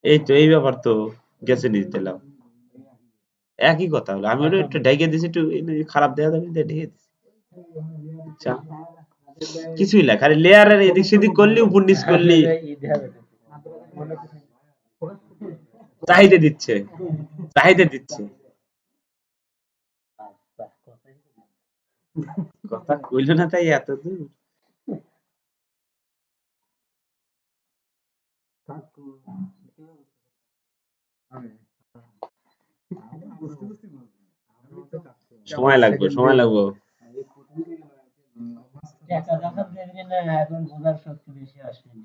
এই তো এই ব্যাপার তো গেছে নিচ দিলাম একই কথা হলো আমি ওটা একটু ঢেকে দিছি একটু খারাপ দেখা যাবে ঢেকে দিছি আচ্ছা কিছুই না খালি লেয়ারের এদিক সেদিক করলি উপর নিচ করলি চাহিদা দিচ্ছে চাহিদা দিচ্ছে কথা কইল না তাই এত দূর সময় লাগবে সময় লাগবে এখন বোঝার শক্তি বেশি আসেনি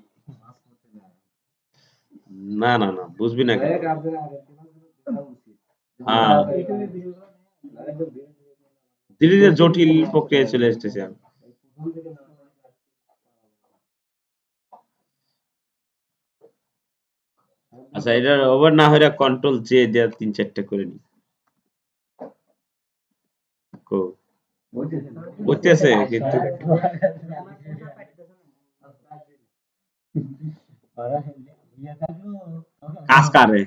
না না না বুঝবি না কেন হ্যাঁ ধীরে ধীরে জটিল প্রক্রিয়া চলে এসেছে আচ্ছা এটা ওভার না হইরা কন্ট্রোল জে দেয়া 3-4টা করে নি কো হইতেছে কিন্তু কাজ করে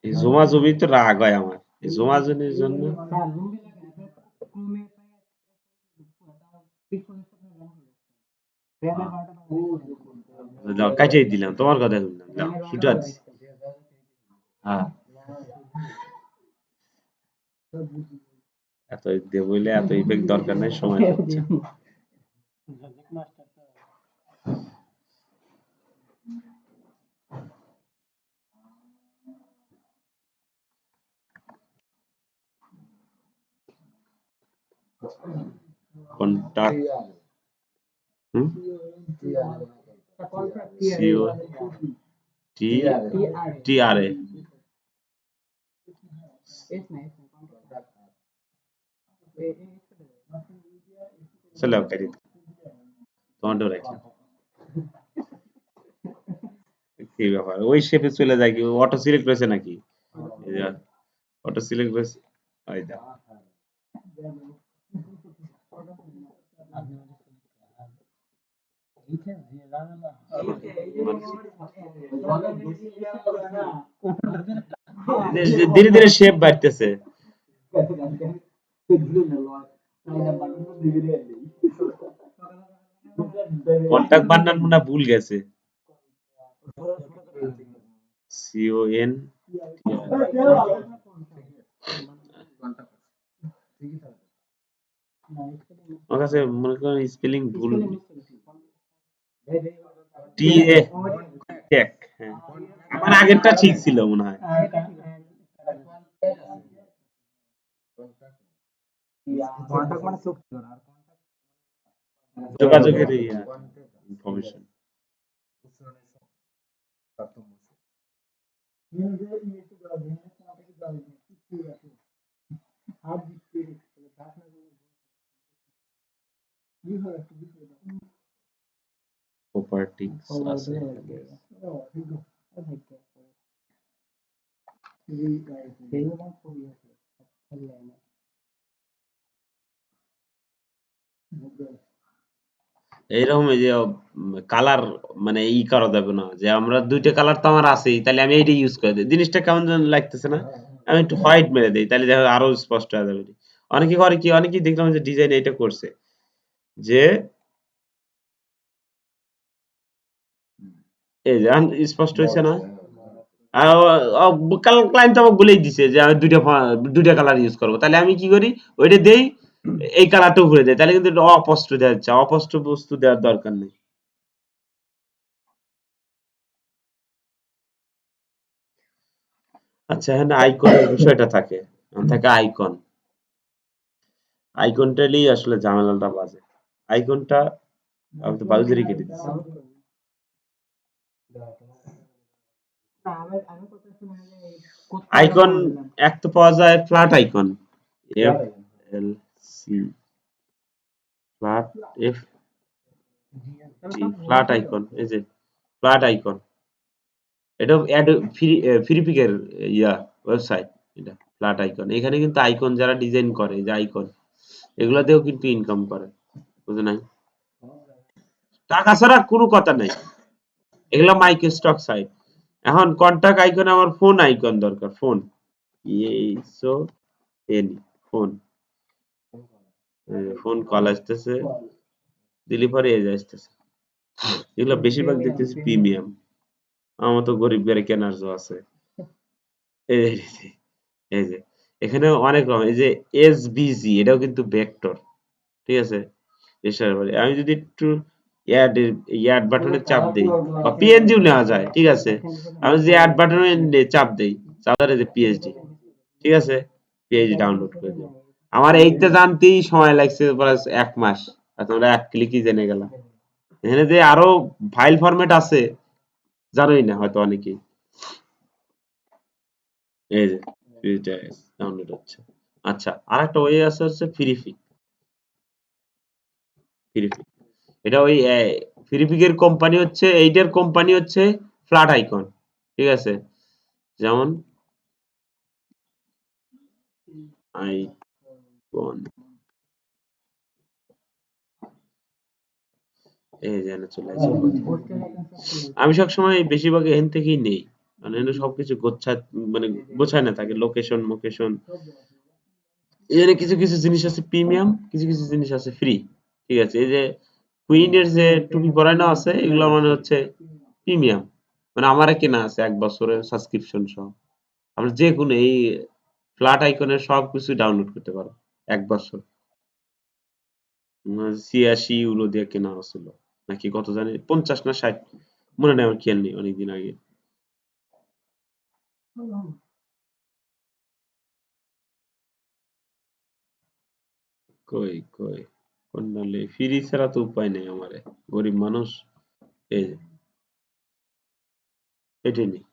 এই জমাজমি তো রাগ হয় আমার এই জমাজমির জন্য কাটিয়ে দিলাম তোমার কথা শুনলাম শুটা দিছি হ্যাঁ এত দেব বলে এত ইফেক্ট দরকার নাই সময় লাগছে কন্টাক্ট সিও টি টি আর এ চলো কাটি তোমারটাও রাখলাম কি ব্যাপার ওই শেপে চলে যায় কি অটো সিলেক্ট করেছে নাকি অটো সিলেক্ট করেছে ওই দাও ধীরে ধীরে শেপ বাড়তেছে কন্টাক্ট বানান মনে ভুল গেছে CON আমার কাছে মনে করেন স্পেলিং ভুল টি এ টেক হ্যাঁ আমার আগেরটা ঠিক ছিল মনে হয় যোগাযোগের ইনফরমেশন প্রপার্টিস আছে এইরকম এই যে কালার মানে ই করা যাবে না যে আমরা দুইটা কালার তো আমার আছেই তাহলে আমি এইটা ইউজ করে দিই জিনিসটা কেমন যেন লাগতেছে না আমি একটু হোয়াইট মেরে দিই তাহলে দেখা যাবে আরো স্পষ্ট হয়ে যাবে অনেকে করে কি অনেকেই দেখলাম যে ডিজাইন এটা করছে যে এই যে স্পষ্ট হয়েছে না ক্লায়েন্ট আমাকে বলেই দিছে যে আমি দুইটা কালার ইউজ করবো তাহলে আমি কি করি ওইটা দেই এই কালারটাও ঘুরে দেয় তাহলে কিন্তু এটা অস্পষ্ট দেওয়া যাচ্ছে অস্পষ্ট বস্তু দেওয়ার দরকার নেই আচ্ছা এখানে আইকনের বিষয়টা থাকে থাকে আইকন আইকনটাই আসলে ঝামেলাটা বাজে আইকনটা আমি তো বাউজারই কেটে দিচ্ছি আইকন এক তো পাওয়া যায় flat icon F L C flat F T flat icon এই যে ফ্ল্যাট আইকন এটা অ্যাড ফ্রি পিকের ইয়া ওয়েবসাইট এটা ফ্ল্যাট আইকন এখানে কিন্তু আইকন যারা ডিজাইন করে যে আইকন এগুলাতেও কিন্তু ইনকাম করে বুঝে নাই টাকা ছাড়া কোনো কথা নাই এগুলা মাইক্রো স্টক সাইট এখন কন্টাক্ট আইকনে আমার ফোন আইকন দরকার ফোন ইএসও এন ফোন ফোন কল আসতেছে দিলি পরে এই আসতেছে এগুলো বেশিরভাগ দেখতেছি প্রিমিয়াম আমার তো গরিব গাড়ি কেনার জো আছে এই যে এই যে এখানে অনেক রকম এই যে এসবিজি এটাও কিন্তু ভেক্টর ঠিক আছে এসআর বলে আমি যদি একটু অ্যাড বাটনে চাপ দেই বা পিএনজিও নেওয়া যায় ঠিক আছে আমি যদি অ্যাড বাটনে চাপ দেই চাপ ধরে যে পিএইচডি ঠিক আছে পিএইচডি ডাউনলোড করে দিই আমার এইটা জানতেই সময় লাগছে প্রায় 1 মাস আর তোমরা এক ক্লিকই জেনে গেলাম এখানে যে আরো ফাইল ফরম্যাট আছে জানোই না হয়তো অনেকেই এই যে পিএইচডি ডাউনলোড হচ্ছে আচ্ছা আরেকটা ওয়ে আছে হচ্ছে ফ্রিফিক ফ্রিফিক এটা ওই ফ্রিপিকের কোম্পানি হচ্ছে এইটার কোম্পানি হচ্ছে ফ্ল্যাট আইকন ঠিক আছে যেমন আইকন এই যে এখানে চলে আসছে আমি সবসময় বেশিরভাগ এখান থেকেই নেই মানে এখানে সবকিছু মানে গোছায় না থাকে লোকেশন মোকেশন এখানে কিছু কিছু জিনিস আছে প্রিমিয়াম কিছু কিছু জিনিস আছে ফ্রি ঠিক আছে এই যে কুইনের যে টুপি পরানো আছে এগুলো মানে হচ্ছে প্রিমিয়াম মানে আমারে কেনা আছে 1 বছরের সাবস্ক্রিপশন সহ আমরা যে কোনো এই ফ্ল্যাট আইকনের সবকিছু ডাউনলোড করতে পারো 1 বছর ৮৬ ইউরো দিয়ে কেনা হচ্ছিল নাকি কত জানি 50 না 60 মনে নেই আমার খেয়াল নেই অনেকদিন আগে কই কই কোন নালে ফ্রি ছাড়া তো উপায় নেই আমারে গরিব মানুষ এই যে এটাই নেই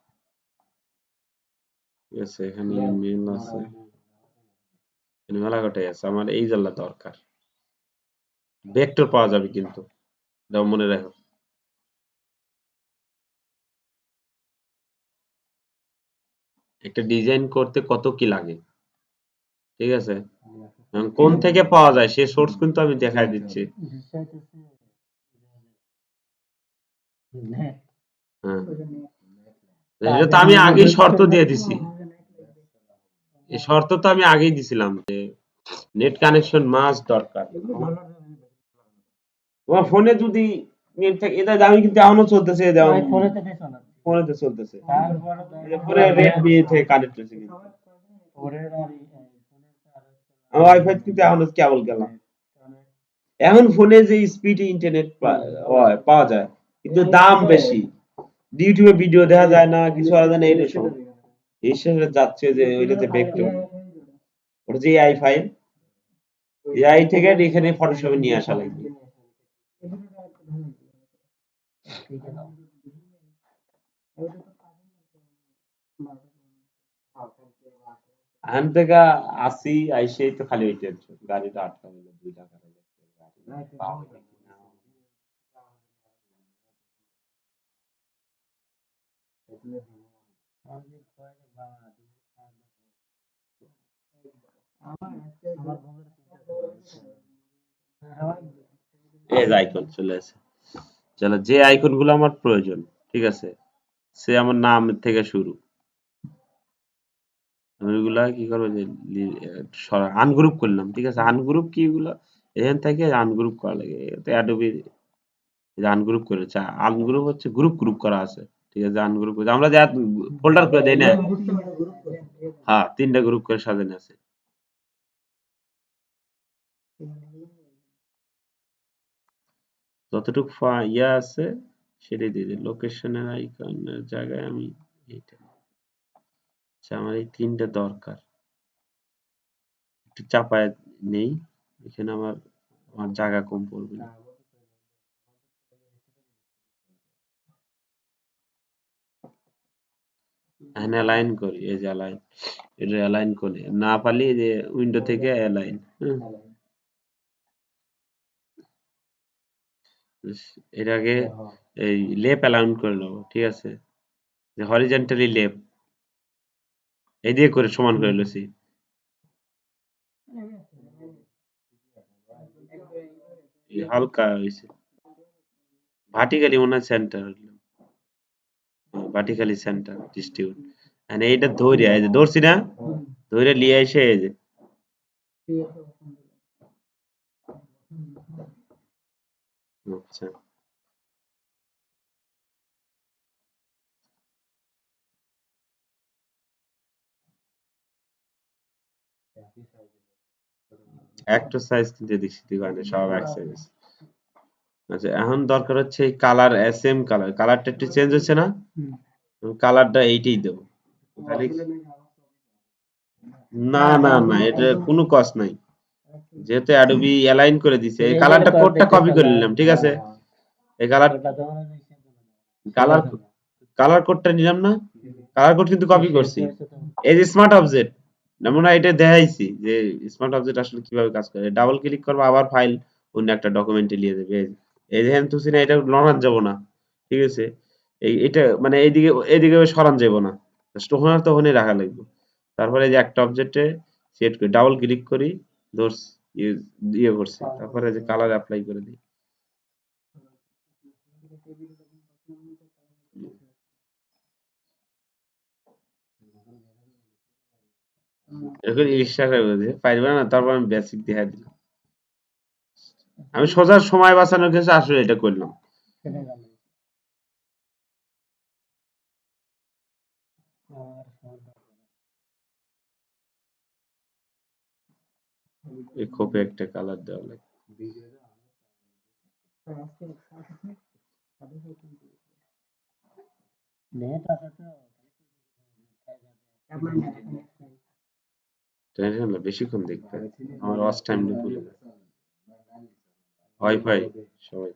ঠিক আছে এখানে মেল আছে এখানে মেলা কটাই আছে আমার এই জানলা দরকার ভেক্টর পাওয়া যাবে কিন্তু এটাও মনে রাখো একটা ডিজাইন করতে কত কি লাগে ঠিক আছে এখন কোন থেকে পাওয়া যায় সে সোর্স কিন্তু আমি দেখাই দিচ্ছি হ্যাঁ এটা তো আমি আগেই শর্ত দিয়ে দিছি এই শর্ত তো আমি আগেই দিছিলাম যে নেট কানেকশন মাস্ট দরকার তোমার ফোনে যদি নেট থাকে এটা আমি কিন্তু এখনো চলতেছে এই দেখো ফোনেতে চলতেছে এই যে ফোনে রেডমি থেকে কানেক্ট হয়েছে কিন্তু আমার ওয়াইফাই কিন্তু এখনো কেবল গেলাম এখন ফোনে যে স্পিড ইন্টারনেট পাওয়া যায় কিন্তু দাম বেশি ইউটিউবে ভিডিও দেখা যায় না কিছু আলাদা নেই এই সব এই হিসেবে যাচ্ছে যে ওইটাতে ভেক্টর ওটা যে এআই ফাইল এআই থেকে এখানে ফটোশপে নিয়ে আসা লাগবে এখান থেকে আসি আইসেই তো খালি ওই টেনশন গাড়িটা আটকা গেল 2 টাকা গাড়ি পাওয়া যায় কিনা। এই যে আইকন চলে আসে। চলো যে আইকন গুলো আমার প্রয়োজন, ঠিক আছে, সে আমার নাম থেকে শুরু। আমি ওইগুলা কি করবো যে আনগ্রুপ করলাম, ঠিক আছে। আনগ্রুপ কি এগুলো এখান থেকে আনগ্রুপ করা লাগে, এতে অ্যাডোবি আনগ্রুপ করেছে। আনগ্রুপ হচ্ছে গ্রুপ গ্রুপ করা আছে, ঠিক আছে। আনগ্রুপ করে আমরা যা ফোল্ডার করে দেই না, হ্যাঁ 3টা গ্রুপ করে সাজানো আছে। যতটুকু ইয়া আছে সেটাই দিয়ে দিই। লোকেশনের আইকনের জায়গায় আমি এইটা, আচ্ছা আমার এই 3টা দরকার, একটু চাপায় নেই, এখানে আমার আমার জায়গা কম পড়বে না। এখানে অ্যালাইন করি, এই যে অ্যালাইন, এটা অ্যালাইন করি না পারলে এই যে উইন্ডো থেকে অ্যালাইন, এটাকে এই লেপ অ্যালাইন করে নেবো, ঠিক আছে। যে হরিজন্টালি লেপ এই দিয়ে করে সমান করে লইছি। হালকা হয়েছে, ভার্টিক্যালি মনে হয় সেন্টার, ভার্টিক্যালি সেন্টার ডিস্ট্রিবিউট। মানে এইটা ধরে এই যে ধরছি না, ধরে নিয়ে এসে এই যে আচ্ছা একটা সাইজ কিন্তু এদিক সেদিক হয় না, সব এক সাইজ। আচ্ছা এখন দরকার হচ্ছে এই কালার, সেম কালার, কালারটা একটু চেঞ্জ হচ্ছে না, কালারটা এইটাই দেবো। তাহলে না না না, এটা কোনো কষ্ট নাই, যেহেতু অ্যাডোবি অ্যালাইন করে দিছে। এই কালারটা কোডটা কপি করে নিলাম, ঠিক আছে। এই কালার কালার কালার কোডটা নিলাম না, কালার কোড কিন্তু কপি করছি। এই যে স্মার্ট অবজেক্ট, মনে হয় এটা দেখাইছি যে স্মার্ট অবজেক্ট আসলে কিভাবে কাজ করে। ডাবল ক্লিক করবো আবার ফাইল অন্য একটা ডকুমেন্টে নিয়ে যাবে। এই যে তুলছি না, এটা লড়ান যাব না, ঠিক আছে। এটা মানে এইদিকে এইদিকে সরান যাব না, তখন আর তখনই রাখা লাগবে। তারপরে এই যে একটা অবজেক্টে সেট করি, ডাবল ক্লিক করি, ধরছি, ইয়ে করছি, তারপরে যে কালার অ্যাপ্লাই করে দিই। এখন ইলিশাটা বুঝে পারবে না, তারপর আমি বেসিক দেখা দিলাম। আমি সোজা সময় বাঁচানোর ক্ষেত্রে আসলে এটা করলাম। এই খোপে একটা কালার দেওয়া লাগে। টেনশন না, বেশিক্ষণ দেখবে, আমার ওয়াচ টাইম নিয়ে ভুলে যায়। ওয়াইফাই সবাই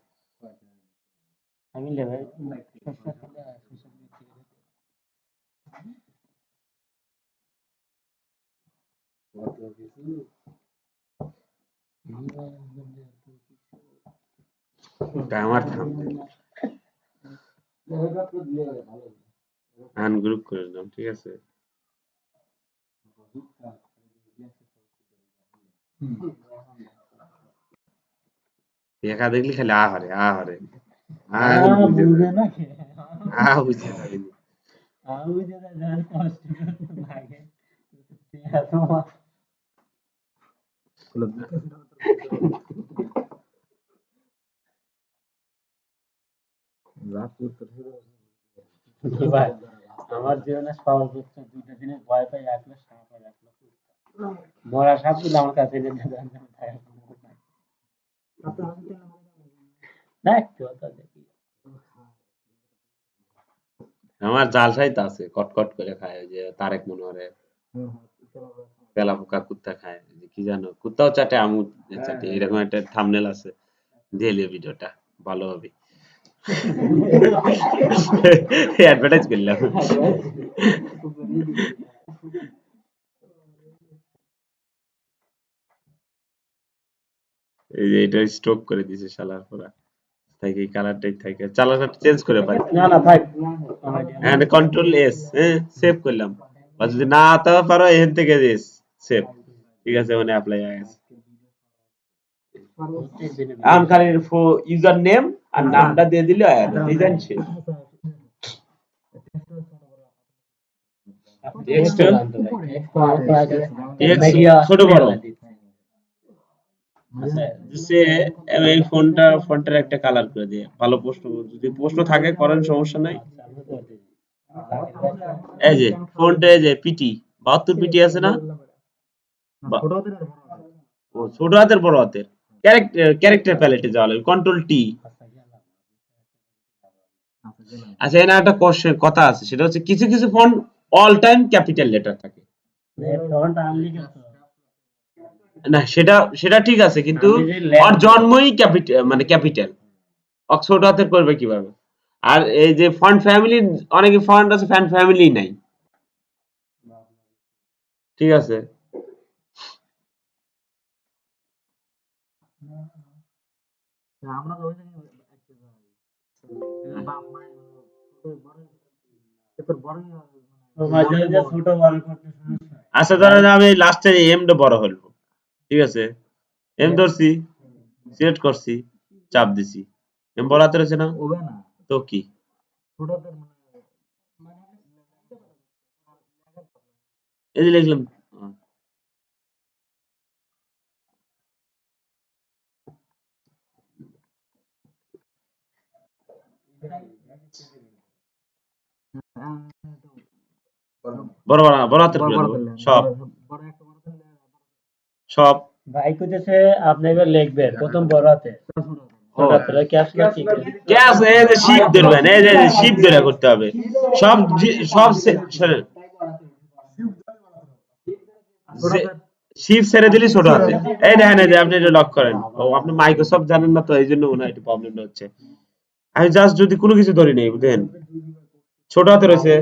আমি লেভেল ওটা আমার থাম্বনেল, আনগ্রুপ করে দিলাম, ঠিক আছে। একা দেখলি খালি আহারে আহারে বুঝে বুঝে যাবে, না বুঝে যাবে। বুঝে না কষ্ট লাগে এত ভাই আমার জীবনে সর্বোচ্চ 2টা জিনিস ভয় পাই, এক হলো সাপ আর এক হলো কুত্তা। মরা সাপগুলো আমার কাছে এনে দেয় না একটু অত দেখি। আমার জাল সাইত আছে, কটকট করে খায়, ওই যে তারেক মনোহরে তেলা পোকা কুত্তা খায়, ওই যে কি জানো, কুত্তাও চাটে আমু চাটে, এরকম একটা থাম্বনেল আছে, দিয়ে ভিডিওটা ভালো হবে। অ্যাডভার্টাইজ করলাম। এই যে এটা স্ট্রোক করে দিছে শালার পরা থাকে এই কালারটাই থাকে চালাটা চেঞ্জ করে পাই না না থাক এন্ড কন্ট্রোল এস হ্যাঁ সেভ করলাম বা যদি না আতা পারো এখান থেকে এস সেভ ঠিক আছে মানে অ্যাপ্লাই হয়ে গেছে এখন খালি ইউজার নেম আর নামটা দিয়ে দিলে ডিজাইন শেষ টেক্সট ছোট বড় আচ্ছা সে এই ফন্টের একটা কালার করে দিয়ে ভালো প্রশ্ন যদি প্রশ্ন থাকে করেন সমস্যা নাই এই যে ফন্টে এই যে পিটি 72 পিটি আছে না ও ছোট হাতের বড় হাতের ক্যারেক্টার প্যালেটে যাওয়া লাগবে কন্ট্রোল টি আচ্ছা এখানে একটা কোশ্চেন কথা আছে সেটা হচ্ছে কিছু কিছু font all time capital letter থাকে না সেটা সেটা ঠিক আছে কিন্তু ওর জন্মই ক্যাপিটাল মানে ক্যাপিটাল ছোট হাতের করবে কিভাবে আর এই যে ফন্ট ফ্যামিলি অনেকে ফন্ট আছে ফ্যান ফ্যামিলি নাই ঠিক আছে আচ্ছা ধরেন আমি লাস্টে এমটা বড় হলো ঠিক আছে এম ধরছি সিলেক্ট করছি চাপ দিছি এম বড় হাতের হচ্ছে না তো কি এই যে লিখলাম বড় বড় বড় হাতের করে দেবো সব সব ভাই কইতেছে আপনি এবার লিখবেন প্রথম বড় হাতে ছোট হাতে ক্যাশ না কি ক্যাশ এই যে শিপ ধরবেন এই যে শিপ ধরে করতে হবে সব সব শিপ ছেড়ে দিলি ছোট হাতে এই দেখেন এই যে আপনি এটা লক করেন ও আপনি মাইক্রোসফট জানেন না তো এই জন্য মনে হয় একটু প্রবলেমটা হচ্ছে আমি জাস্ট যদি কোনো কিছু ধরি নাই বুঝলেন ছোট হাতে রয়েছে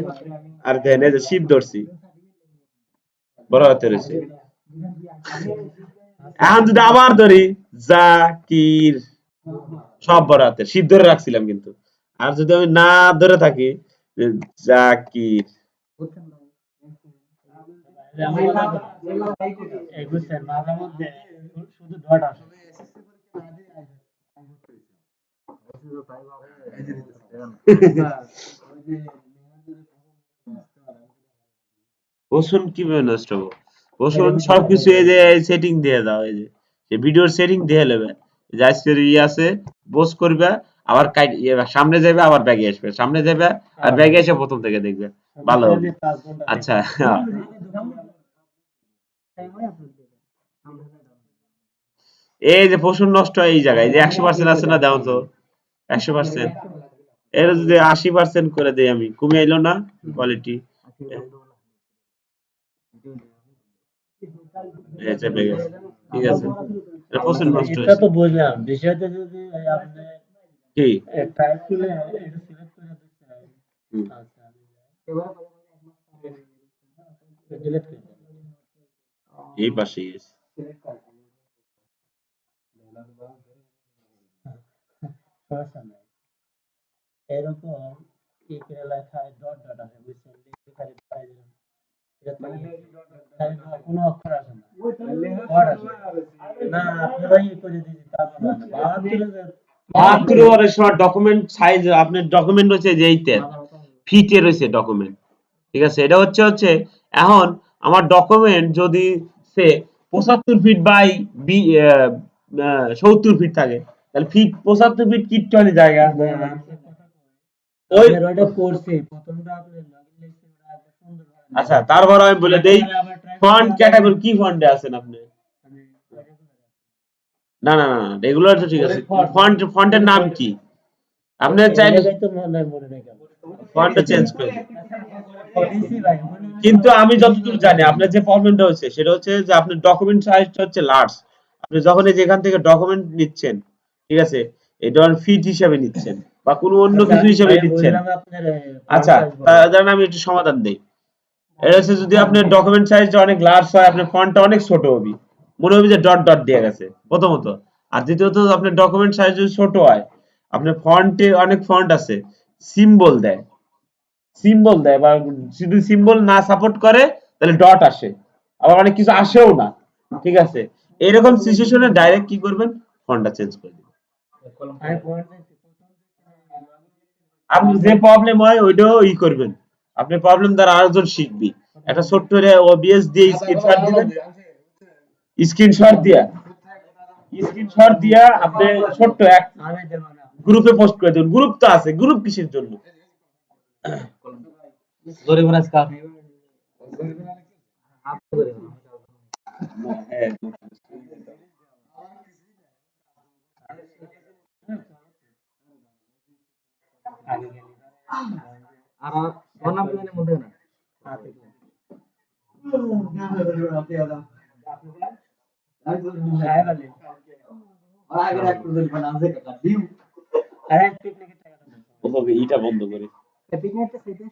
আর দেখেন এই যে শিপ ধরছি বড় হাতে রয়েছে এখন যদি আবার ধরি জাকির সব বড় হাতে শিপ ধরে রাখছিলাম কিন্তু আর যদি আমি না ধরে থাকি জাকির মাঝে মধ্যে শুধু ডট আসে ওষুধ কিভাবে নষ্ট হবো ওষুধ সবকিছু এই যে সেটিং দিয়ে দাও এই যে ভিডিওর সেটিং দিয়ে নেবে যে আজকের আছে বোস করবে আবার সামনে যাবে আবার ব্যাগে আসবে সামনে যাবে আর ব্যাগে এসে প্রথম থেকে দেখবে ভালো হবে আচ্ছা এই যে পশু নষ্ট হয় এই জায়গায় যে 100% আছে না দাও তো 100% এর যদি 80% করে দেই আমি কমে এলো না কোয়ালিটি এই চেপে গেছে ঠিক আছে এটা পছন্দ নষ্ট এটা তো বুঝলাম বিষয়টা যদি আপনি কি টাইপ করে এটা সিলেক্ট করে দিতে হয় আচ্ছা এবার ডিলিট করে এই পাশে গেছে এরকম কি করে লেখা ডট ডট আছে বুঝছেন লিখে খালি পাই দিলাম এটা তো কোনো অক্ষর আসে না ডট আসে না আপনি ভাই করে দিয়েছি তারপর 72 এর সময় ডকুমেন্ট সাইজ আপনার ডকুমেন্ট হচ্ছে যে এইতে ফিটে রয়েছে ডকুমেন্ট ঠিক আছে এটা হচ্ছে এখন আমার ডকুমেন্ট যদি সে 75 ফিট বাই 70 ফিট থাকে তাহলে ফিট 75 ফিট কিটটনি জায়গা ওই ওটা করছি প্রথমটা আপনি লগইন লিখছেন ওটা এত সুন্দর আচ্ছা তারপর আমি বলে দেই ফন্ট ক্যাটাগরি কি ফন্টে আছেন আপনি না না না রেগুলার তো ঠিক আছে ফন্টের নাম কি আপনি চাইলে তো মনে নাই কেন ফন্টটা চেঞ্জ করে কিন্তু আমি যতদূর জানি আপনার যে প্রবলেমটা হচ্ছে সেটা হচ্ছে যে আপনার ডকুমেন্ট সাইজটা হচ্ছে লার্জ আপনি যখন এই যেখান থেকে ডকুমেন্ট নিচ্ছেন ঠিক আছে এটা ফিট হিসেবে নিচ্ছেন বা কোনো অন্য কিছু হিসেবে নিচ্ছেন আচ্ছা তার আমি একটু সমাধান দেই এটা হচ্ছে যদি আপনার ডকুমেন্ট সাইজটা অনেক লার্জ হয় আপনার ফন্টটা অনেক ছোট হবে মনে হবে যে ডট ডট দিয়ে গেছে প্রথমত আর দ্বিতীয়ত আপনার ডকুমেন্ট সাইজ যদি ছোট হয়, আপনার ফন্টে অনেক ফন্ট আছে, সিম্বল দেয়, বা যদি সিম্বল না সাপোর্ট করে তাহলে ডট আসে, আবার অনেক কিছু আসেও না। ঠিক আছে, এরকম সিচুয়েশনে ডাইরেক্ট কি করবেন, ফন্টটা চেঞ্জ করে দিবেন। আমি পয়েন্ট দিচ্ছি, আপনি যে প্রবলেম হয় ওইটাও করবেন, আপনি প্রবলেম দ্বারা আরেকজন শিখবি। একটা ছোট্ট ওবিএস দিয়ে স্ক্রিনশট দিবেন, স্ক্রিনশট দিয়া আপনি ছোট্ট এক আমি দেবো না। গ্রুপে পোস্ট করে দেবেন। গ্রুপ তো আছে, গ্রুপ কিসের জন্য? জরিমানা স্কার হ্যাঁ, আগে গেলে আর ওর নাম কি মনে হয় না হাতে গেলে। আয় বলে, আরে পিকনিকের টাকাটা দাও। ওভাবে ইটা বন্ধ করে পিকনিকটা সেটাই